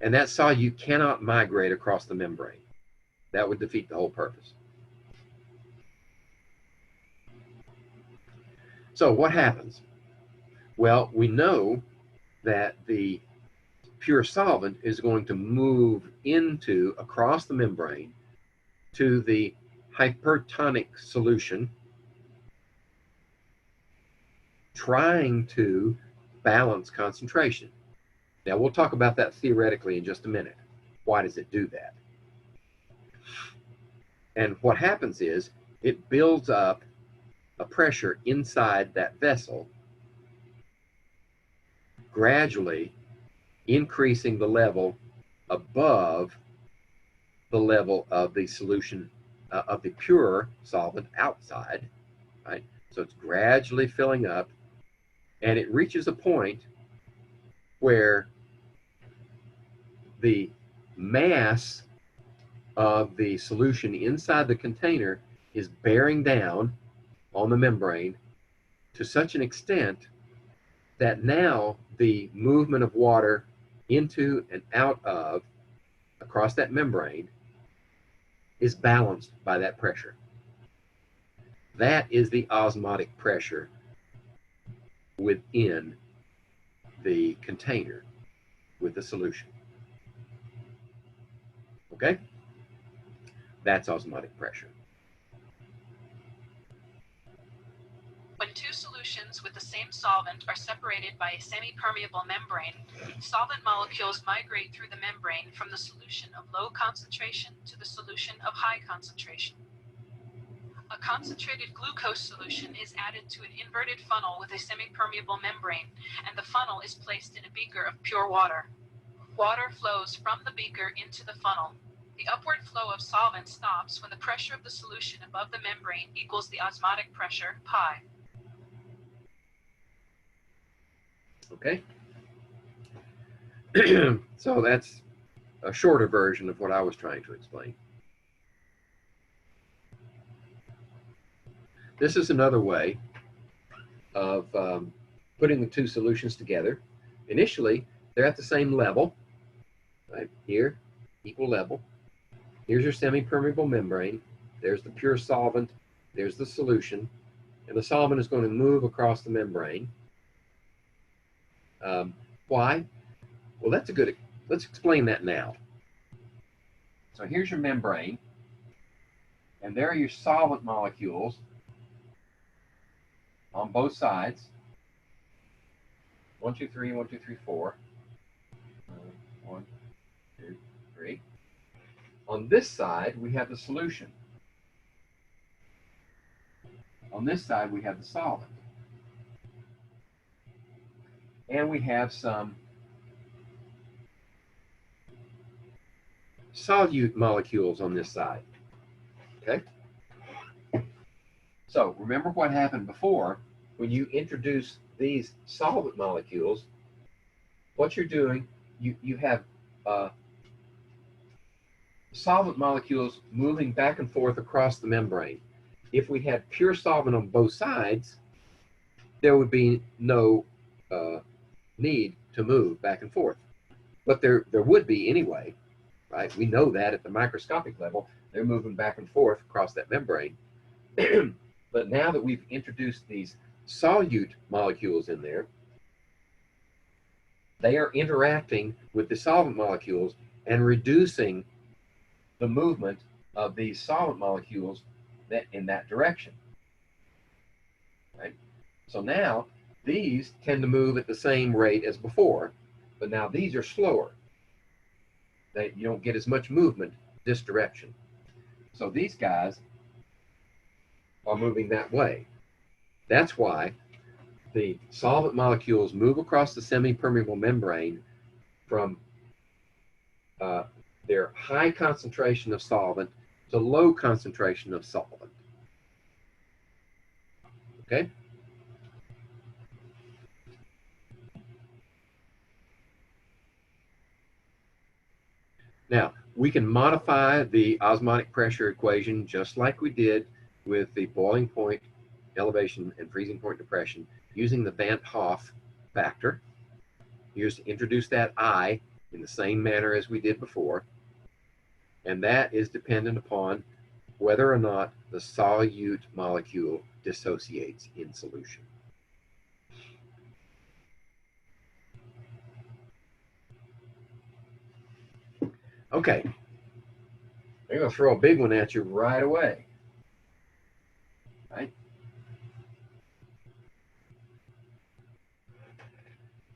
And that solute cannot migrate across the membrane. That would defeat the whole purpose. So what happens? Well, we know that the pure solvent is going to move across the membrane to the hypertonic solution, trying to balance concentration. Now, we'll talk about that theoretically in just a minute. Why does it do that? And what happens is it builds up a pressure inside that vessel, gradually increasing the level above the level of the solution of the pure solvent outside, right? So it's gradually filling up, and it reaches a point where the mass of the solution inside the container is bearing down on the membrane to such an extent that now the movement of water into and out of across that membrane is balanced by that pressure. That is the osmotic pressure within the container with the solution. Okay? That's osmotic pressure. When two solutions with the same solvent are separated by a semi-permeable membrane, solvent molecules migrate through the membrane from the solution of low concentration to the solution of high concentration. A concentrated glucose solution is added to an inverted funnel with a semi-permeable membrane, and the funnel is placed in a beaker of pure water. Water flows from the beaker into the funnel. The upward flow of solvent stops when the pressure of the solution above the membrane equals the osmotic pressure, pi. Okay? So that's a shorter version of what I was trying to explain. This is another way of putting the two solutions together. Initially, they're at the same level, right here, equal level. Here's your semi-permeable membrane. There's the pure solvent. There's the solution. And the solvent is going to move across the membrane. Why? Well, let's explain that now. So here's your membrane, and there are your solvent molecules on both sides. 1, 2, 3, 1, 2, 3, 4. 1, 2, 3. On this side, we have the solution. On this side, we have the solvent. And we have some solute molecules on this side. Okay? So remember what happened before. When you introduce these solvent molecules, what you're doing, you have solvent molecules moving back and forth across the membrane. If we had pure solvent on both sides, there would be no need to move back and forth. But there would be anyway, right? We know that at the microscopic level, they're moving back and forth across that membrane. But now that we've introduced these solute molecules in there, they are interacting with the solvent molecules and reducing the movement of these solvent molecules in that direction. Right? So now these tend to move at the same rate as before, but now these are slower. You don't get as much movement this direction. So these guys are moving that way. That's why the solvent molecules move across the semi-permeable membrane from their high concentration of solvent to low concentration of solvent. Okay? Now, we can modify the osmotic pressure equation just like we did with the boiling point, elevation, and freezing point depression using the Van Hoff factor. You just introduce that I in the same manner as we did before, and that is dependent upon whether or not the solute molecule dissociates in solution. Okay, I'm going to throw a big one at you right away. Right?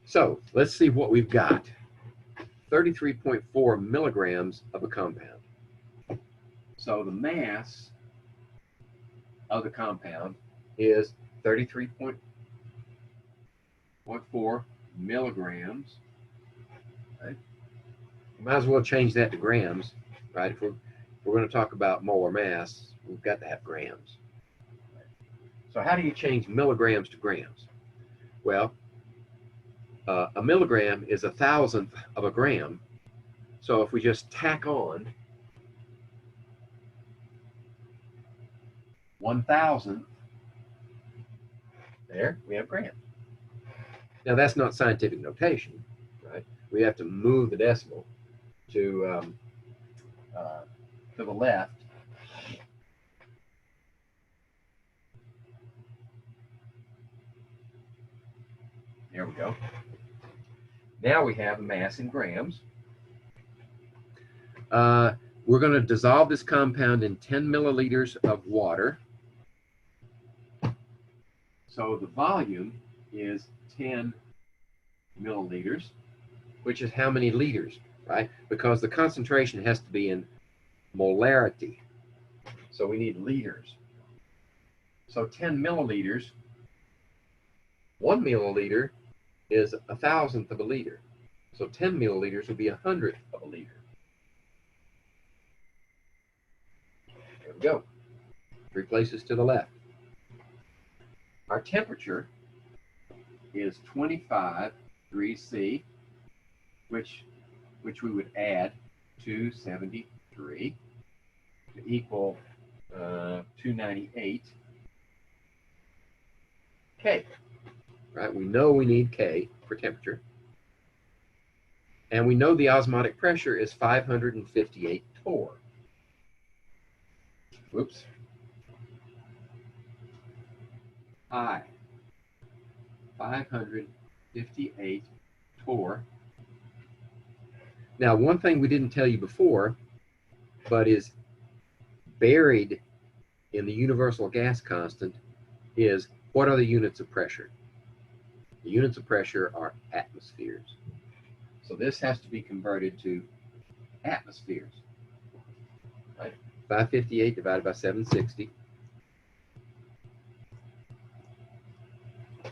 So let's see what we've got. 33.4 milligrams of a compound. So the mass of the compound is 33.4 milligrams. Right? You might as well change that to grams, right? If we're going to talk about molar mass, we've got to have grams. So how do you change milligrams to grams? Well, a milligram is 1,000th of a gram. So if we just tack on 1,000th, there we have grams. Now that's not scientific notation, right? We have to move the decimal to the left. There we go. Now we have a mass in grams. We're going to dissolve this compound in 10 milliliters of water. So the volume is 10 milliliters, which is how many liters, right? Because the concentration has to be in molarity. So we need liters. So 10 milliliters, 1 milliliter is 1,000th of a liter. So 10 milliliters would be 100th of a liter. There we go. 3 places to the left. Our temperature is 25 degrees C, which we would add 273 to equal 298 K. Right? We know we need K for temperature. And we know the osmotic pressure is 558 torr. Whoops. I. 558 torr. Now, one thing we didn't tell you before, but is buried in the universal gas constant, is what are the units of pressure? The units of pressure are atmospheres. So this has to be converted to atmospheres. Right? 558 divided by 760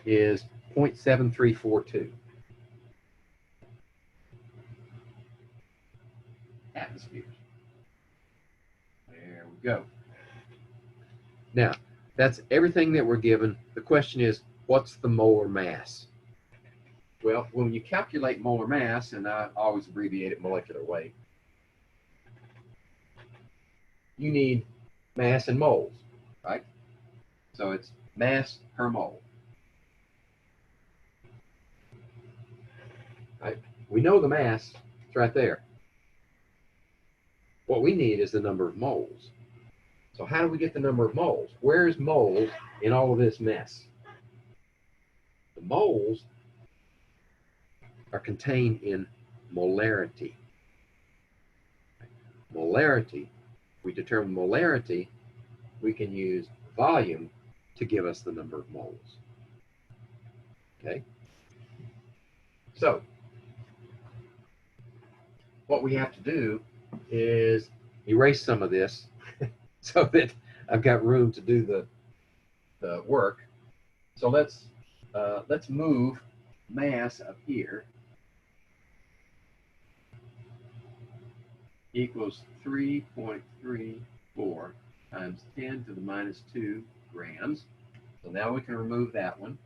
is 0.7342. Atmospheres. There we go. Now, that's everything that we're given. The question is, what's the molar mass? Well, when you calculate molar mass, and I always abbreviate it molecular weight, you need mass in moles, right? So it's mass per mole. Right? We know the mass, it's right there. What we need is the number of moles. So how do we get the number of moles? Where's moles in all of this mess? The moles are contained in molarity. Molarity, we determine molarity, we can use volume to give us the number of moles. Okay? So, what we have to do is erase some of this so that I've got room to do the work. So let's move mass up here equals 3.34 times 10 to the minus 2 grams. So now we can remove that one.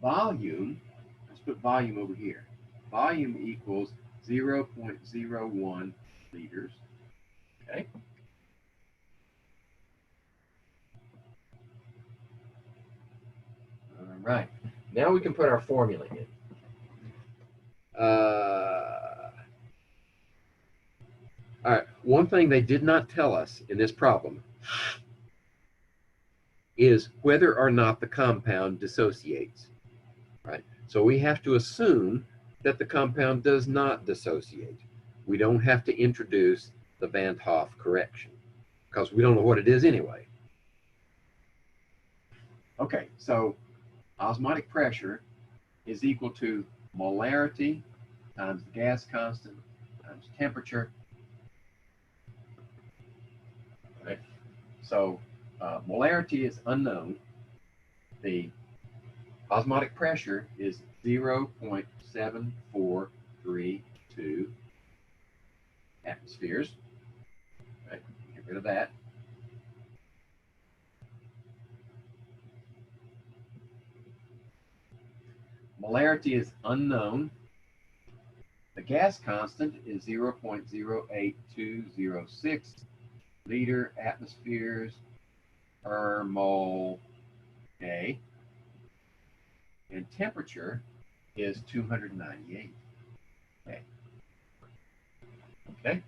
Volume, let's put volume over here. Volume equals 0.01 liters. Okay. All right. Now we can put our formula in. All right. One thing they did not tell us in this problem is whether or not the compound dissociates. Right. So we have to assume that the compound does not dissociate. We don't have to introduce the Van Hoff correction because we don't know what it is anyway. Okay, so osmotic pressure is equal to molarity times the gas constant times temperature So molarity is unknown. The osmotic pressure is 0.7432 atmospheres. Right, get rid of that. Molarity is unknown. The gas constant is 0.08206 liter atmospheres per mole A. And temperature is 298. Okay.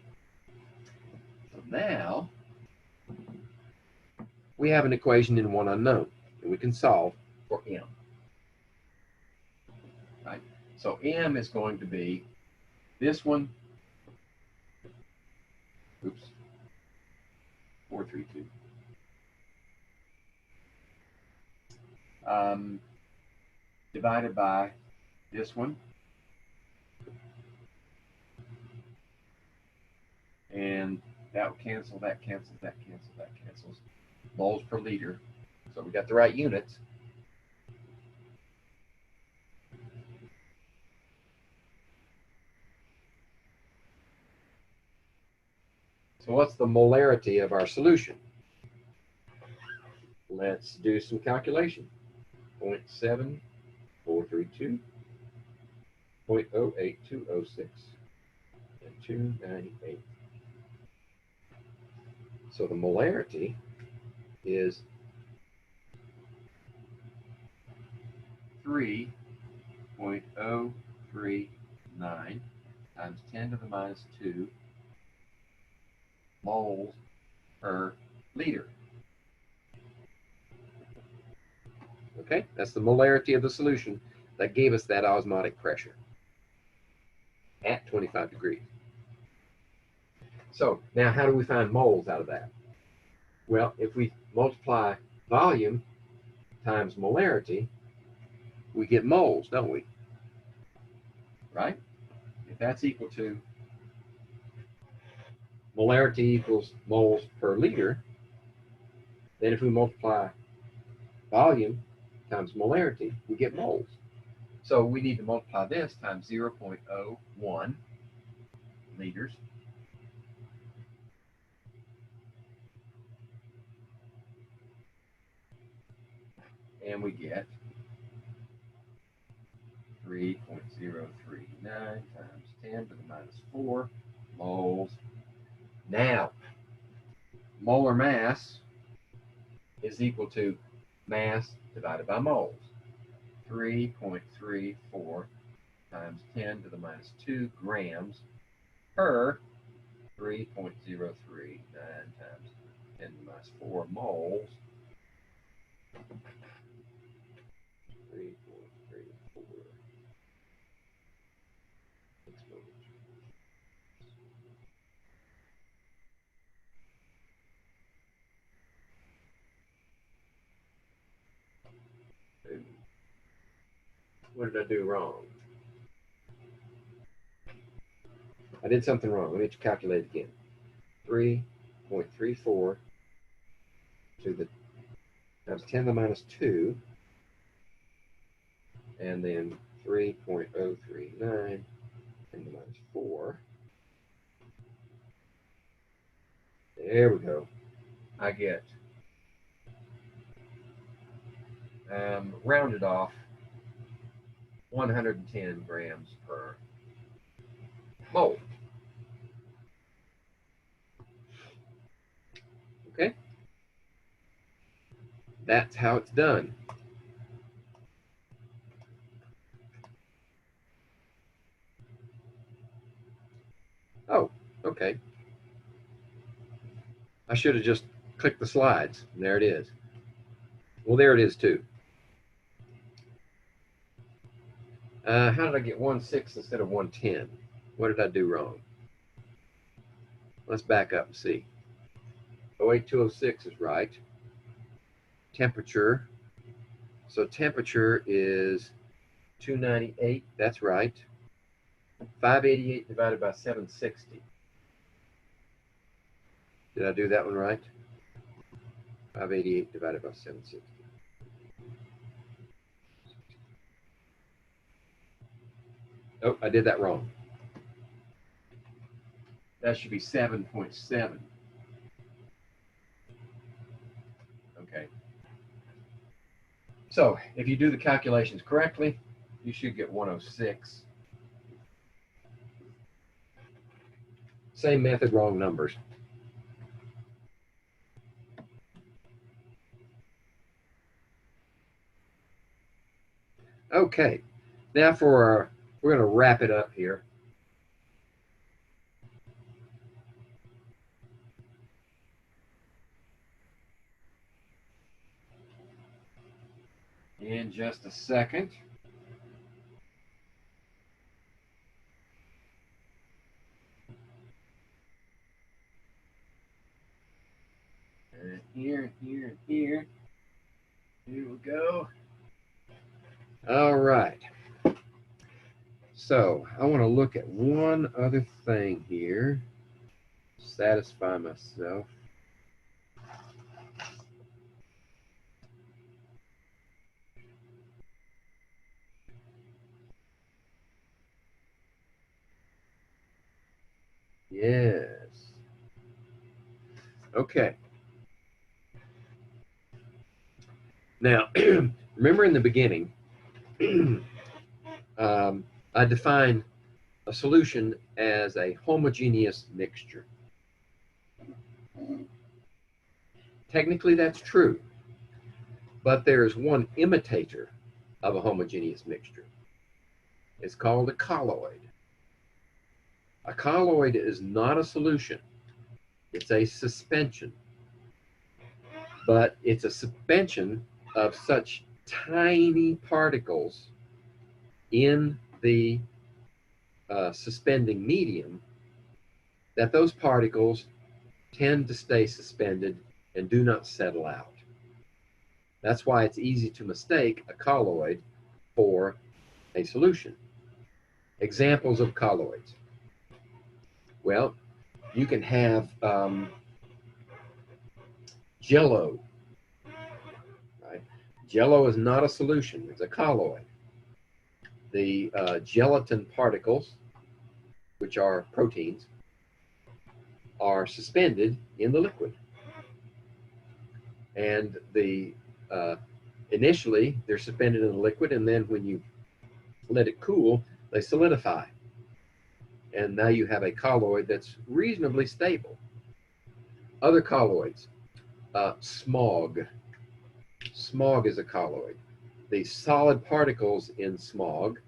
So now we have an equation in one unknown that we can solve for M. Right? So M is going to be this one, oops, 432. Divided by this one, and that will cancel, that cancels, that cancels, that cancels. Moles per liter. So we got the right units. So what's the molarity of our solution? Let's do some calculation. 0.7432, 0.08206, and 298. So the molarity is 3.039 times 10 to the minus 2 moles per liter. Okay, that's the molarity of the solution that gave us that osmotic pressure at 25 degrees. So now how do we find moles out of that? Well, if we multiply volume times molarity, we get moles, don't we? Right? If that's equal to molarity equals moles per liter, then if we multiply volume times molarity, we get moles. So we need to multiply this times 0.01 liters. And we get 3.039 times 10 to the minus 4 moles. Now, molar mass is equal to mass divided by moles. 3.34 times 10 to the minus 2 grams per 3.039 times 10 to the minus 4 moles. 3.34 What did I do wrong? I did something wrong. Let me calculate again. 3.34 to the times 10 to the minus 2, and then 3.039 10 to the minus 4. There we go. I get rounded off 110 grams per mole. Okay? That's how it's done. Oh, okay. I should have just clicked the slides. There it is. Well, there it is too. How did I get 1/6 instead of 1/10? What did I do wrong? Let's back up and see. 08206 is right. Temperature. So temperature is 298. That's right. 588 divided by 760. Did I do that one right? 588 divided by 760. Oh, I did that wrong. That should be 7.7. Okay. So if you do the calculations correctly, you should get 106. Same method, wrong numbers. Okay, now for we're going to wrap it up here. In just a second. And here, here, here. Here we go. All right. So I want to look at one other thing here. Satisfy myself. Yes. Okay. Now, remember in the beginning, I defined a solution as a homogeneous mixture. Technically, that's true, but there is one imitator of a homogeneous mixture. It's called a colloid. A colloid is not a solution. It's a suspension, but it's a suspension of such tiny particles in the suspending medium that those particles tend to stay suspended and do not settle out. That's why it's easy to mistake a colloid for a solution. Examples of colloids. Well, you can have Jello. Right? Jello is not a solution, it's a colloid. The gelatin particles, which are proteins, are suspended in the liquid. And initially they're suspended in the liquid, and then when you let it cool, they solidify. And now you have a colloid that's reasonably stable. Other colloids, smog. Smog is a colloid. The solid particles in smog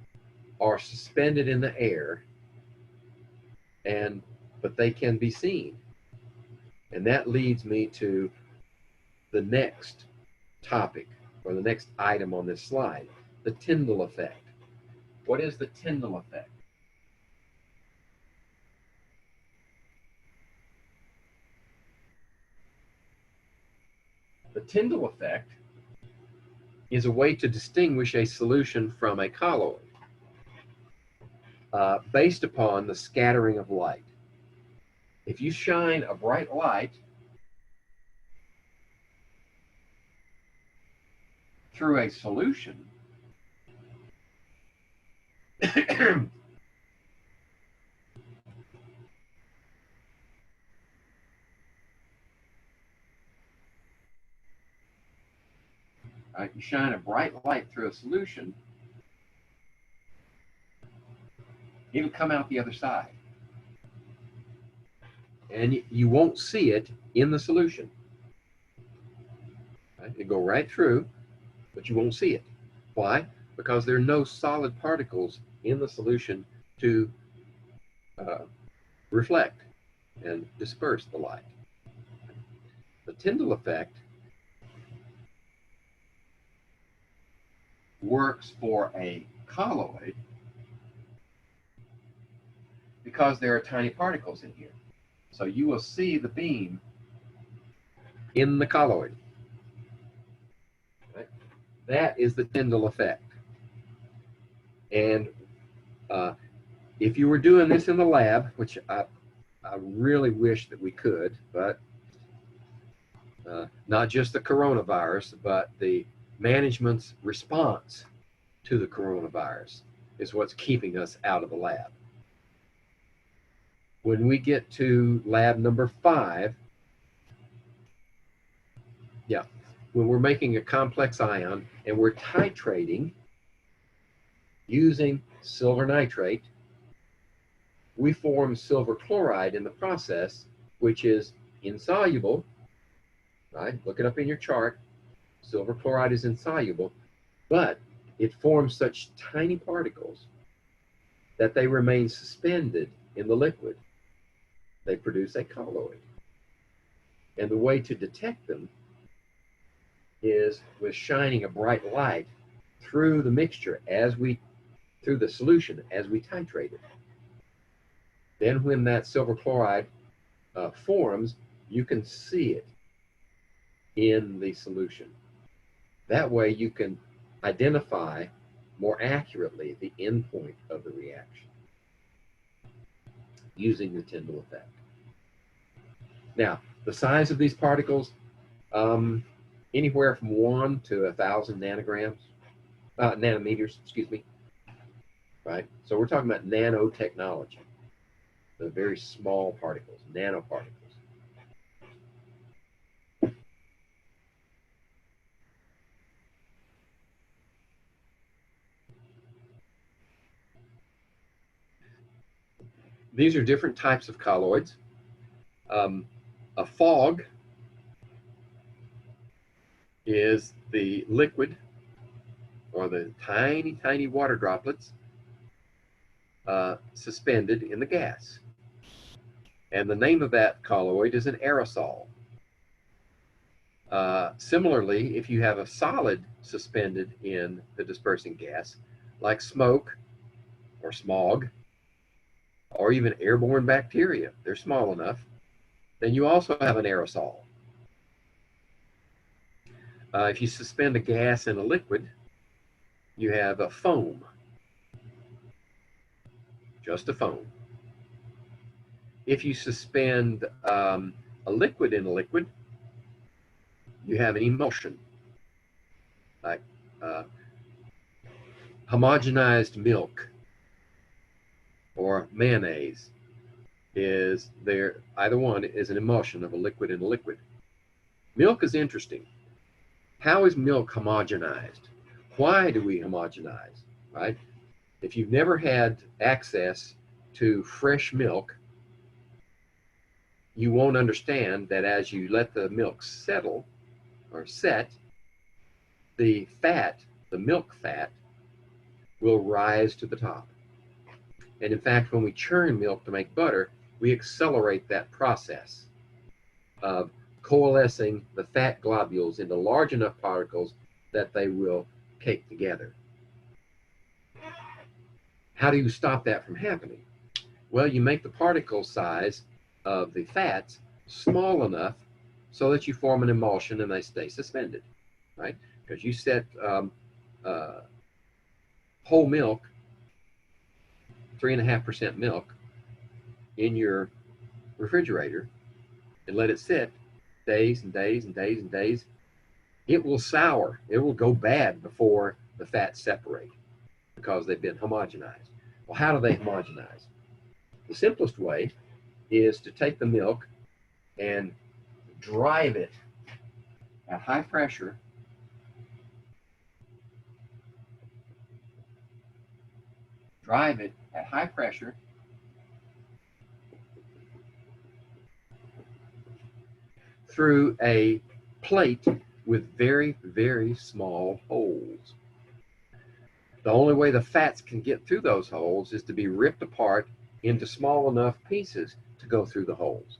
are suspended in the air, but they can be seen. And that leads me to the next topic, or the next item on this slide, the Tyndall effect. What is the Tyndall effect? The Tyndall effect is a way to distinguish a solution from a colloid based upon the scattering of light. If you shine a bright light through a solution, you shine a bright light through a solution, it'll come out the other side. And you won't see it in the solution. Right? It'll go right through, but you won't see it. Why? Because there are no solid particles in the solution to reflect and disperse the light. The Tyndall effect works for a colloid because there are tiny particles in here. So you will see the beam in the colloid. Right? That is the Tyndall effect. And if you were doing this in the lab, which I really wish that we could, but not just the coronavirus, but the management's response to the coronavirus is what's keeping us out of the lab. When we get to lab number 5, when we're making a complex ion and we're titrating using silver nitrate, we form silver chloride in the process, which is insoluble, right? Look it up in your chart. Silver chloride is insoluble, but it forms such tiny particles that they remain suspended in the liquid. They produce a colloid. And the way to detect them is with shining a bright light through the mixture through the solution as we titrate it. Then when that silver chloride forms, you can see it in the solution. That way you can identify more accurately the endpoint of the reaction using the Tyndall effect. Now, the size of these particles, anywhere from 1 to 1,000 nanometers, excuse me, right? So we're talking about nanotechnology, the very small particles, nanoparticles. These are different types of colloids. A fog is the liquid or the tiny, tiny water droplets suspended in the gas. And the name of that colloid is an aerosol. Similarly, if you have a solid suspended in the dispersing gas, like smoke or smog, or even airborne bacteria, they're small enough, then you also have an aerosol. If you suspend a gas in a liquid, you have a foam, just a foam. If you suspend a liquid in a liquid, you have an emulsion, like homogenized milk or mayonnaise is there. Either one is an emulsion of a liquid in a liquid. Milk is interesting. How is milk homogenized? Why do we homogenize, right? If you've never had access to fresh milk, you won't understand that as you let the milk settle or set, the fat, the milk fat, will rise to the top. And in fact, when we churn milk to make butter, we accelerate that process of coalescing the fat globules into large enough particles that they will cake together. How do you stop that from happening? Well, you make the particle size of the fats small enough so that you form an emulsion and they stay suspended, right? Because you set whole milk, 3.5% milk, in your refrigerator and let it sit days and days and days and days, it will sour. It will go bad before the fats separate because they've been homogenized. Well, how do they homogenize? The simplest way is to take the milk and drive it at high pressure through a plate with very, very small holes. The only way the fats can get through those holes is to be ripped apart into small enough pieces to go through the holes.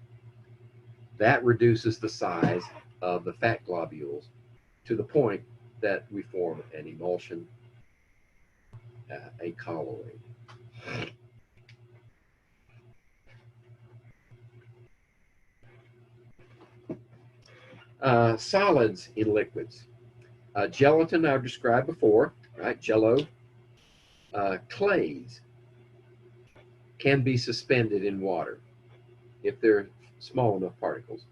That reduces the size of the fat globules to the point that we form an emulsion, a colloid. Solids in liquids. Gelatin I've described before, right? Jello. Clays can be suspended in water if they're small enough particles.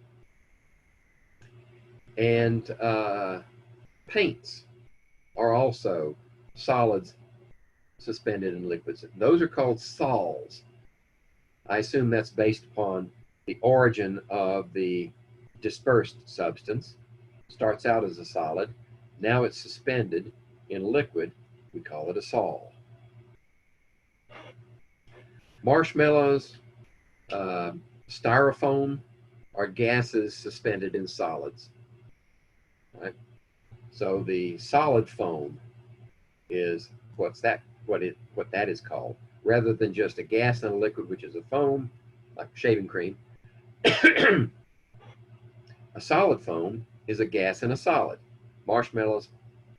And paints are also solids suspended in liquids. Those are called sols. I assume that's based upon the origin of the dispersed substance. Starts out as a solid. Now it's suspended in liquid. We call it a sol. Marshmallows, styrofoam are gases suspended in solids. Right? So the solid foam is what that is called, rather than just a gas and a liquid, which is a foam, like shaving cream. A solid foam is a gas and a solid. Marshmallows,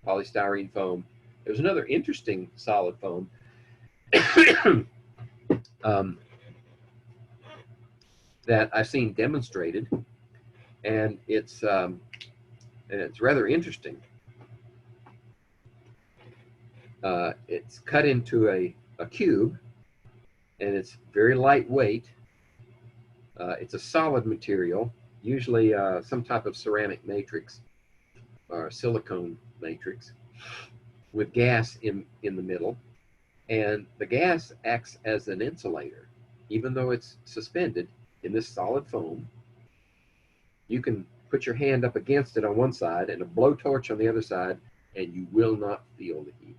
polystyrene foam. There's another interesting solid foam that I've seen demonstrated, and it's rather interesting. It's cut into a cube, and it's very lightweight. It's a solid material, usually some type of ceramic matrix or silicone matrix with gas in the middle. And the gas acts as an insulator. Even though it's suspended in this solid foam, you can put your hand up against it on one side and a blowtorch on the other side, and you will not feel the heat.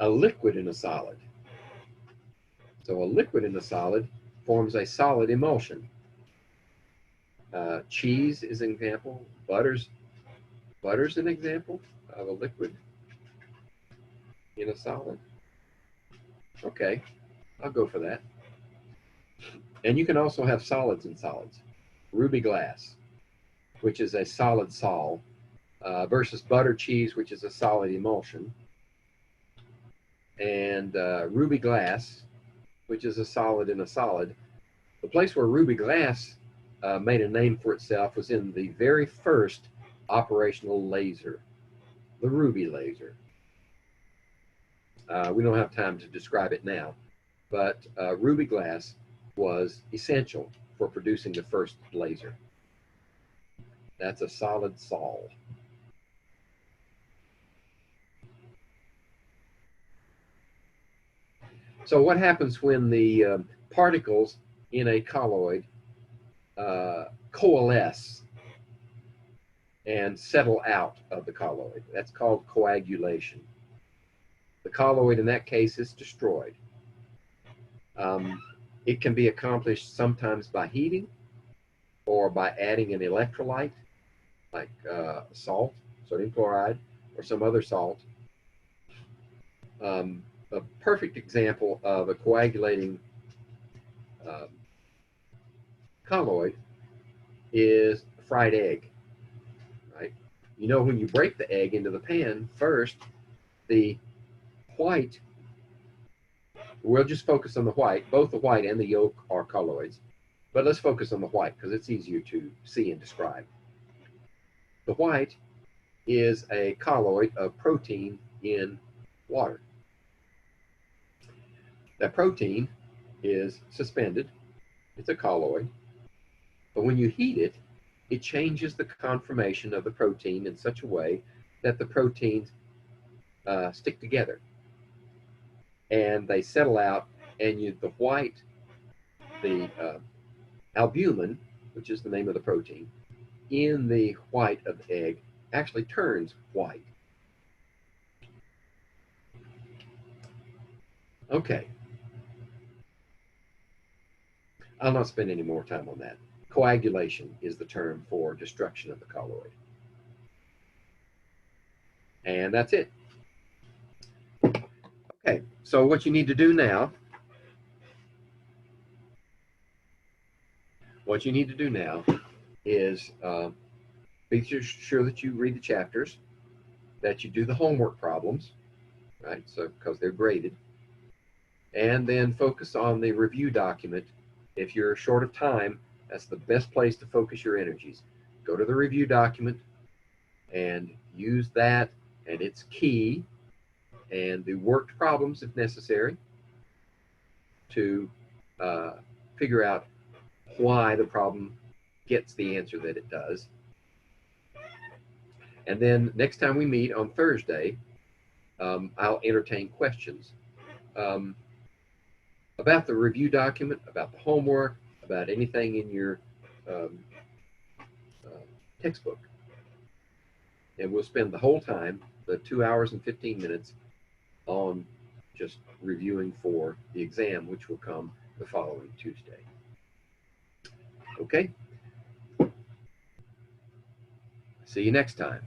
A liquid in a solid. So a liquid in a solid forms a solid emulsion. Cheese is an example. Butter's an example of a liquid in a solid. Okay, I'll go for that. And you can also have solids in solids. Ruby glass, which is a solid sol, versus butter cheese, which is a solid emulsion. And ruby glass, which is a solid in a solid. The place where ruby glass made a name for itself was in the very first operational laser, the ruby laser. We don't have time to describe it now, but ruby glass was essential for producing the first laser. That's a solid sol. So what happens when the particles in a colloid coalesce and settle out of the colloid? That's called coagulation. The colloid in that case is destroyed. It can be accomplished sometimes by heating or by adding an electrolyte like salt, sodium chloride, or some other salt. A perfect example of a coagulating colloid is a fried egg, right? You know, when you break the egg into the pan, first the white, we'll just focus on the white. Both the white and the yolk are colloids, but let's focus on the white because it's easier to see and describe. The white is a colloid of protein in water. That protein is suspended. It's a colloid. But when you heat it, it changes the conformation of the protein in such a way that the proteins stick together. And they settle out, and the white, the albumin, which is the name of the protein, in the white of the egg actually turns white. Okay. I'll not spend any more time on that. Coagulation is the term for destruction of the colloid. And that's it. Okay, so what you need to do now, is be sure that you read the chapters, that you do the homework problems, right? So because they're graded, and then focus on the review document. If you're short of time, that's the best place to focus your energies. Go to the review document and use that and its key and the worked problems, if necessary, to figure out why the problem gets the answer that it does. And then next time we meet on Thursday, I'll entertain questions about the review document, about the homework, about anything in your textbook. And we'll spend the whole time, the 2 hours and 15 minutes, on just reviewing for the exam, which will come the following Tuesday. Okay? See you next time.